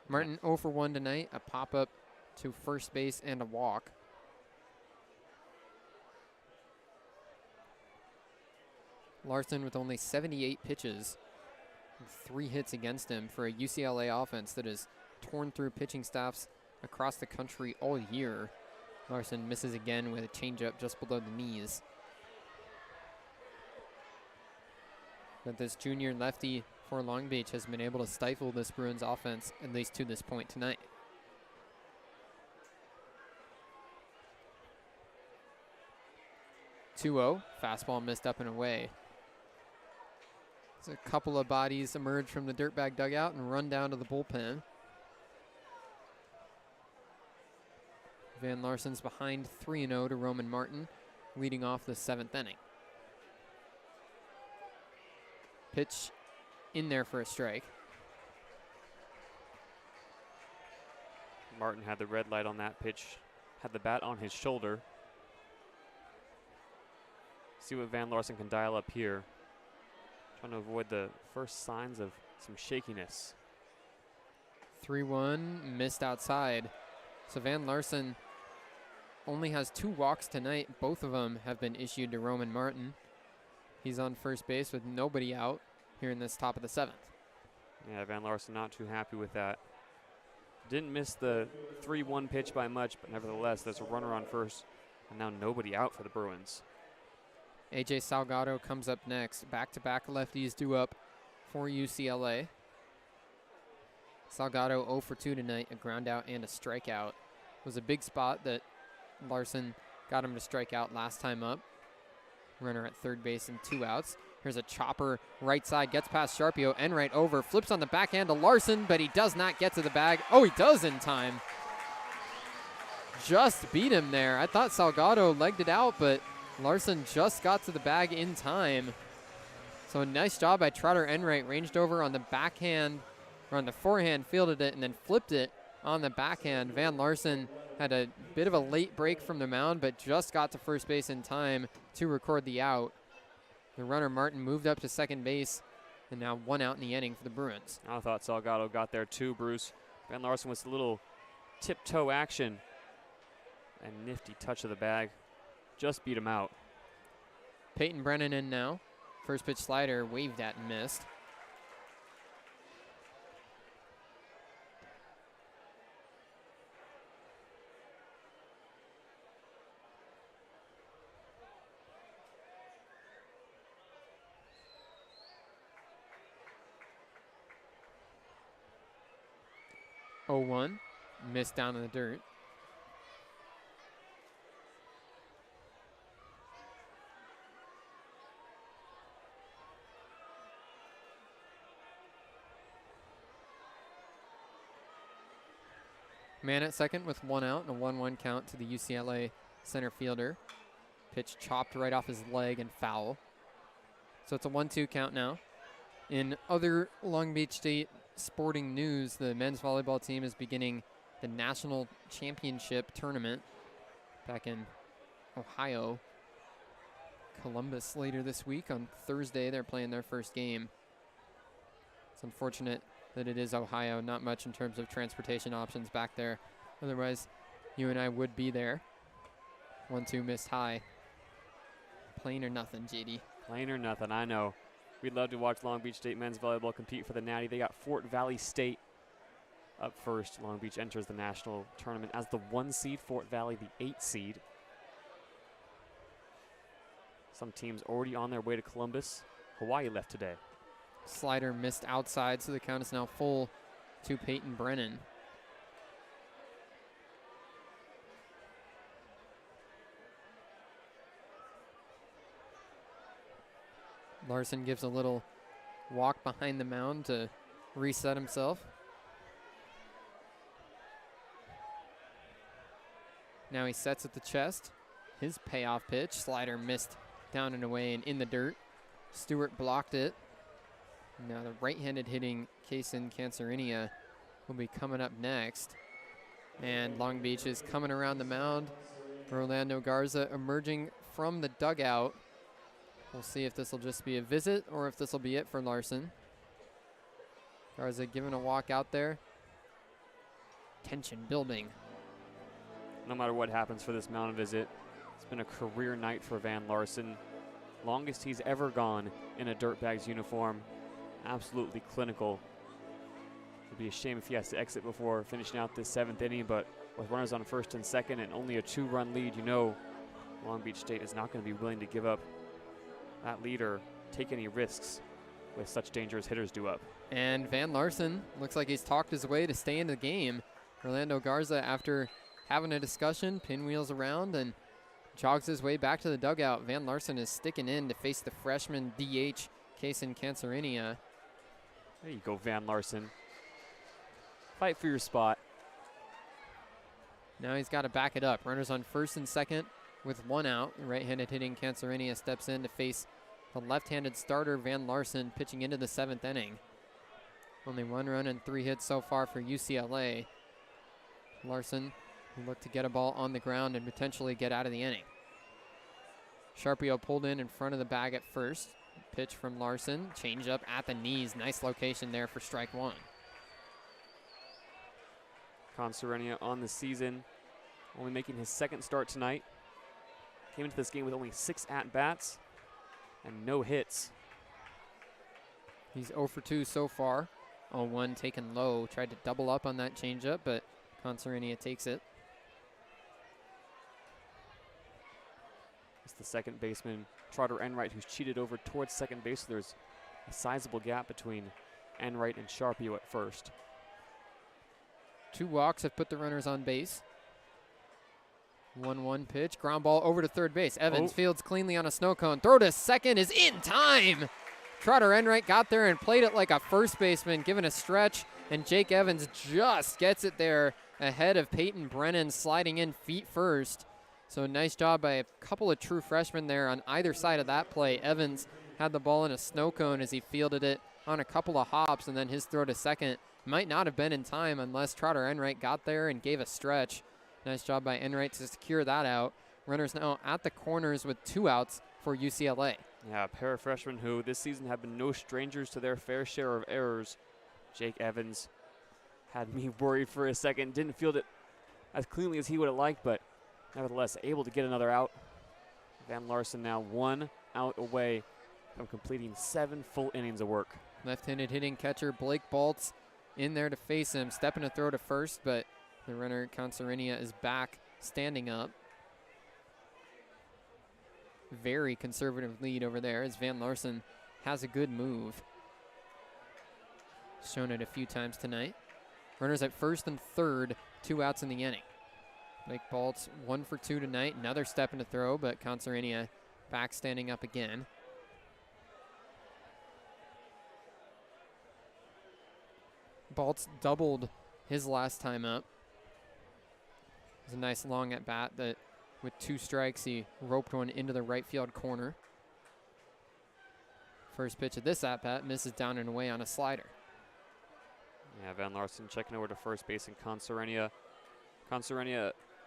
Martin 0 for 1 tonight, a pop-up to first base and a walk. Larson with only 78 pitches, 3 hits against him for a UCLA offense that has torn through pitching staffs across the country all year. Larson misses again with a changeup just below the knees. But this junior lefty for Long Beach has been able to stifle this Bruins offense, at least to this point tonight. (2-0), fastball missed up and away. So a couple of bodies emerge from the Dirtbag dugout and run down to the bullpen. Van Larsen's behind 3-0 to Roman Martin, leading off the 7th inning. Pitch in there for a strike. Martin had the red light on that pitch, had the bat on his shoulder. See what Van Larsen can dial up here. Trying to avoid the first signs of some shakiness. 3-1, missed outside. So Van Larsen only has 2 walks tonight. Both of them have been issued to Roman Martin. He's on first base with nobody out here in this top of the 7th. Yeah, Van Larsen not too happy with that. Didn't miss the 3-1 pitch by much, but nevertheless, there's a runner on first, and now nobody out for the Bruins. AJ Salgado comes up next. Back-to-back lefties due up for UCLA. Salgado 0 for 2 tonight, a ground out and a strikeout. It was a big spot that Larsen got him to strike out last time up. Runner at third base and 2 outs. Here's a chopper right side, gets past Sharpio and right over, flips on the backhand to Larsen, but he does not get to the bag. Oh, he does in time. Just beat him there. I thought Salgado legged it out, but Larsen just got to the bag in time. So a nice job by Trotter Enright, ranged over on the backhand, or on the forehand, fielded it, and then flipped it on the backhand. Van Larsen had a bit of a late break from the mound, but just got to first base in time to record the out. The runner, Martin, moved up to second base, and now 1 out in the inning for the Bruins. I thought Salgado got there too, Bruce. Van Larsen with a little tiptoe action and nifty touch of the bag. Just beat him out. Peyton Brennan in now. First pitch slider, waved at and missed. Oh, 1, missed down in the dirt. Man at second with 1 out and a 1-1 count to the UCLA center fielder. Pitch chopped right off his leg and foul. So it's a 1-2 count now. In other Long Beach State sporting news, the men's volleyball team is beginning the national championship tournament back in Ohio. Columbus later this week. On Thursday, they're playing their first game. It's unfortunate that it is Ohio. Not much in terms of transportation options back there. Otherwise, you and I would be there. 1-2 missed high. Plain or nothing, JD. Plain or nothing, I know. We'd love to watch Long Beach State men's volleyball compete for the Natty. They got Fort Valley State up first. Long Beach enters the national tournament as the 1 seed, Fort Valley the 8 seed. Some teams already on their way to Columbus. Hawaii left today. Slider missed outside, so the count is now full to Peyton Brennan. Larsen gives a little walk behind the mound to reset himself. Now he sets at the chest. His payoff pitch. Slider missed down and away and in the dirt. Stewart blocked it. Now the right-handed hitting Kaysen Cancerinia will be coming up next. And Long Beach is coming around the mound. Rolando Garza emerging from the dugout. We'll see if this will just be a visit or if this will be it for Larsen. Garza giving a walk out there. Tension building. No matter what happens for this mound visit, it's been a career night for Van Larsen. Longest he's ever gone in a Dirtbags uniform. Absolutely clinical. It'd be a shame if he has to exit before finishing out this 7th inning, but with runners on first and second and only a 2-run lead, you know Long Beach State is not going to be willing to give up that lead or take any risks with such dangerous hitters due up. And Van Larsen looks like he's talked his way to stay in the game. Rolando Garza, after having a discussion, pinwheels around and jogs his way back to the dugout. Van Larsen is sticking in to face the freshman DH, Kaysen Cancerinia. There you go, Van Larsen. Fight for your spot. Now he's got to back it up. Runners on first and second with 1 out. Right-handed hitting Cancerinia steps in to face the left-handed starter, Van Larsen, pitching into the 7th inning. Only 1 run and 3 hits so far for UCLA. Larsen will look to get a ball on the ground and potentially get out of the inning. Sharpio pulled in front of the bag at first. Pitch from Larson. Change up at the knees. Nice location there for strike one. Concerenia on the season, only making his second start tonight. Came into this game with only 6 at-bats and no hits. He's 0 for 2 so far. 0-1 taken low. Tried to double up on that changeup, but Concerenia takes it. It's the second baseman, Trotter Enright, who's cheated over towards second base. So there's a sizable gap between Enright and Sharpio at first. 2 walks have put the runners on base. 1-1 pitch. Ground ball over to third base. Evans fields cleanly on a snow cone. Throw to second is in time. Trotter Enright got there and played it like a first baseman, given a stretch, and Jake Evans just gets it there ahead of Peyton Brennan, sliding in feet first. So nice job by a couple of true freshmen there on either side of that play. Evans had the ball in a snow cone as he fielded it on a couple of hops, and then his throw to second might not have been in time unless Trotter Enright got there and gave a stretch. Nice job by Enright to secure that out. Runners now at the corners with 2 outs for UCLA. Yeah, a pair of freshmen who this season have been no strangers to their fair share of errors. Jake Evans had me worried for a second. Didn't field it as cleanly as he would have liked, but nevertheless able to get another out. Van Larson now 1 out away from completing 7 full innings of work. Left-handed hitting catcher Blake Baltz in there to face him. Stepping to throw to first, but the runner Concerenia is back standing up. Very conservative lead over there as Van Larson has a good move. Shown it a few times tonight. Runners at first and third, 2 outs in the inning. Blake Baltz 1 for 2 tonight. Another step into throw, but Concerenia back standing up again. Baltz doubled his last time up. It was a nice long at bat that with 2 strikes, he roped one into the right field corner. First pitch of this at bat misses down and away on a slider. Yeah, Van Larson checking over to first base, and Concerenia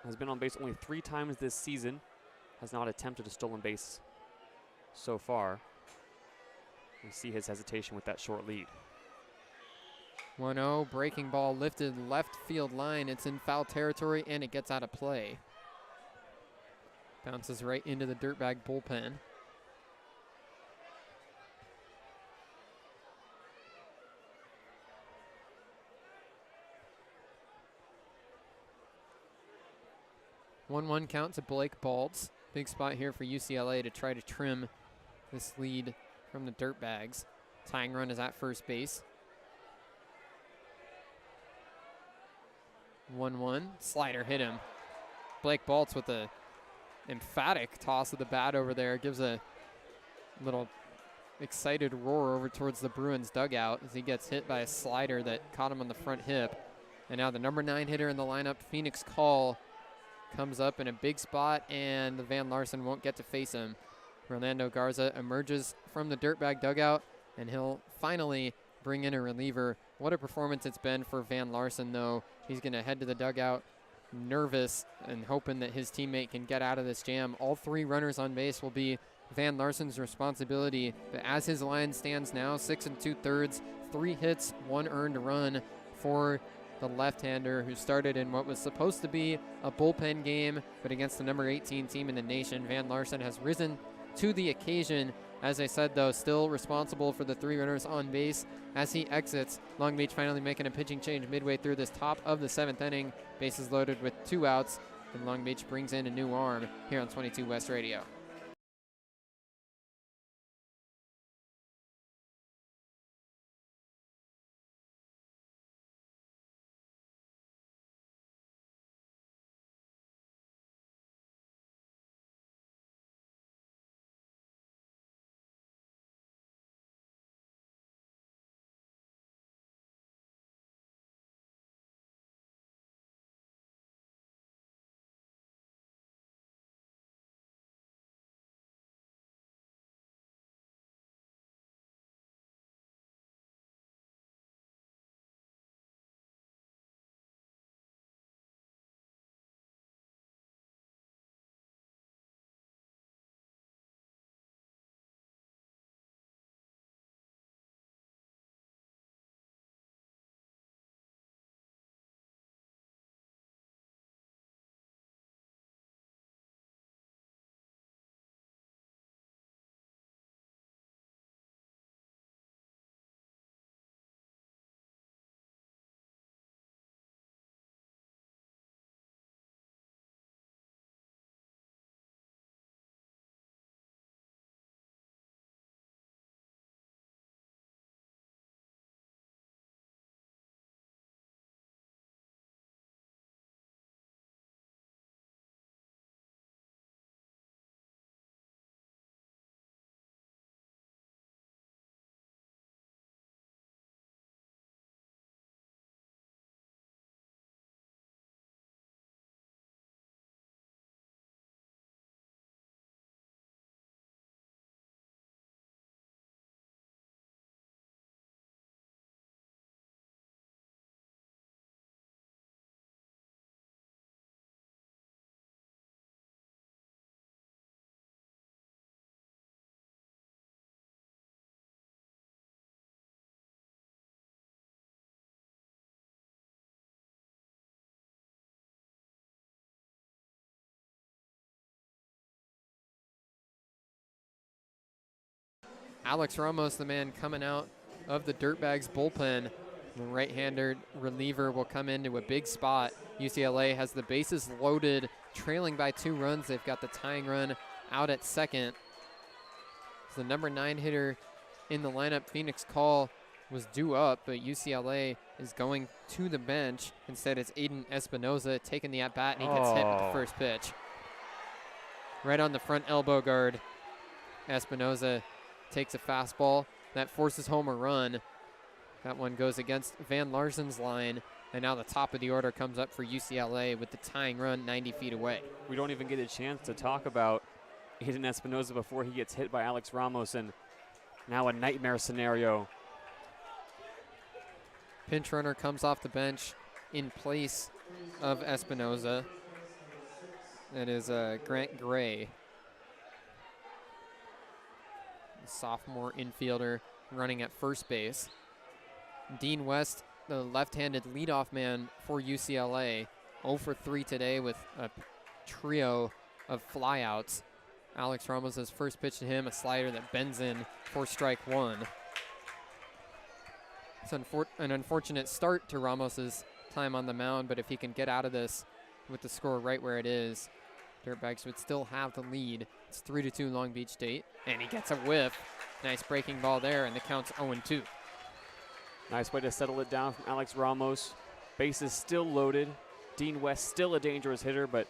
has been on base only 3 times this season, has not attempted a stolen base so far. We see his hesitation with that short lead. 1-0, breaking ball lifted left field line. It's in foul territory, and it gets out of play. Bounces right into the Dirtbag bullpen. One count to Blake Baltz. Big spot here for UCLA to try to trim this lead from the Dirtbags. Tying run is at first base. 1-1, slider hit him. Blake Baltz with a emphatic toss of the bat over there. Gives a little excited roar over towards the Bruins dugout as he gets hit by a slider that caught him on the front hip. And now the number 9 hitter in the lineup, Phoenix Call, comes up in a big spot, and the Van Larson won't get to face him. Rolando Garza emerges from the Dirtbag dugout, and he'll finally bring in a reliever. What a performance it's been for Van Larson, though. He's going to head to the dugout nervous and hoping that his teammate can get out of this jam. All 3 runners on base will be Van Larson's responsibility. But as his line stands now, 6 2/3, 3 hits, 1 earned run for the left-hander who started in what was supposed to be a bullpen game, but against the number 18 team in the nation. Van Larson has risen to the occasion. As I said, though, still responsible for the 3 runners on base as he exits. Long Beach finally making a pitching change midway through this top of the 7th inning. Bases loaded with 2 outs, and Long Beach brings in a new arm here on 22 West Radio. Alex Ramos, the man coming out of the Dirtbags bullpen. The right-hander reliever will come into a big spot. UCLA has the bases loaded, trailing by 2 runs. They've got the tying run out at second. So the number 9 hitter in the lineup, Phoenix Call, was due up, but UCLA is going to the bench. Instead, it's Aiden Espinoza taking the at-bat, and he gets hit with the first pitch. Right on the front elbow guard, Espinoza takes a fastball. That forces home a run. That one goes against Van Larsen's line, and now the top of the order comes up for UCLA with the tying run 90 feet away. We don't even get a chance to talk about Aiden Espinoza before he gets hit by Alex Ramos, and now a nightmare scenario. Pinch runner comes off the bench in place of Espinoza. That is Grant Gray, the sophomore infielder running at first base. Dean West, the left-handed leadoff man for UCLA, 0 for 3 today with a trio of flyouts. Alex Ramos' first pitch to him, a slider that bends in for strike 1. It's an unfortunate start to Ramos' time on the mound, but if he can get out of this with the score right where it is, Dirtbags would still have the lead. It's 3-2 Long Beach State, and he gets a whiff. Nice breaking ball there, and the count's 0-2. Nice way to settle it down from Alex Ramos. Bases still loaded. Dean West still a dangerous hitter, but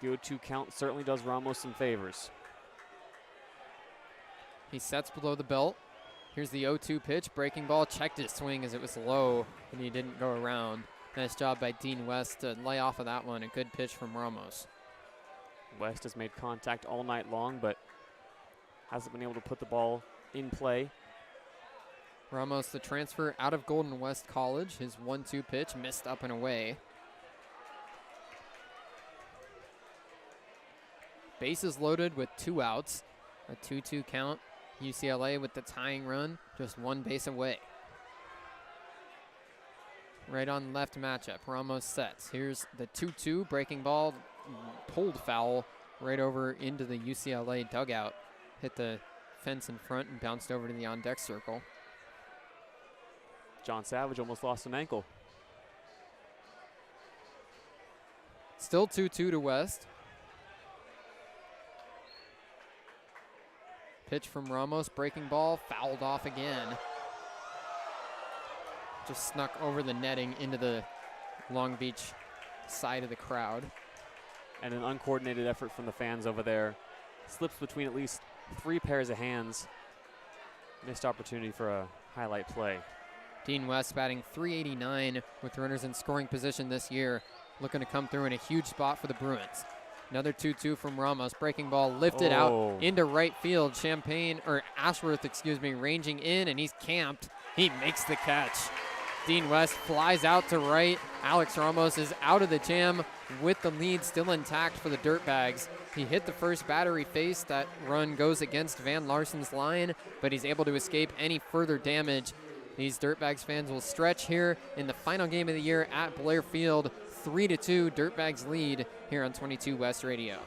the 0-2 count certainly does Ramos some favors. He sets below the belt. Here's the 0-2 pitch. Breaking ball, checked his swing as it was low, and he didn't go around. Nice job by Dean West to lay off of that one. A good pitch from Ramos. West has made contact all night long, but hasn't been able to put the ball in play. Ramos, the transfer out of Golden West College. His 1-2 pitch missed up and away. Bases loaded with 2 outs. A 2-2 count. UCLA with the tying run, just 1 base away. Right on left matchup, Ramos sets. Here's the 2-2 breaking ball, pulled foul right over into the UCLA dugout. Hit the fence in front and bounced over to the on-deck circle. John Savage almost lost an ankle. Still 2-2 to West. Pitch from Ramos, breaking ball, fouled off again. Just snuck over the netting into the Long Beach side of the crowd. And an uncoordinated effort from the fans over there. Slips between at least 3 pairs of hands. Missed opportunity for a highlight play. Dean West batting .389 with runners in scoring position this year. Looking to come through in a huge spot for the Bruins. Another 2-2 from Ramos. Breaking ball lifted out into right field. Ashworth, ranging in, and he's camped. He makes the catch. Dean West flies out to right. Alex Ramos is out of the jam with the lead still intact for the Dirtbags. He hit the first battery face. That run goes against Van Larsen's line, but he's able to escape any further damage. These Dirtbags fans will stretch here in the final game of the year at Blair Field. 3-2 Dirtbags lead here on 22 West Radio.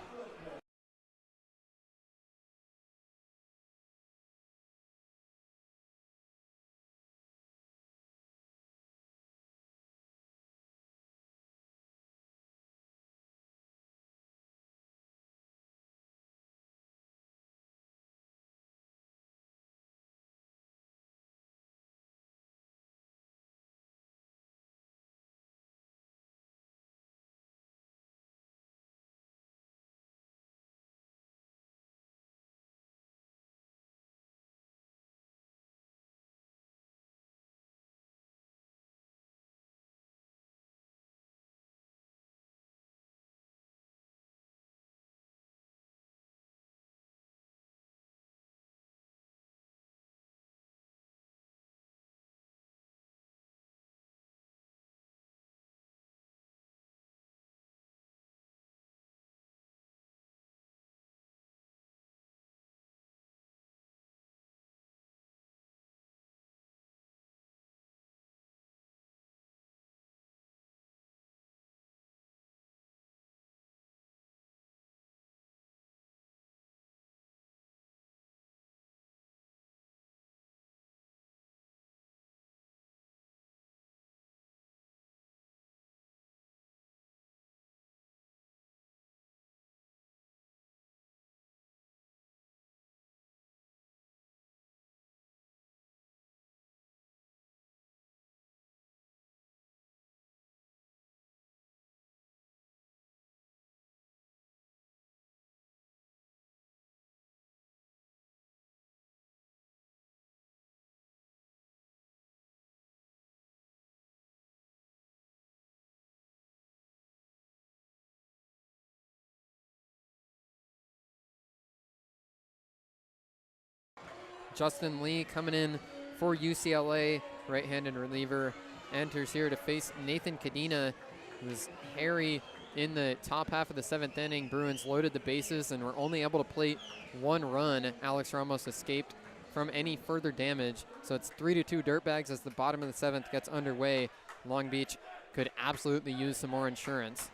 Justin Lee coming in for UCLA, right-handed reliever, enters here to face Nathan Cadena, who was hairy in the top half of the 7th inning. Bruins loaded the bases and were only able to plate 1 run. Alex Ramos escaped from any further damage. So it's 3-2 Dirtbags as the bottom of the 7th gets underway. Long Beach could absolutely use some more insurance.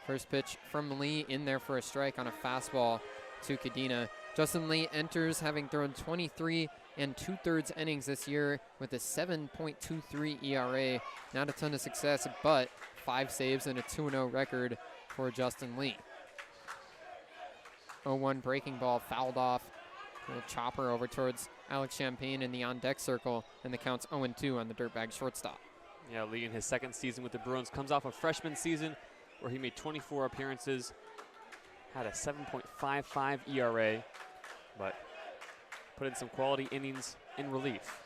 First pitch from Lee in there for a strike on a fastball to Cadena. Justin Lee enters having thrown 23 2/3 innings this year with a 7.23 ERA. Not a ton of success, but 5 saves and a 2-0 record for Justin Lee. 0-1 breaking ball fouled off. A chopper over towards Alex Champagne in the on-deck circle, and the count's 0-2 on the Dirtbag shortstop. Yeah, Lee in his 2nd season with the Bruins comes off a freshman season where he made 24 appearances, had a 7.55 ERA, but put in some quality innings in relief.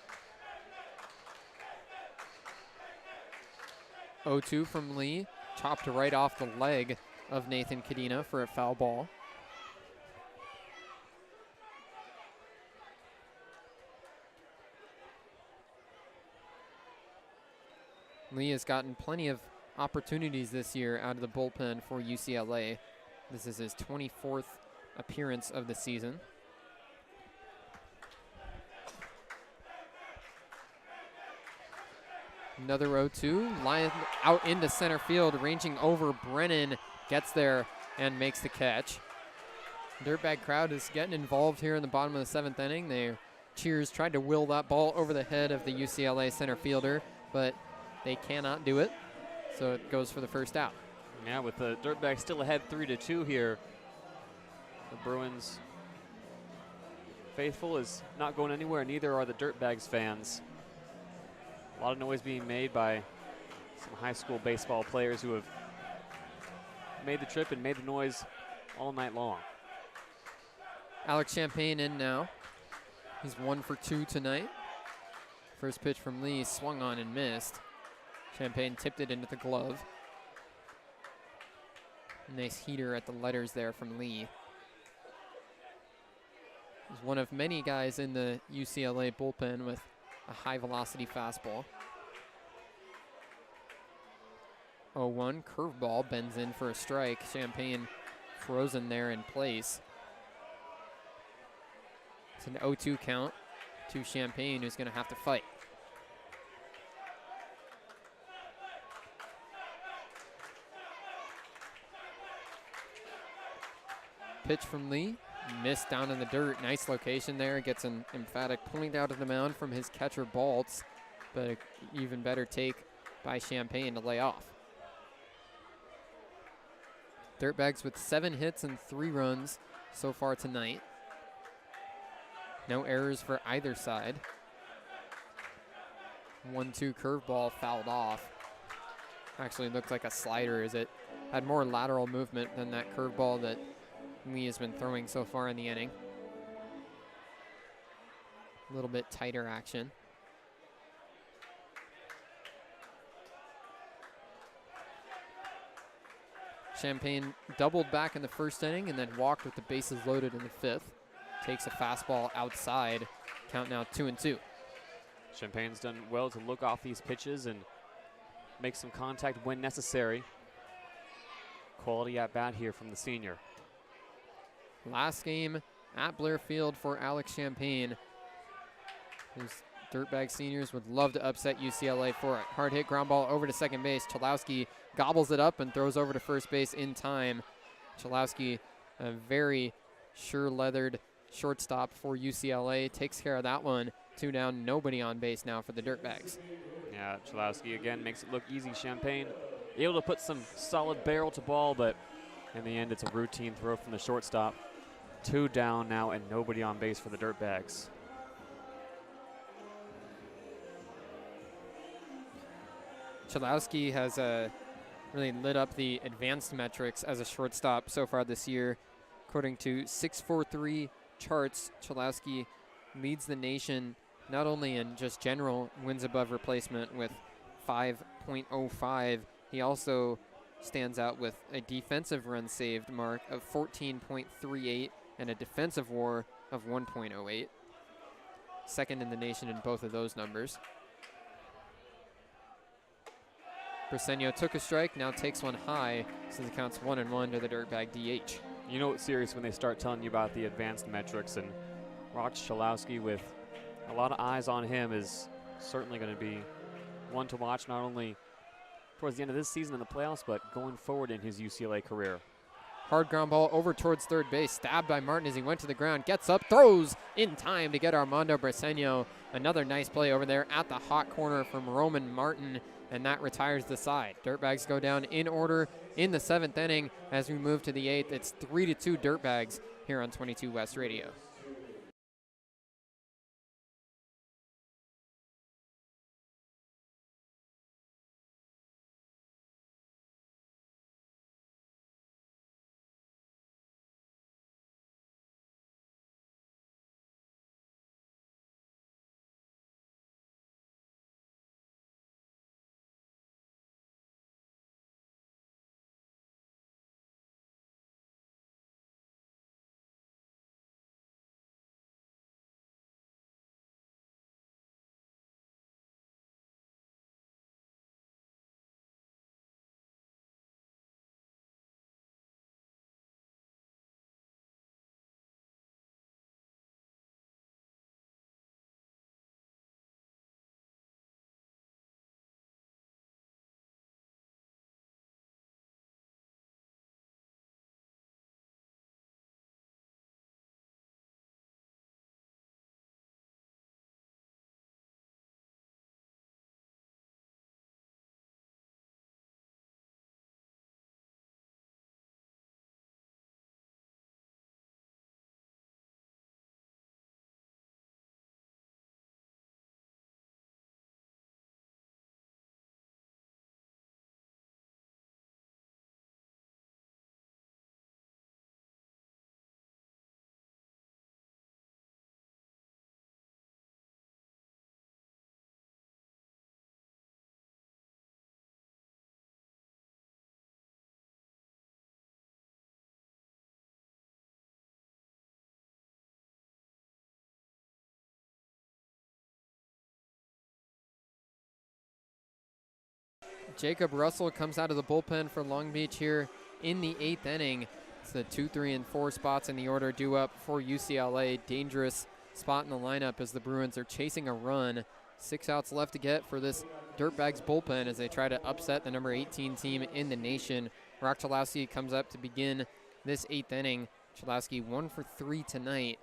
0-2 from Lee, chopped right off the leg of Nathan Cadena for a foul ball. Lee has gotten plenty of opportunities this year out of the bullpen for UCLA. This is his 24th appearance of the season. Another 0-2, line out into center field, ranging over Brennan, gets there and makes the catch. Dirtbag crowd is getting involved here in the bottom of the 7th inning. Their cheers tried to will that ball over the head of the UCLA center fielder, but they cannot do it, so it goes for the first out. Yeah, with the Dirtbags still ahead 3-2 here, the Bruins faithful is not going anywhere, neither are the Dirtbags fans. A lot of noise being made by some high school baseball players who have made the trip and made the noise all night long. Alex Champagne in now. He's 1 for 2 tonight. First pitch from Lee, swung on and missed. Champagne tipped it into the glove. Nice heater at the letters there from Lee. He's one of many guys in the UCLA bullpen with a high velocity fastball. 0-1 curveball bends in for a strike. Champagne frozen there in place. It's an 0-2 count to Champagne, who's going to have to fight. Pitch from Lee, missed down in the dirt. Nice location there. Gets an emphatic point out of the mound from his catcher Baltz, but an even better take by Champagne to lay off. Dirtbags with 7 hits and 3 runs so far tonight. No errors for either side. 1-2 curveball fouled off. Actually looked like a slider as it had more lateral movement than that curveball that Lee has been throwing so far in the inning. A little bit tighter action. Champagne doubled back in the 1st inning and then walked with the bases loaded in the 5th. Takes a fastball outside. Count now 2-2. Champagne's done well to look off these pitches and make some contact when necessary. Quality at bat here from the senior. Last game at Blair Field for Alex Champagne. His Dirtbag seniors would love to upset UCLA for it. Hard hit ground ball over to second base. Chalowski gobbles it up and throws over to first base in time. Chalowski, a very sure-leathered shortstop for UCLA, takes care of that one. 2 down, nobody on base now for the Dirtbags. Yeah, Chalowski again makes it look easy. Champagne able to put some solid barrel to ball, but in the end it's a routine throw from the shortstop. 2 down now and nobody on base for the Dirtbags. Chalowski has really lit up the advanced metrics as a shortstop so far this year. According to 643 charts, Chalowski leads the nation not only in just general wins above replacement with 5.05, he also stands out with a defensive run saved mark of 14.38 and a defensive WAR of 1.08. Second in the nation in both of those numbers. Briseño took a strike, now takes one high, so the count's 1-1 to the Dirtbag DH. You know it's serious when they start telling you about the advanced metrics, and Roch Chalowski, with a lot of eyes on him, is certainly going to be one to watch, not only towards the end of this season in the playoffs, but going forward in his UCLA career. Hard ground ball over towards third base, stabbed by Martin as he went to the ground, gets up, throws in time to get Armando Briseño. Another nice play over there at the hot corner from Roman Martin, and that retires the side. Dirtbags go down in order in the 7th inning. As we move to the 8th, it's 3-2 Dirtbags here on 22 West Radio. Jacob Russell comes out of the bullpen for Long Beach here in the 8th inning. It's the 2, 3, and 4 spots in the order due up for UCLA. Dangerous spot in the lineup as the Bruins are chasing a run. 6 outs left to get for this Dirtbags bullpen as they try to upset the number 18 team in the nation. Roch Chalowski comes up to begin this 8th inning. Chalowski 1 for 3 tonight.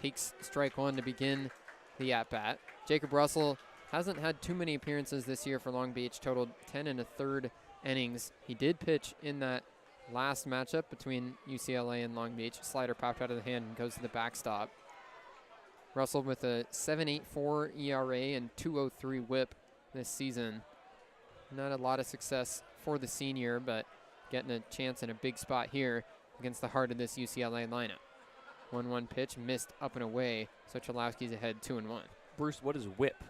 Takes strike 1 to begin the at-bat. Jacob Russell hasn't had too many appearances this year for Long Beach, totaled 10 1/3 innings. He did pitch in that last matchup between UCLA and Long Beach. Slider popped out of the hand and goes to the backstop. Russell with a 7.84 ERA and 2.03 whip this season. Not a lot of success for the senior, but getting a chance in a big spot here against the heart of this UCLA lineup. 1-1 pitch, missed up and away, so Chalowski's ahead 2-1. Bruce, what is whip?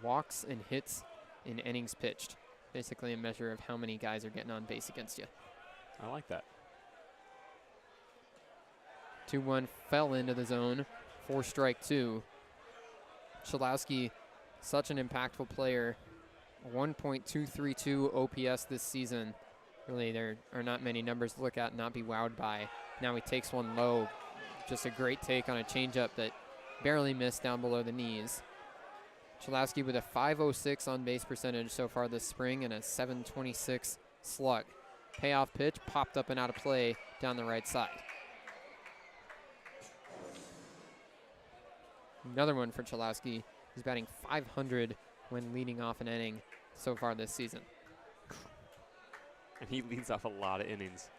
Walks and hits in innings pitched. Basically a measure of how many guys are getting on base against you. I like that. 2-1 fell into the zone for strike 2. Chalowski, such an impactful player. 1.232 OPS this season. Really, there are not many numbers to look at and not be wowed by. Now he takes one low. Just a great take on a changeup that barely missed down below the knees. Chalowski with a 5.06 on base percentage so far this spring and a 7.26 slug. Payoff pitch popped up and out of play down the right side. Another one for Chalowski. He's batting .500 when leading off an inning so far this season. And he leads off a lot of innings.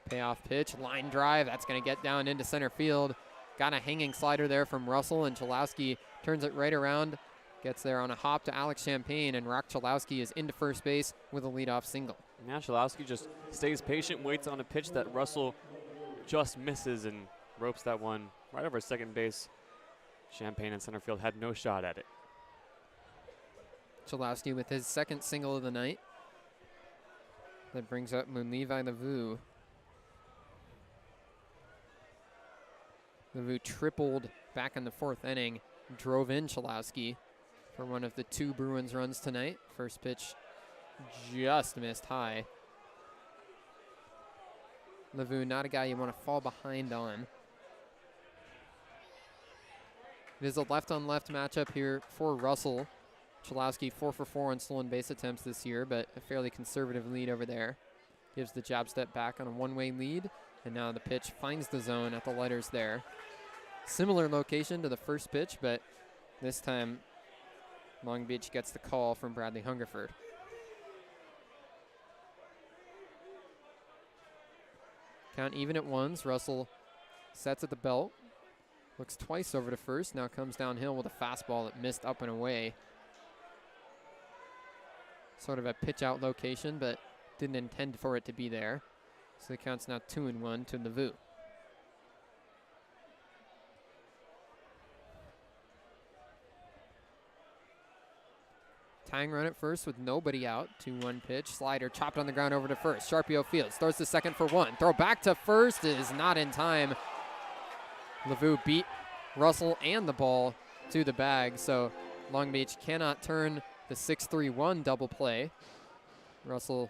Payoff pitch, line drive. That's going to get down into center field. Got a hanging slider there from Russell, and Chalowski turns it right around. Gets there on a hop to Alex Champagne, and Roch Chalowski is into first base with a leadoff single. Now Chalowski just stays patient, waits on a pitch that Russell just misses and ropes that one right over second base. Champagne in center field had no shot at it. Chalowski with his second single of the night. That brings up Munlevi Lavu. Lavu tripled back in the 4th inning, drove in Chalowski for one of the 2 Bruins runs tonight. First pitch just missed high. Lavu, not a guy you want to fall behind on. It is a left-on-left matchup here for Russell. Chalowski 4 for 4 on stolen base attempts this year, but a fairly conservative lead over there. Gives the jab step back on a one-way lead, and now the pitch finds the zone at the letters there. Similar location to the first pitch, but this time Long Beach gets the call from Bradley Hungerford. Count even at 1s. Russell sets at the belt. Looks twice over to first. Now comes downhill with a fastball that missed up and away. Sort of a pitch out location, but didn't intend for it to be there. So the count's now 2-1 to Lavu. Tying run at first with nobody out. 2-1 pitch. Slider chopped on the ground over to first. Sharpio Fields throws to second for 1. Throw back to first is not in time. Lavu beat Russell and the ball to the bag, so Long Beach cannot turn the 6-3-1 double play. Russell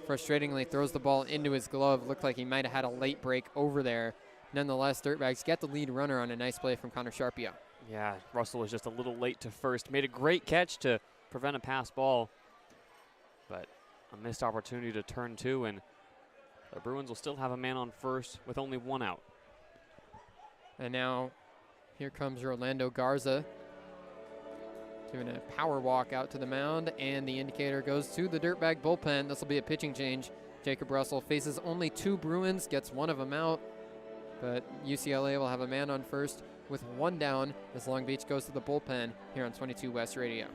frustratingly throws the ball into his glove. Looked like he might have had a late break over there. Nonetheless, Dirtbags get the lead runner on a nice play from Connor Sharpio. Yeah, Russell was just a little late to first. Made a great catch to prevent a pass ball, but a missed opportunity to turn 2, and the Bruins will still have a man on first with only 1 out. And now here comes Orlando Garza doing a power walk out to the mound, and the indicator goes to the Dirtbag bullpen. This will be a pitching change. Jacob Russell faces only 2 Bruins, gets one of them out, but UCLA will have a man on first with 1 down as Long Beach goes to the bullpen here on 22 West Radio.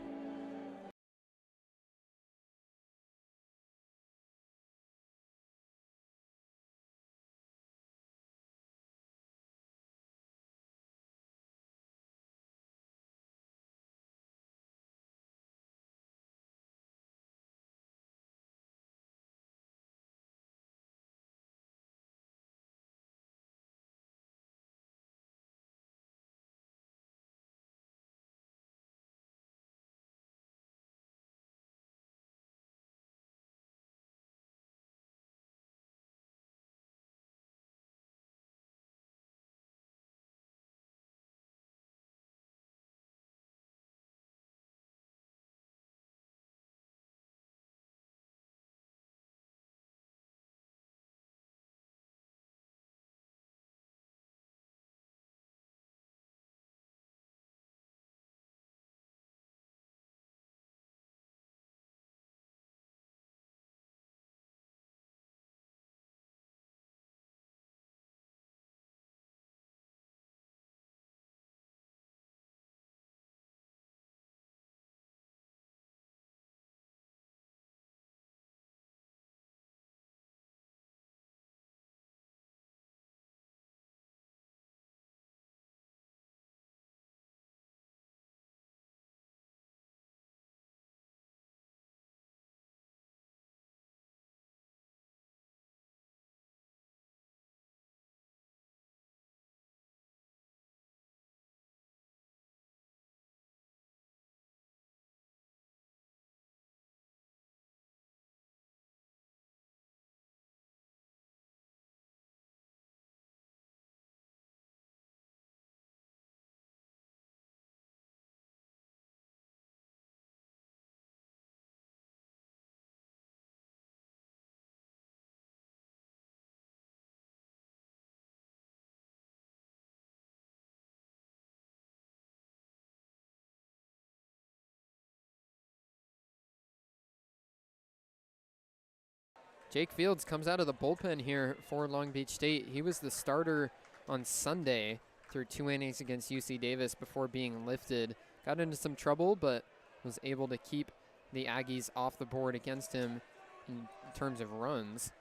Jake Fields comes out of the bullpen here for Long Beach State. He was the starter on Sunday through 2 innings against UC Davis before being lifted. Got into some trouble, but was able to keep the Aggies off the board against him in terms of runs.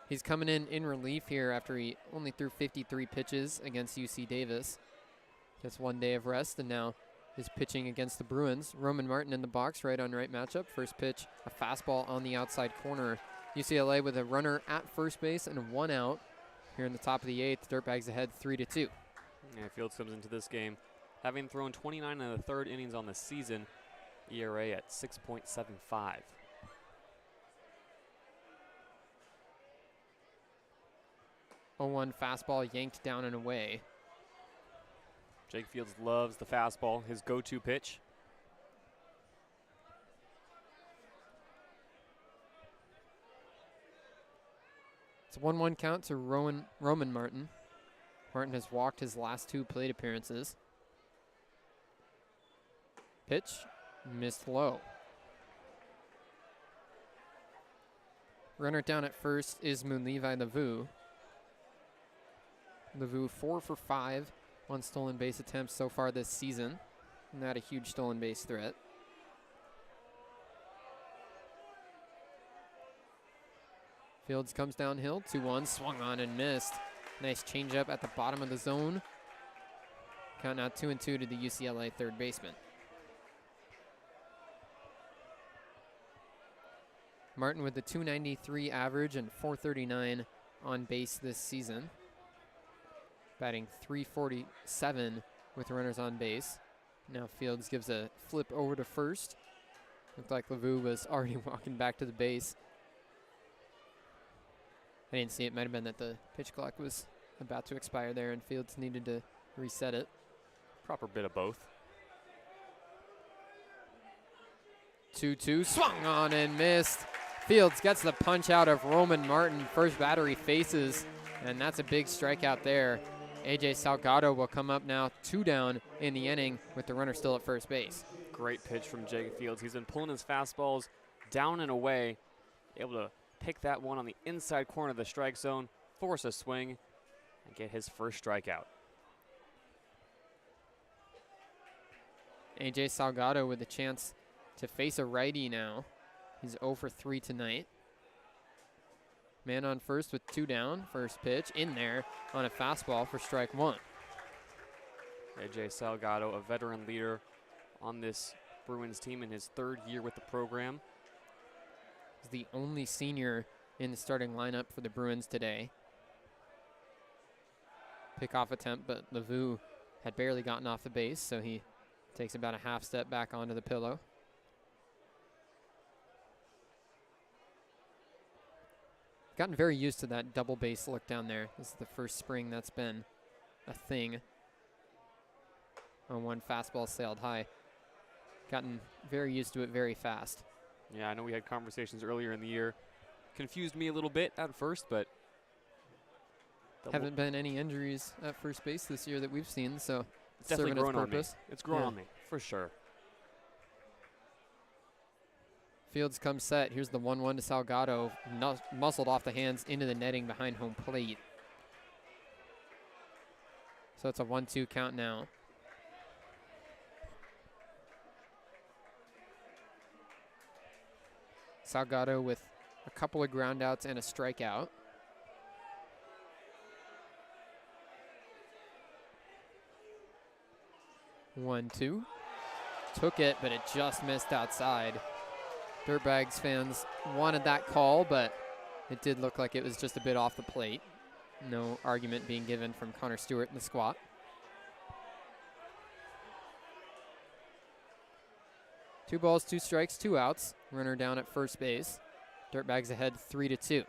He's coming in relief here after he only threw 53 pitches against UC Davis. Just 1 day of rest, and now is pitching against the Bruins. Roman Martin in the box, right on right matchup. First pitch, a fastball on the outside corner. UCLA with a runner at first base and 1 out here in the top of the 8th. Dirtbags ahead 3-2. Yeah, Fields comes into this game having thrown 29 and a third innings on the season, ERA at 6.75. Oh, 1 fastball yanked down and away. Jake Fields loves the fastball, his go-to pitch. It's a 1-1 count to Roman Martin. Martin has walked his last 2 plate appearances. Pitch missed low. Runner down at first is Levi Lavu. Lavu 4 for 5 on stolen base attempts so far this season. Not a huge stolen base threat. Fields comes downhill, 2-1, swung on and missed. Nice changeup at the bottom of the zone. Count now 2-2 to the UCLA third baseman. Martin with the .293 average and .439 on base this season. Batting .347 with runners on base. Now Fields gives a flip over to first. Looked like Lavu was already walking back to the base. I didn't see it. Might have been that the pitch clock was about to expire there and Fields needed to reset it. Proper bit of both. 2-2, swung on and missed. Fields gets the punch out of Roman Martin. First batter he faces, and that's a big strikeout there. AJ Salgado will come up now 2 down in the inning with the runner still at first base. Great pitch from Jake Fields. He's been pulling his fastballs down and away, able to pick that one on the inside corner of the strike zone, force a swing, and get his first strikeout. AJ Salgado with a chance to face a righty now. He's 0 for 3 tonight. Man on first with 2 down. First pitch in there on a fastball for strike 1. AJ Salgado, a veteran leader on this Bruins team in his 3rd year with the program. He's the only senior in the starting lineup for the Bruins today. Pickoff attempt, but Lavu had barely gotten off the base, so he takes about a half step back onto the pillow. Gotten very used to that double base look down there. This is the first spring that's been a thing. On 1 fastball sailed high. Gotten very used to it very fast. Yeah, I know we had conversations earlier in the year. Confused me a little bit at first, but haven't been any injuries at first base this year that we've seen, so it's definitely serving its grown on me. purpose. It's grown on me, for sure. Fields comes set. Here's the 1-1 to Salgado. Muscled off the hands into the netting behind home plate. So it's a 1-2 count now. Salgado with a couple of groundouts and a strikeout. One-two. Took it, but it just missed outside. Dirtbags fans wanted that call, but it did look like it was just a bit off the plate. No argument being given from Connor Stewart in the squat. Two balls, 2 strikes, 2 outs. Runner down at first base. Dirtbags ahead 3-2.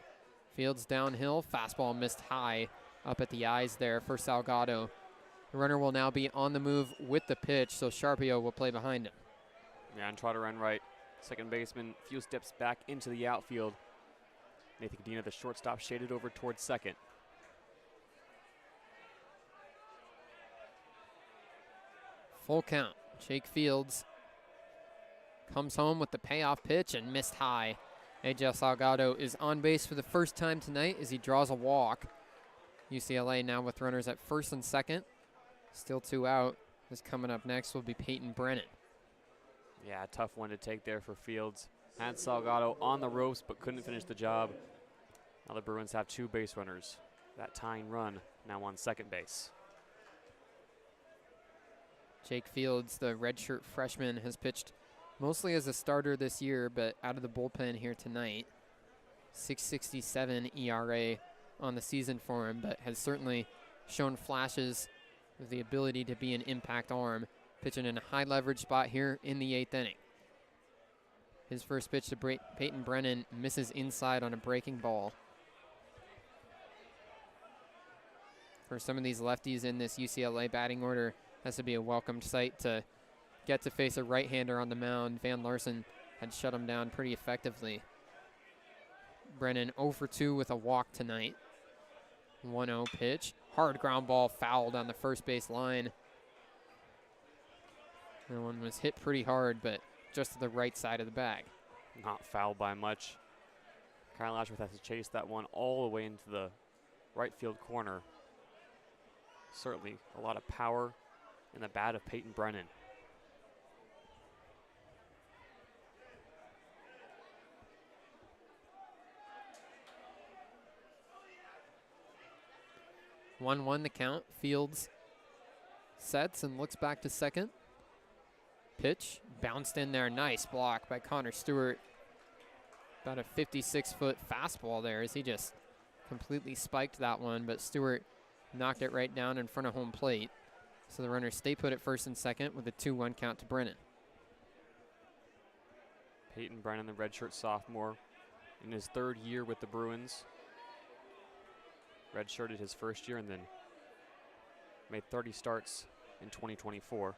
Fields downhill, fastball missed high up at the eyes there for Salgado. The runner will now be on the move with the pitch, so Sharpio will play behind him. Yeah, and try to run right. Second baseman, few steps back into the outfield. Nathan Cadena, the shortstop, shaded over towards second. Full count. Jake Fields comes home with the payoff pitch and missed high. AJ Salgado is on base for the first time tonight as he draws a walk. UCLA now with runners at first and second. Still 2 out. This coming up next will be Peyton Brennan. Yeah, tough one to take there for Fields. Had Salgado on the ropes but couldn't finish the job. Now the Bruins have 2 base runners. That tying run now on second base. Jake Fields, the redshirt freshman, has pitched mostly as a starter this year, but out of the bullpen here tonight. 6.67 ERA on the season for him, but has certainly shown flashes with the ability to be an impact arm, pitching in a high leverage spot here in the 8th inning. His first pitch to Peyton Brennan misses inside on a breaking ball. For some of these lefties in this UCLA batting order, has to be a welcomed sight to get to face a right-hander on the mound. Van Larsen had shut him down pretty effectively. Brennan 0 for 2 with a walk tonight. 1-0 pitch. Hard ground ball fouled on the first base line. That one was hit pretty hard, but just to the right side of the bag. Not fouled by much. Kyle Ashworth has to chase that one all the way into the right field corner. Certainly a lot of power in the bat of Peyton Brennan. One the count. Fields sets and looks back to second. Pitch bounced in there. Nice block by Connor Stewart. About a 56-foot fastball there as he just completely spiked that one, but Stewart knocked it right down in front of home plate. So the runners stay put at first and second with a 2-1 count to Brennan. Peyton Brennan, the redshirt sophomore, in his 3rd year with the Bruins. Redshirted his first year and then made 30 starts in 2024.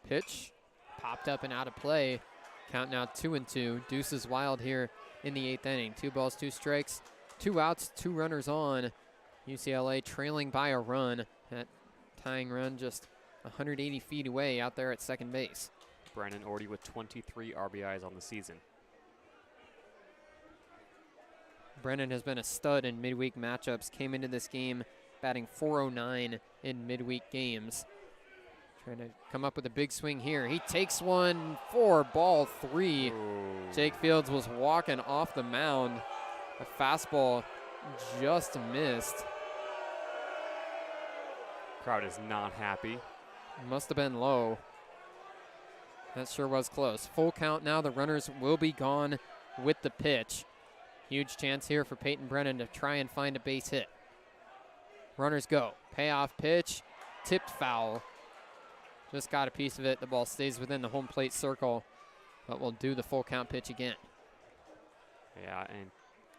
Pitch popped up and out of play. Count now 2-2. Deuces wild here in the 8th inning. 2 balls, 2 strikes, 2 outs, 2 runners on. UCLA trailing by a run. That tying run just 180 feet away out there at second base. Brennan already with 23 RBIs on the season. Brennan has been a stud in midweek matchups. Came into this game batting .409 in midweek games. Trying to come up with a big swing here. He takes one for ball 3. Ooh. Jake Fields was walking off the mound. A fastball just missed. Crowd is not happy. Must have been low. That sure was close. Full count now. The runners will be gone with the pitch. Huge chance here for Peyton Brennan to try and find a base hit. Runners go. Payoff pitch. Tipped foul. Just got a piece of it. The ball stays within the home plate circle, but we'll do the full count pitch again. Yeah, and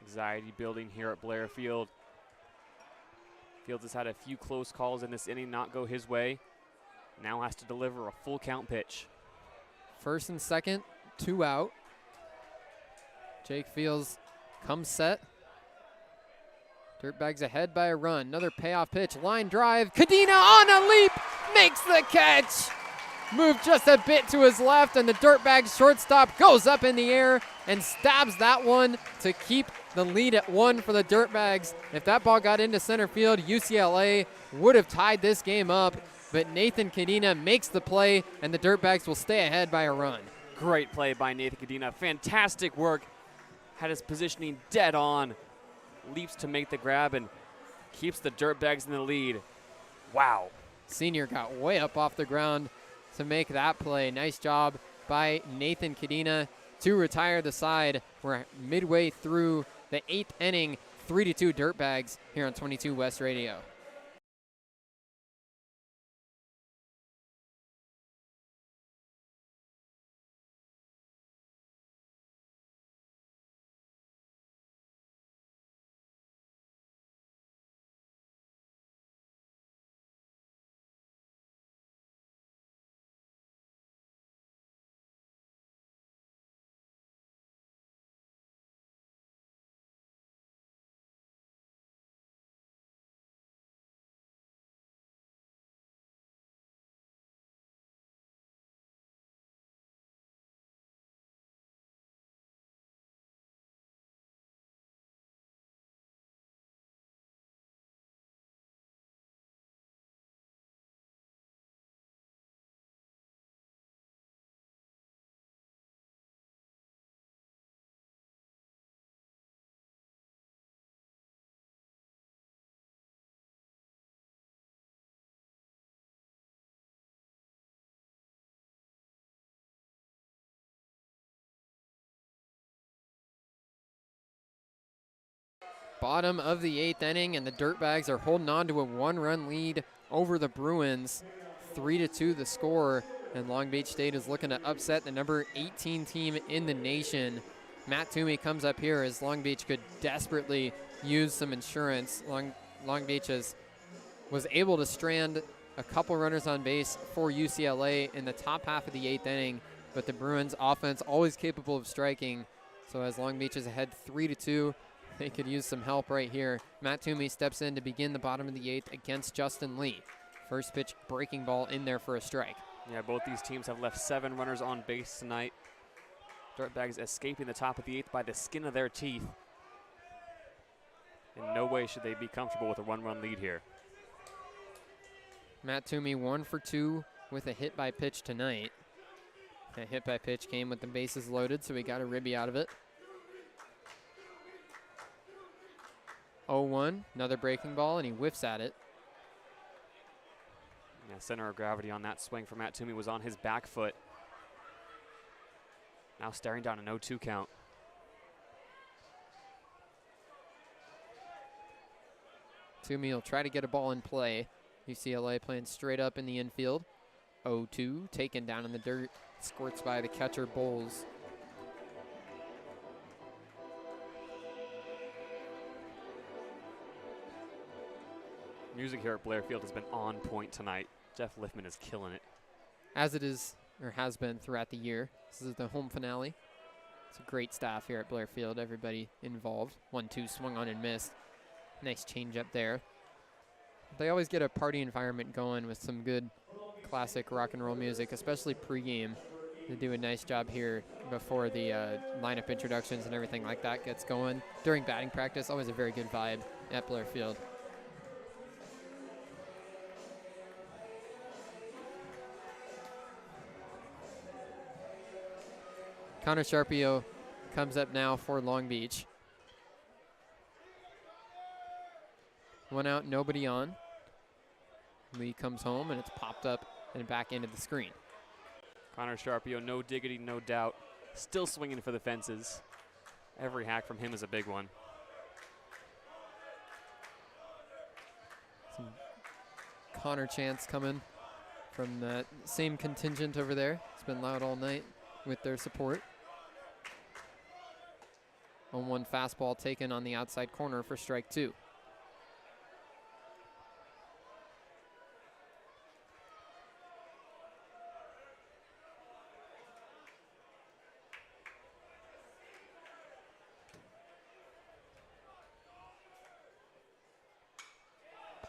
anxiety building here at Blair Field. Fields has had a few close calls in this inning not go his way. Now has to deliver a full count pitch. First and second, 2 out. Jake Fields comes set. Dirtbags ahead by a run. Another payoff pitch. Line drive. Cadena on a leap. Makes the catch. Moved just a bit to his left, and the Dirtbags shortstop goes up in the air and stabs that one to keep the lead at 1 for the Dirtbags. If that ball got into center field, UCLA would have tied this game up, but Nathan Cadena makes the play, and the Dirtbags will stay ahead by a run. Great play by Nathan Cadena. Fantastic work. Had his positioning dead on. Leaps to make the grab and keeps the Dirtbags in the lead. Wow. Senior got way up off the ground to make that play. Nice job by Nathan Cadena to retire the side. We're midway through the 8th inning, 3-2 Dirtbags here on 22 West Radio. Bottom of the 8th inning, and the Dirtbags are holding on to a 1-run lead over the Bruins. 3-2 the score, and Long Beach State is looking to upset the number 18 team in the nation. Matt Toomey comes up here as Long Beach could desperately use some insurance. Long Beach was able to strand a couple runners on base for UCLA in the top half of the 8th inning, but the Bruins offense always capable of striking. So as Long Beach is ahead 3-2, they could use some help right here. Matt Toomey steps in to begin the bottom of the 8th against Justin Lee. First pitch breaking ball in there for a strike. Yeah, both these teams have left 7 runners on base tonight. Dirtbags escaping the top of the 8th by the skin of their teeth. In no way should they be comfortable with a 1-run lead here. Matt Toomey 1 for 2 with a hit by pitch tonight. That hit by pitch came with the bases loaded, so he got a ribby out of it. 0-1, another breaking ball, and he whiffs at it. Yeah, center of gravity on that swing for Matt Toomey was on his back foot. Now staring down an 0-2 count. Toomey will try to get a ball in play. UCLA playing straight up in the infield. 0-2, taken down in the dirt. Squirts by the catcher, Bowles. Music here at Blair Field has been on point tonight. Jeff Liffman is killing it. As it is, or has been throughout the year. This is the home finale. It's a great staff here at Blair Field. Everybody involved. 1-2 swung on and missed. Nice change up there. They always get a party environment going with some good classic rock and roll music, especially pregame. They do a nice job here before the lineup introductions and everything like that gets going. During batting practice, always a very good vibe at Blair Field. Connor Sharpio comes up now for Long Beach. 1 out, nobody on. Lee comes home, and it's popped up and back into the screen. Connor Sharpio, no diggity, no doubt. Still swinging for the fences. Every hack from him is a big one. Some Connor chants coming from that same contingent over there. It's been loud all night with their support. 0-1 fastball taken on the outside corner for strike 2.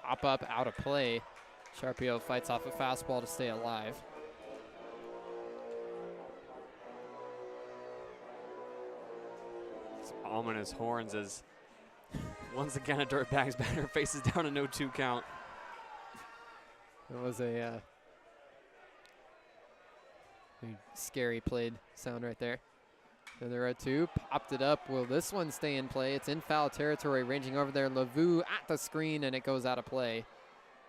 Pop up out of play. Sharpio fights off a fastball to stay alive. Ominous horns as once again a Dirtbags batter faces down a 0-2 count. It was a scary played sound right there. Another 0-2, popped it up. Will this one stay in play? It's in foul territory, ranging over there. Lavu at the screen, and it goes out of play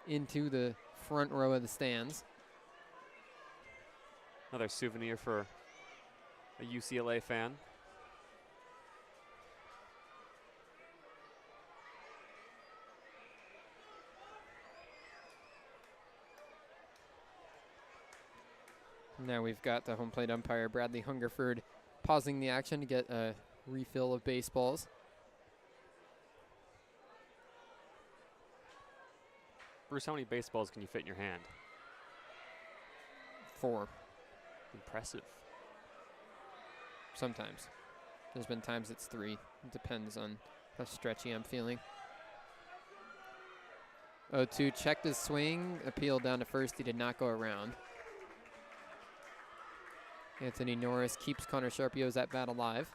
into the front row of the stands. Another souvenir for a UCLA fan. Now we've got the home plate umpire, Bradley Hungerford, pausing the action to get a refill of baseballs. Bruce, how many baseballs can you fit in your hand? 4. Impressive. Sometimes. There's been times it's 3. It depends on how stretchy I'm feeling. 0-2 checked his swing, appealed down to first. He did not go around. Anthony Norris keeps Connor Sharpio's at bat alive.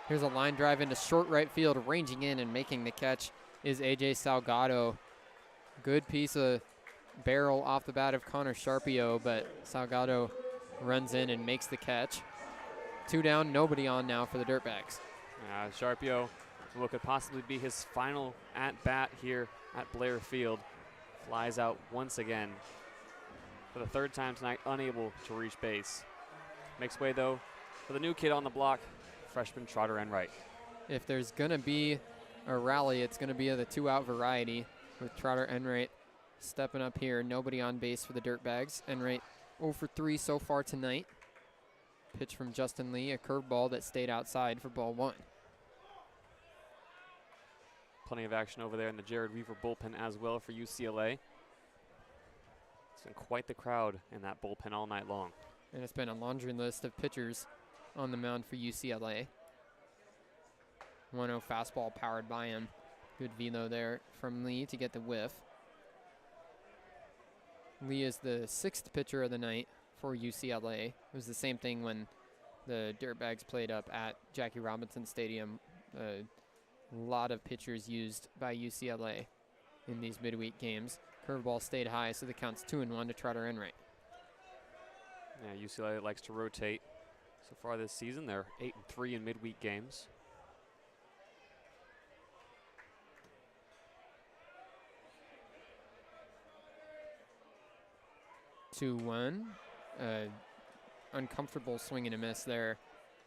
Here's a line drive into short right field. Ranging in and making the catch is A.J. Salgado. Good piece of barrel off the bat of Connor Sharpio, but Salgado runs in and makes the catch. 2 down, nobody on now for the Dirtbags. Sharpio what could possibly be his final at-bat here at Blair Field. Flies out once again for the third time tonight, unable to reach base. Makes way, though, for the new kid on the block, freshman Trotter Enright. If there's going to be a rally, it's going to be the two-out variety with Trotter Enright stepping up here. Nobody on base for the Dirtbags. Enright 0 for 3 so far tonight. Pitch from Justin Lee, a curveball that stayed outside for ball 1. Plenty of action over there in the Jared Weaver bullpen as well for UCLA. It's been quite the crowd in that bullpen all night long. And it's been a laundry list of pitchers on the mound for UCLA. 1-0 fastball powered by him. Good velo there from Lee to get the whiff. Lee is the 6th pitcher of the night for UCLA. It was the same thing when the Dirtbags played up at Jackie Robinson Stadium. A lot of pitchers used by UCLA in these midweek games. Curveball stayed high, so the count's 2-1 to Trotter Enright. Yeah, UCLA likes to rotate. So far this season, they're 8-3 in midweek games. 2-1. Uncomfortable swing and a miss there.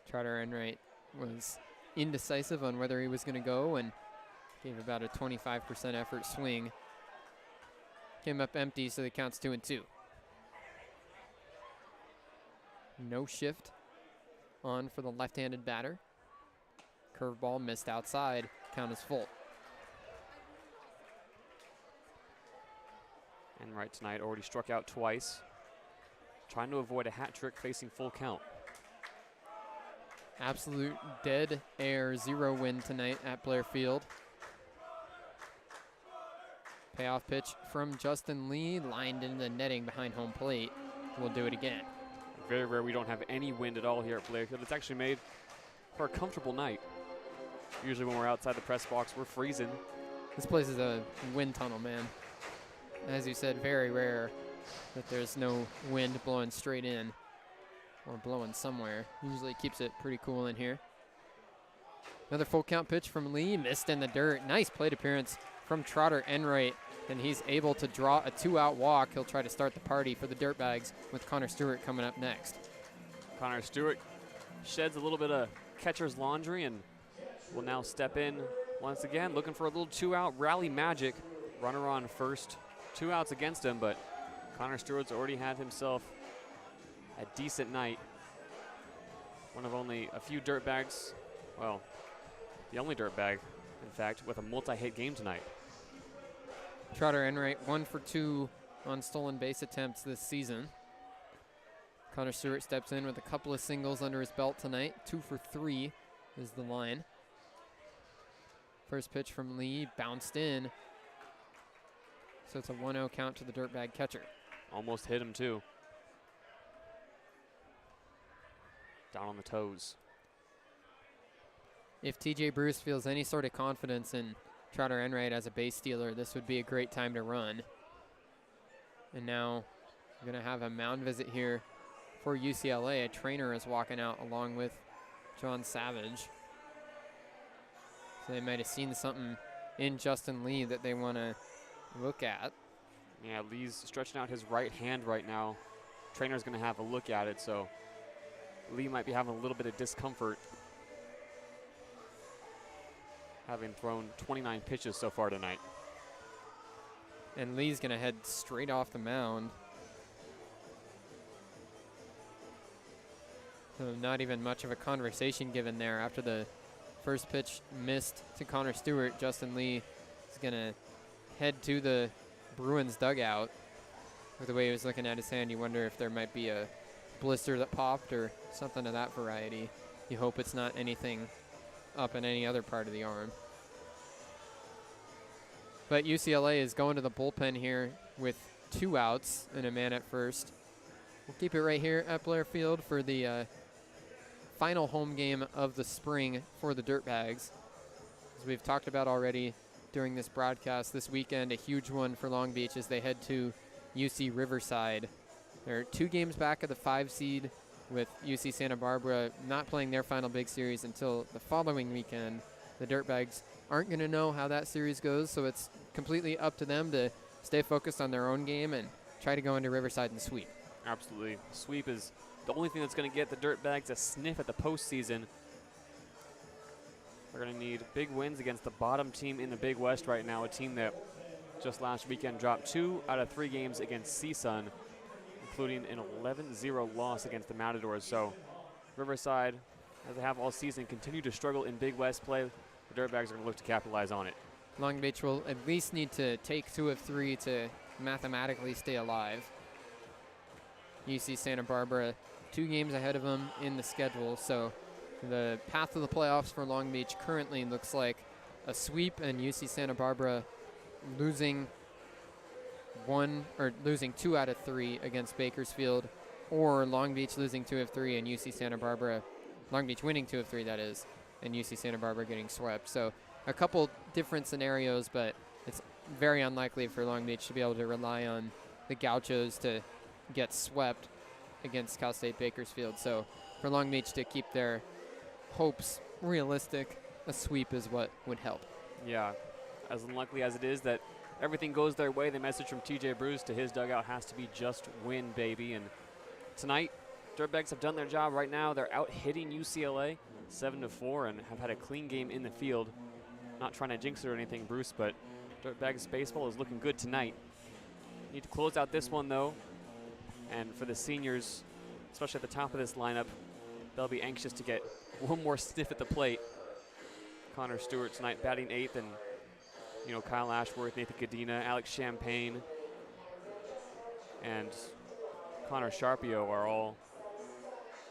Trotter Enright was indecisive on whether he was going to go and gave about a 25% effort swing. Came up empty, so the count's 2-2. No shift on for the left-handed batter. Curveball missed outside. Count is full. Enright tonight already struck out twice. Trying to avoid a hat trick facing full count. Absolute dead air 0 win tonight at Blair Field. Payoff pitch from Justin Lee, lined in the netting behind home plate. We'll do it again. Very rare we don't have any wind at all here at Blair Field. It's actually made for a comfortable night. Usually when we're outside the press box, we're freezing. This place is a wind tunnel, man. As you said, very rare that there's no wind blowing straight in or blowing somewhere. Usually keeps it pretty cool in here. Another full count pitch from Lee, missed in the dirt. Nice plate appearance from Trotter Enright, and he's able to draw a 2-out walk. He'll try to start the party for the Dirtbags with Connor Stewart coming up next. Connor Stewart sheds a little bit of catcher's laundry and will now step in once again, looking for a little 2-out rally magic. Runner on first, 2 outs against him, but Connor Stewart's already had himself a decent night. One of only a few Dirtbags, well, the only Dirtbag, in fact, with a multi-hit game tonight. Trotter Enright 1 for 2 on stolen base attempts this season. Connor Stewart steps in with a couple of singles under his belt tonight. 2 for 3 is the line. First pitch from Lee, bounced in. So it's a 1-0 count to the Dirtbag catcher. Almost hit him too. Down on the toes. If TJ Bruce feels any sort of confidence in Trotter Enright as a base stealer, this would be a great time to run. And now we're going to have a mound visit here for UCLA. A trainer is walking out along with John Savage. So they might have seen something in Justin Lee that they want to look at. Yeah, Lee's stretching out his right hand right now. Trainer's going to have a look at it, so Lee might be having a little bit of discomfort, having thrown 29 pitches so far tonight. And Lee's going to head straight off the mound. So not even much of a conversation given there. After the first pitch missed to Connor Stewart, Justin Lee is going to head to the Bruins dugout. With the way he was looking at his hand, you wonder if there might be a blister that popped or something of that variety. You hope it's not anything up in any other part of the arm. But UCLA is going to the bullpen here with 2 outs and a man at first. We'll keep it right here at Blair Field for the final home game of the spring for the Dirtbags. As we've talked about already during this broadcast, this weekend, a huge one for Long Beach as they head to UC Riverside. They're 2 games back of the 5 seed, with UC Santa Barbara not playing their final big series until the following weekend. the Dirtbags aren't going to know how that series goes, so it's completely up to them to stay focused on their own game and try to go into Riverside and sweep. Absolutely. Sweep is the only thing that's going to get the Dirtbags a sniff at the postseason. They're going to need big wins against the bottom team in the Big West right now, a team that just last weekend dropped 2 out of 3 games against CSUN, including an 11-0 loss against the Matadors. So Riverside, as they have all season, continue to struggle in Big West play. The Dirtbags are going to look to capitalize on it. Long Beach will at least need to take 2 of 3 to mathematically stay alive. UC Santa Barbara 2 games ahead of them in the schedule, so the path to the playoffs for Long Beach currently looks like a sweep and UC Santa Barbara losing 2 out of 3 against Bakersfield, or Long Beach losing 2 of 3 and UC Santa Barbara, Long Beach winning 2 of 3 that is, and UC Santa Barbara getting swept. So a couple different scenarios, but it's very unlikely for Long Beach to be able to rely on the Gauchos to get swept against Cal State Bakersfield. So for Long Beach to keep their hopes realistic, a sweep is what would help. Yeah, as unlikely as it is that everything goes their way, the message from TJ Bruce to his dugout has to be just win, baby. And tonight, Dirtbags have done their job right now. They're out hitting UCLA 7-4 and have had a clean game in the field. Not trying to jinx it or anything, Bruce, but Dirtbags baseball is looking good tonight. Need to close out this one, though. And for the seniors, especially at the top of this lineup, they'll be anxious to get one more sniff at the plate. Connor Stewart tonight batting 8th, and Kyle Ashworth, Nathan Cadena, Alex Champagne, and Connor Sharpio are all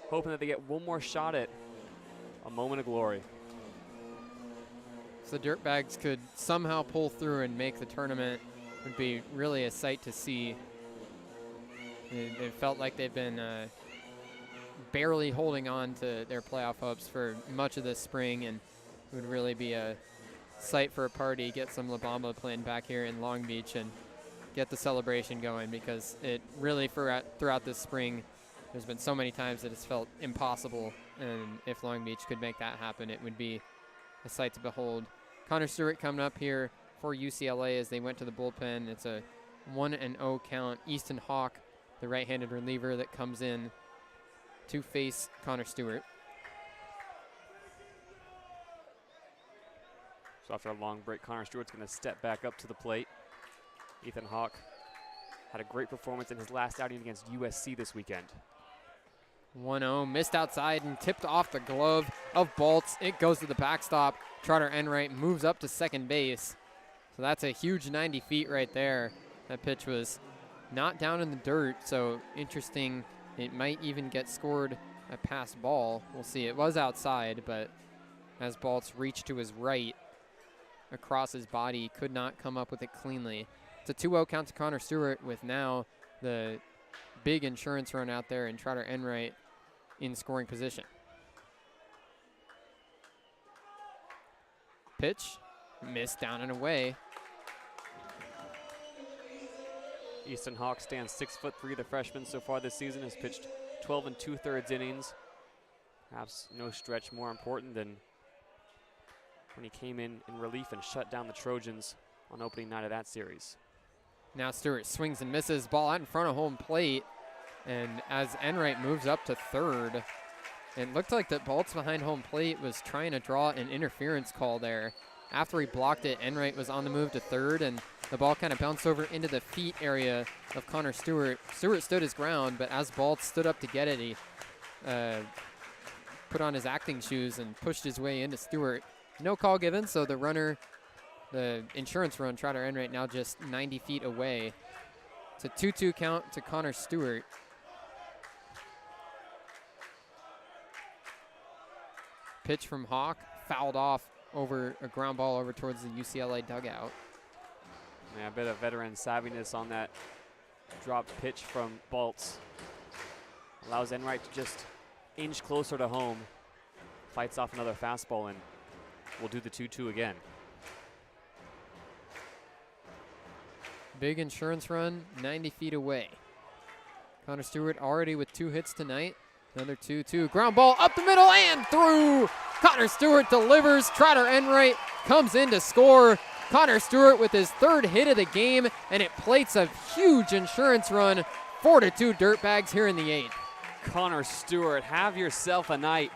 hoping that they get one more shot at a moment of glory. If the Dirtbags could somehow pull through and make the tournament, it would be really a sight to see. It felt like they've been barely holding on to their playoff hopes for much of this spring, and it would really be a sight for a party. Get some La Bamba playing back here in Long Beach and get the celebration going, because it really, throughout this spring, there's been so many times that it's felt impossible, and if Long Beach could make that happen, it would be a sight to behold. Connor Stewart coming up here for UCLA as they went to the bullpen. It's a 1-0 count. Easton Hawk, the right-handed reliever that comes in to face Connor Stewart. So after a long break, Connor Stewart's going to step back up to the plate. Ethan Hawk had a great performance in his last outing against USC this weekend. 1-0, missed outside and tipped off the glove of Baltz. It goes to the backstop. Trotter Enright moves up to second base. So that's a huge 90 feet right there. That pitch was not down in the dirt, so interesting. It might even get scored a pass ball. We'll see. It was outside, but as Baltz reached to his right across his body, could not come up with it cleanly. It's a 2-0 count to Connor Stewart, with now the big insurance run out there and Trotter Enright in scoring position. Pitch, missed down and away. Easton Hawk stands 6'3". The freshman so far this season has pitched 12 2/3 innings. Perhaps no stretch more important than when he came in relief and shut down the Trojans on opening night of that series. Now Stewart swings and misses, ball out in front of home plate. And as Enright moves up to third, it looked like that Baltz behind home plate was trying to draw an interference call there. After he blocked it, Enright was on the move to third, and the ball kind of bounced over into the feet area of Connor Stewart. Stewart stood his ground, but as Baltz stood up to get it, he put on his acting shoes and pushed his way into Stewart. No call given, so the insurance run, Trotter Enright, now just 90 feet away. It's a 2-2 count to Connor Stewart. Pitch from Hawk, fouled off over a ground ball over towards the UCLA dugout. Yeah, a bit of veteran savviness on that dropped pitch from Baltz. Allows Enright to just inch closer to home. Fights off another fastball and will do the 2-2 again. Big insurance run, 90 feet away. Connor Stewart already with 2 hits tonight. Another 2-2. Ground ball up the middle and through. Connor Stewart delivers. Trotter Enright comes in to score. Connor Stewart with his 3rd hit of the game, and it plates a huge insurance run. 4-2 Dirtbags here in the 8th. Connor Stewart, have yourself a night.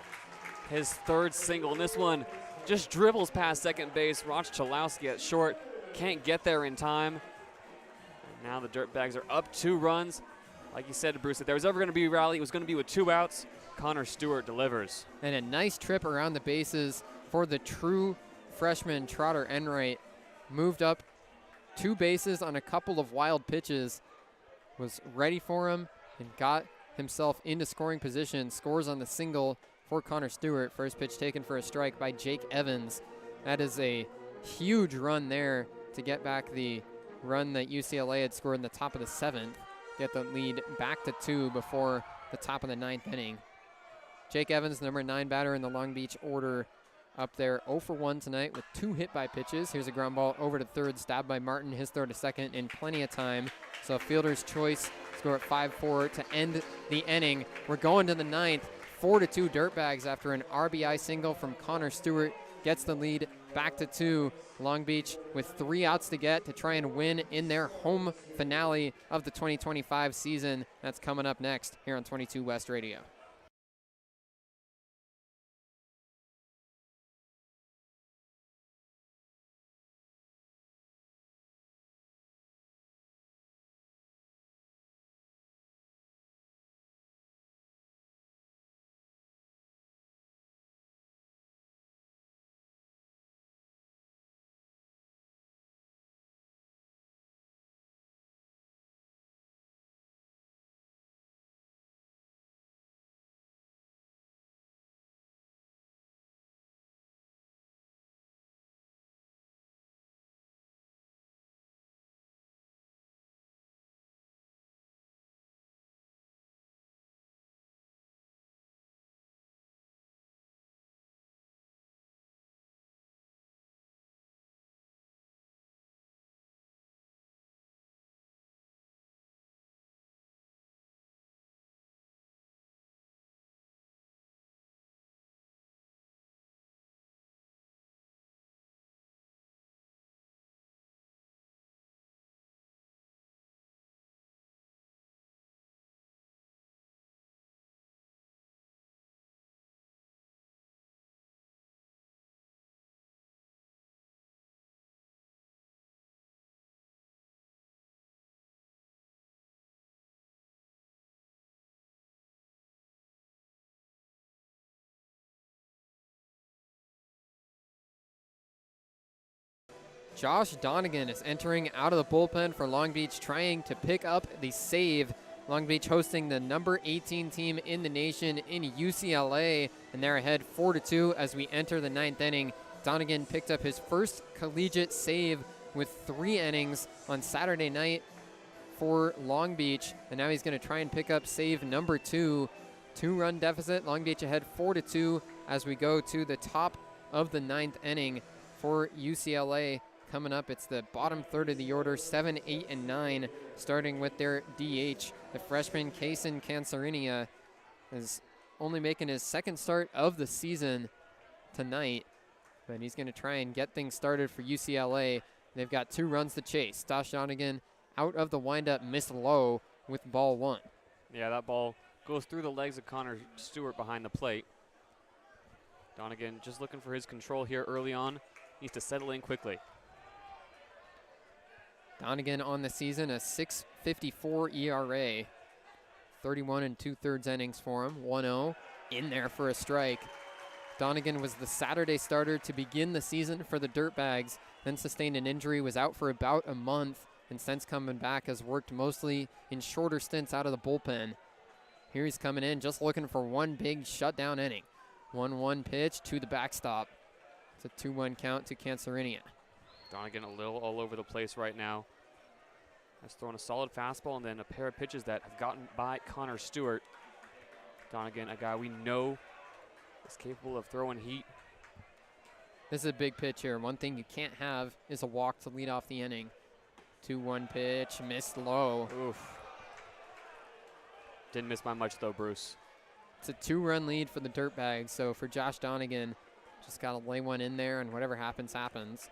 His 3rd single, and this one just dribbles past second base. Roch Chalowski at short, can't get there in time. And now the Dirtbags are up 2 runs. Like you said, Bruce, if there was ever going to be a rally, it was going to be with 2 outs. Connor Stewart delivers. And a nice trip around the bases for the true freshman Trotter Enright. Moved up 2 bases on a couple of wild pitches. Was ready for him and got himself into scoring position. Scores on the single for Connor Stewart. First pitch taken for a strike by Jake Evans. That is a huge run there to get back the run that UCLA had scored in the top of the 7th. Get the lead back to 2 before the top of the 9th inning. Jake Evans, number 9 batter in the Long Beach order, up there 0 for 1 tonight with 2 hit by pitches. Here's a ground ball over to third, stabbed by Martin, his throw to second in plenty of time. So fielder's choice, score at 5-4 to end the inning. We're going to the 9th, 4-2 Dirtbags after an RBI single from Connor Stewart. Gets the lead back to 2. Long Beach with 3 outs to get to try and win in their home finale of the 2025 season. That's coming up next here on 22 West Radio. Josh Donegan is entering out of the bullpen for Long Beach, trying to pick up the save. Long Beach hosting the number 18 team in the nation in UCLA, and they're ahead 4-2 as we enter the 9th inning. Donegan picked up his first collegiate save with 3 innings on Saturday night for Long Beach, and now he's going to try and pick up save number 2. 2-run deficit, Long Beach ahead 4-2 as we go to the top of the 9th inning for UCLA. Coming up, it's the bottom third of the order, 7, 8, and 9, starting with their DH. The freshman, Kaysen Cansarinia, is only making his 2nd start of the season tonight, but he's going to try and get things started for UCLA. They've got 2 runs to chase. Josh Donegan out of the windup, missed low with ball 1. Yeah, that ball goes through the legs of Connor Stewart behind the plate. Donegan just looking for his control here early on. Needs to settle in quickly. Donegan on the season, a 6.54 ERA. 31 2/3 innings for him. 1-0 in there for a strike. Donegan was the Saturday starter to begin the season for the Dirtbags, then sustained an injury, was out for about a month, and since coming back has worked mostly in shorter stints out of the bullpen. Here he's coming in just looking for one big shutdown inning. 1-1 pitch to the backstop. It's a 2-1 count to Cansarinia. Donegan a little all over the place right now. Has thrown a solid fastball and then a pair of pitches that have gotten by Connor Stewart. Donegan, a guy we know is capable of throwing heat. This is a big pitch here. One thing you can't have is a walk to lead off the inning. 2-1 pitch, missed low. Oof. Didn't miss by much though, Bruce. It's a 2-run lead for the Dirtbags, so for Josh Donegan, Just got to lay one in there, and whatever happens, happens.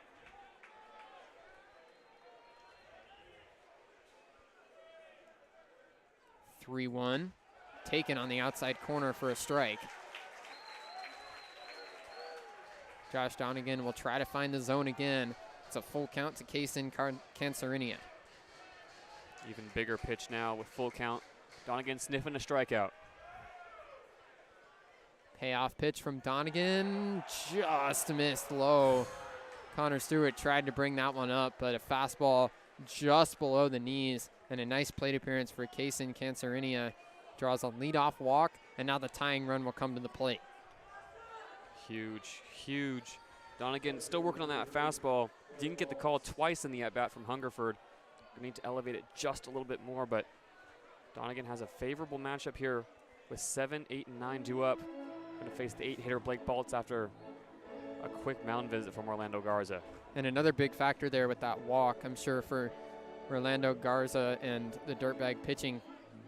(3-1). Taken on the outside corner for a strike. Josh Donegan will try to find the zone again. It's a full count to Kaysen Cancerinia. Even bigger pitch now with full count. Donegan sniffing a strikeout. Payoff pitch from Donegan, just missed low. Connor Stewart tried to bring that one up, but a fastball just below the knees, and a nice plate appearance for Kaysen Cancerinia. Draws a leadoff walk, and now the tying run will come to the plate. Huge, huge. Donegan still working on that fastball. Didn't get the call twice in the at-bat from Hungerford. We need to elevate it just a little bit more, but Donegan has a favorable matchup here with 7, 8, and 9 due up. Going to face the 8-hitter Blake Baltz after a quick mound visit from Orlando Garza. And another big factor there with that walk, I'm sure, for Orlando Garza and the Dirtbag pitching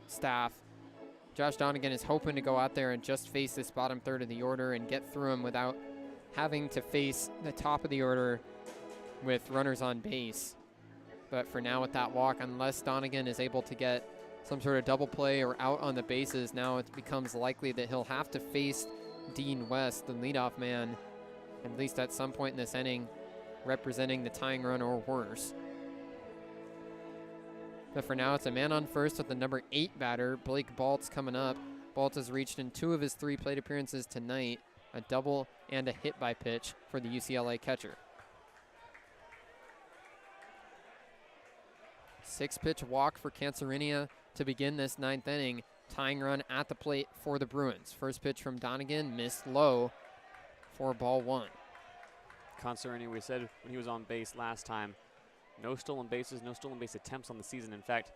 staff. Josh Donegan is hoping to go out there and just face this bottom third of the order and get through him without having to face the top of the order with runners on base. But for now with that walk, unless Donegan is able to get some sort of double play or out on the bases, now it becomes likely that he'll have to face Dean West, the leadoff man, at least at some point in this inning, representing the tying run or worse. But for now, it's a man on first with the number 8 batter, Blake Baltz, coming up. Baltz has reached in 2 of his 3 plate appearances tonight, a double and a hit by pitch for the UCLA catcher. 6-pitch walk for Cancerinia to begin this 9th inning. Tying run at the plate for the Bruins. First pitch from Donegan, missed low for ball 1. Cancerinia, we said when he was on base last time, no stolen bases, no stolen base attempts on the season. In fact,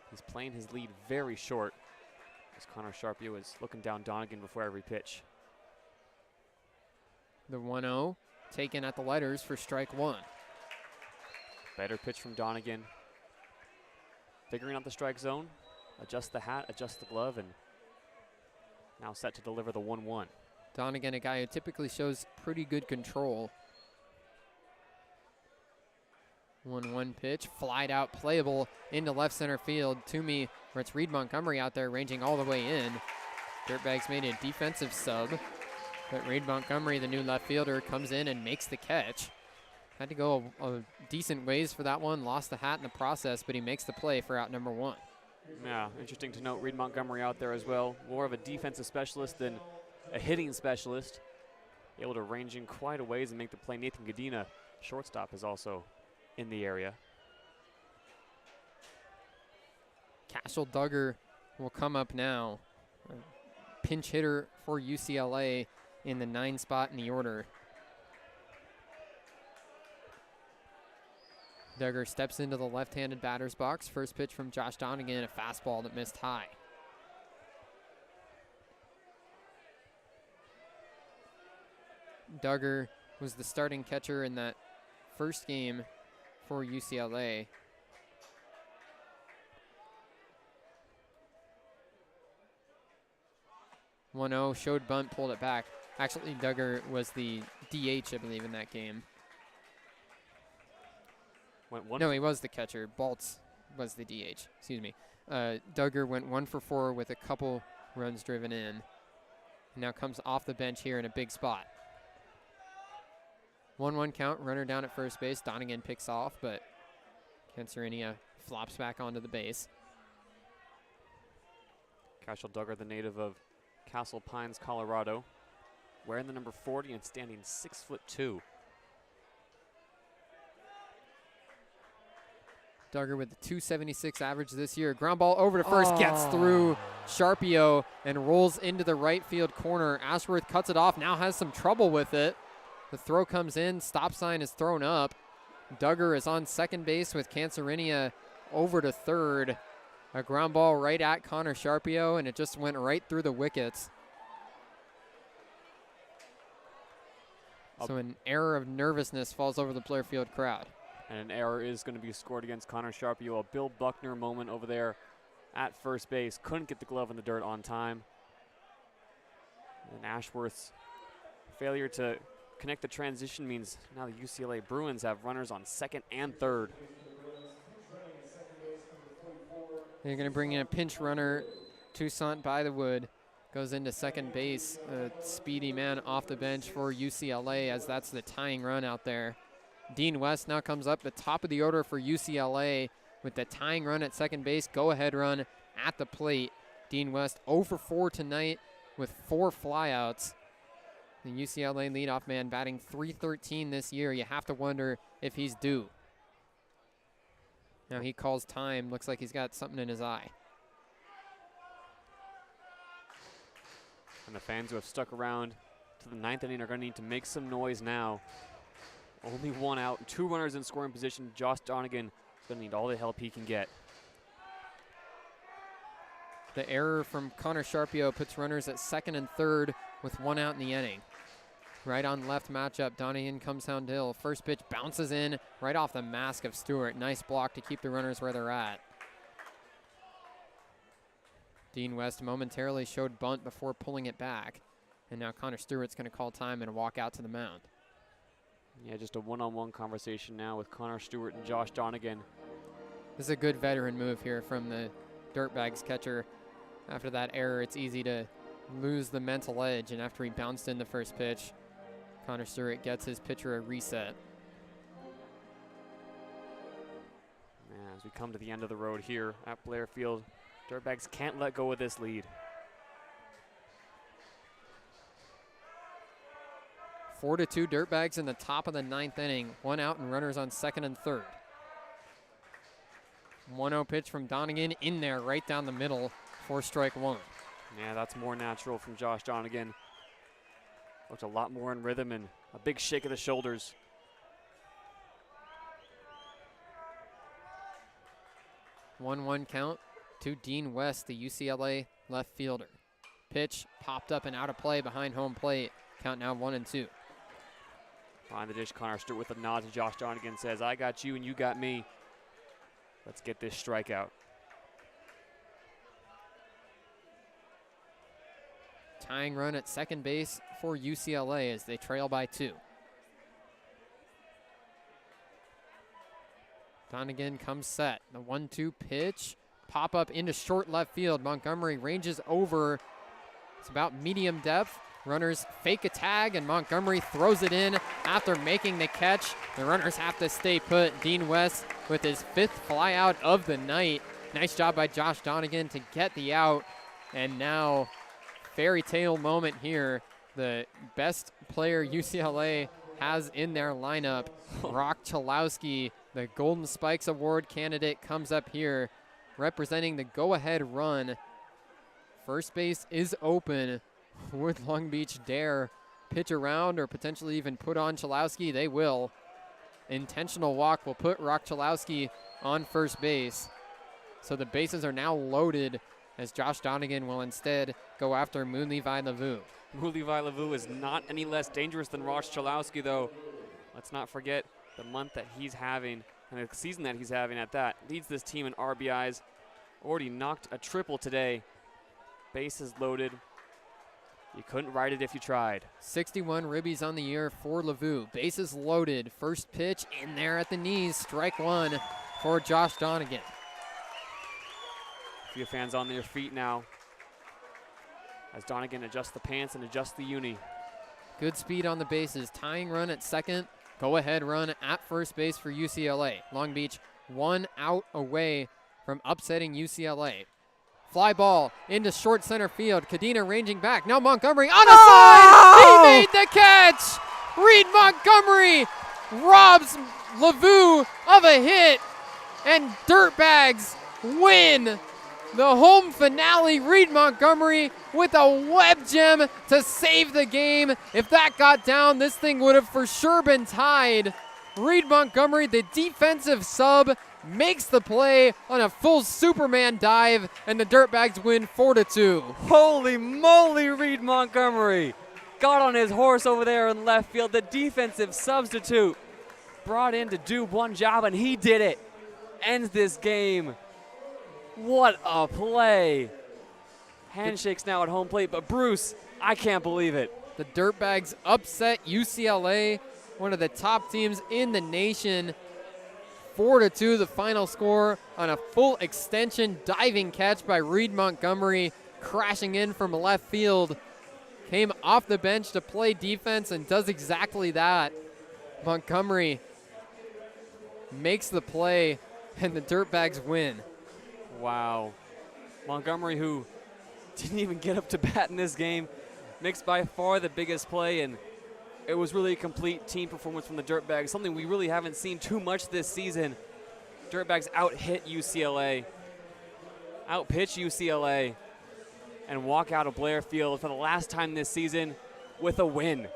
he's playing his lead very short as Connor Sharpio is looking down Donegan before every pitch. The 1-0 taken at the letters for strike 1. Better pitch from Donegan. Figuring out the strike zone, adjust the hat, adjust the glove, and now set to deliver the 1-1. Donegan, a guy who typically shows pretty good control. 1-1 pitch, flied out, playable into left center field. Toomey, where it's Reed Montgomery out there ranging all the way in. Dirtbags made a defensive sub, but Reed Montgomery, the new left fielder, comes in and makes the catch. Had to go a decent ways for that one, lost the hat in the process, but he makes the play for out number 1. Yeah, interesting to note Reed Montgomery out there as well. More of a defensive specialist than a hitting specialist. Able to range in quite a ways and make the play. Nathan Godina, shortstop, is also in the area. Cashel Duggar will come up now. A pinch hitter for UCLA in the 9 spot in the order. Duggar steps into the left-handed batter's box. First pitch from Josh Donegan, a fastball that missed high. Duggar was the starting catcher in that first game for UCLA. (1-0) showed bunt, pulled it back. Actually, Duggar was the DH, I believe, in that game. No, he was the catcher. Baltz was the DH. Excuse me. Duggar went 1 for 4 with a couple runs driven in. Now comes off the bench here in a big spot. 1-1 count, runner down at first base. Donegan picks off, but Cancerinia flops back onto the base. Cashel Duggar, the native of Castle Pines, Colorado, wearing the number 40 and standing 6'2". Duggar with the .276 average this year. Ground ball over to first, gets through Sharpio and rolls into the right field corner. Ashworth cuts it off, now has some trouble with it. The throw comes in, stop sign is thrown up. Duggar is on second base with Cancerinia over to third. A ground ball right at Connor Sharpio, and it just went right through the wickets. So an error of nervousness falls over the Blair Field crowd. And an error is going to be scored against Connor Sharpio. A Bill Buckner moment over there at first base. Couldn't get the glove in the dirt on time. And Ashworth's failure to connect the transition means now the UCLA Bruins have runners on second and third. They're going to bring in a pinch runner. Toussaint by the wood goes into second base. A speedy man off the bench for UCLA, as that's the tying run out there. Dean West now comes up the top of the order for UCLA with the tying run at second base. Go-ahead run at the plate. Dean West 0 for 4 tonight with 4 flyouts. The UCLA leadoff man batting .313 this year. You have to wonder if he's due. Now he calls time. Looks like he's got something in his eye. And the fans who have stuck around to the 9th inning are going to need to make some noise now. Only 1 out, 2 runners in scoring position. Josh Donegan is going to need all the help he can get. The error from Connor Sharpio puts runners at second and third with 1 out in the inning. Right on left matchup, Donegan comes downhill. First pitch bounces in right off the mask of Stewart. Nice block to keep the runners where they're at. Dean West momentarily showed bunt before pulling it back. And now Connor Stewart's going to call time and walk out to the mound. Yeah, just a one-on-one conversation now with Connor Stewart and Josh Donegan. This is a good veteran move here from the Dirtbags catcher. After that error, it's easy to lose the mental edge. And after he bounced in the first pitch, Connor Stewart gets his pitcher a reset. As we come to the end of the road here at Blair Field, Dirtbags can't let go of this lead. 4-2 Dirtbags in the top of the 9th inning. 1 out and runners on second and third. 1-0 pitch from Donegan in there right down the middle for strike 1. Yeah, that's more natural from Josh Donegan. Looked a lot more in rhythm and a big shake of the shoulders. One count to Dean West, the UCLA left fielder. Pitch popped up and out of play behind home plate. Count now 1-2. Behind the dish, Connor Stewart with a nod to Josh Donegan says, I got you and you got me. Let's get this strikeout. Tying run at second base for UCLA as they trail by 2. Donegan comes set. The 1-2 pitch. Pop up into short left field. Montgomery ranges over. It's about medium depth. Runners fake a tag, and Montgomery throws it in after making the catch. The runners have to stay put. Dean West with his 5th flyout of the night. Nice job by Josh Donegan to get the out. And now, fairy tale moment here. The best player UCLA has in their lineup, Rock Chalowski, the Golden Spikes Award candidate, comes up here representing the go-ahead run. First base is open. Would Long Beach dare pitch around or potentially even put on Chalowski? They will. Intentional walk will put Rock Chalowski on first base. So the bases are now loaded as Josh Donegan will instead go after Moonlevi Lavu. Moonlevi Lavu is not any less dangerous than Ross Chalowski, though. Let's not forget the month that he's having and the season that he's having at that. Leads this team in RBIs. Already knocked a triple today. Bases loaded. You couldn't ride it if you tried. 61 ribbies on the year for Lavu. Bases loaded. First pitch in there at the knees. Strike 1 for Josh Donegan. A few fans on their feet now as Donegan adjusts the pants and adjusts the uni. Good speed on the bases. Tying run at second. Go-ahead run at first base for UCLA. Long Beach 1 out away from upsetting UCLA. Fly ball into short center field. Cadena ranging back. Now Montgomery on a side. He made the catch. Reed Montgomery robs Lavu of a hit. And Dirtbags win the home finale. Reed Montgomery with a web gem to save the game. If that got down, this thing would have for sure been tied. Reed Montgomery, the defensive sub, makes the play on a full Superman dive, and the Dirtbags win 4-2. Holy moly, Reed Montgomery got on his horse over there in left field. The defensive substitute brought in to do one job, and he did it. Ends this game. What a play. Handshakes now at home plate, but Bruce, I can't believe it. The Dirtbags upset UCLA, one of the top teams in the nation. 4-2 the final score on a full extension diving catch by Reed Montgomery, crashing in from left field. Came off the bench to play defense and does exactly that. Montgomery makes the play, and the Dirtbags win. Wow. Montgomery, who didn't even get up to bat in this game, makes by far the biggest play, and it was really a complete team performance from the Dirtbags, something we really haven't seen too much this season. Dirtbags out-hit UCLA, out-pitch UCLA, and walk out of Blair Field for the last time this season with a win.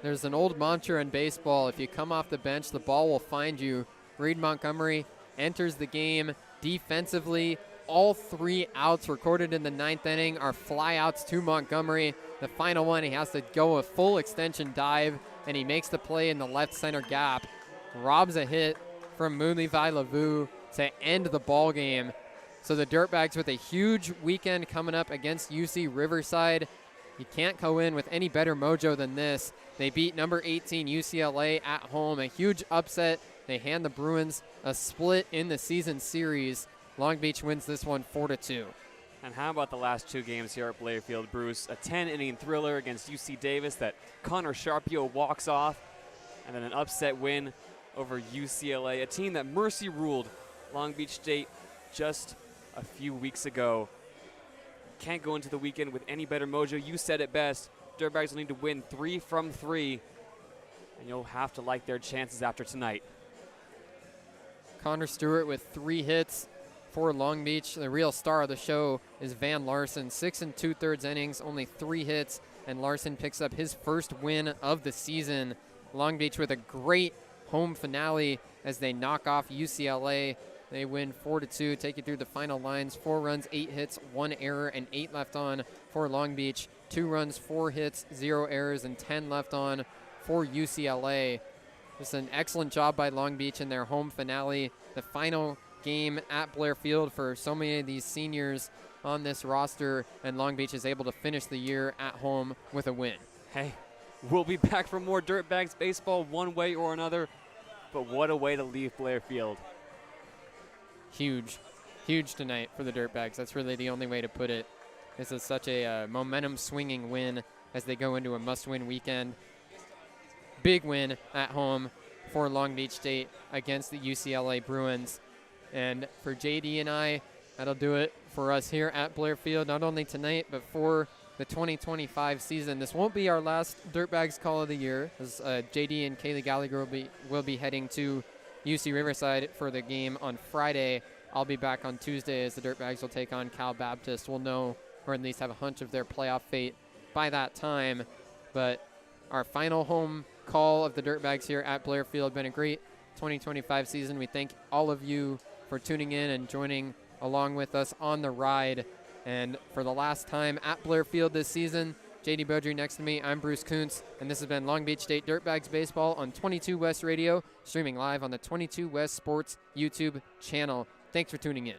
There's an old mantra in baseball: if you come off the bench, the ball will find you. Reed Montgomery enters the game defensively. All 3 outs recorded in the 9th inning are flyouts to Montgomery. The final one, he has to go a full extension dive, and he makes the play in the left center gap. Robs a hit from Mooney Vailavu to end the ball game. So the Dirtbags with a huge weekend coming up against UC Riverside. You can't go in with any better mojo than this. They beat number 18 UCLA at home, a huge upset. They hand the Bruins a split in the season series. Long Beach wins this one 4-2. And how about the last 2 games here at Blair Field, Bruce? A 10-inning thriller against UC Davis that Connor Sharpio walks off, and then an upset win over UCLA, a team that mercy ruled Long Beach State just a few weeks ago. Can't go into the weekend with any better mojo. You said it best. Dirtbags will need to win 3 from 3, and you'll have to like their chances after tonight. Connor Stewart with 3 hits for Long Beach. The real star of the show is Van Larson. 6 2/3 innings, only 3 hits, and Larson picks up his first win of the season. Long Beach with a great home finale as they knock off UCLA. They win 4-2, take you through the final lines. 4 runs, 8 hits, 1 error, and 8 left on for Long Beach. 2 runs, 4 hits, 0 errors, and 10 left on for UCLA. Just an excellent job by Long Beach in their home finale. The final game at Blair Field for so many of these seniors on this roster, and Long Beach is able to finish the year at home with a win. Hey, we'll be back for more Dirtbags baseball one way or another, but what a way to leave Blair Field. Huge tonight for the Dirtbags. That's really the only way to put it. This is such a momentum-swinging win as they go into a must-win weekend. Big win at home for Long Beach State against the UCLA Bruins. And for JD and I, that'll do it for us here at Blair Field, not only tonight, but for the 2025 season. This won't be our last Dirtbags call of the year, as JD and Kaylee Gallagher will be heading to UC Riverside for the game on Friday. I'll be back on Tuesday as the Dirtbags will take on Cal Baptist. We'll know, or at least have a hunch of their playoff fate by that time. But our final home call of the Dirtbags here at Blair Field. Been a great 2025 season. We thank all of you for tuning in and joining along with us on the ride. And for the last time at Blair Field this season, JD Beaudry next to me, I'm Bruce Kuntz, and this has been Long Beach State Dirtbags Baseball on 22 West Radio, streaming live on the 22 West Sports YouTube channel. Thanks for tuning in.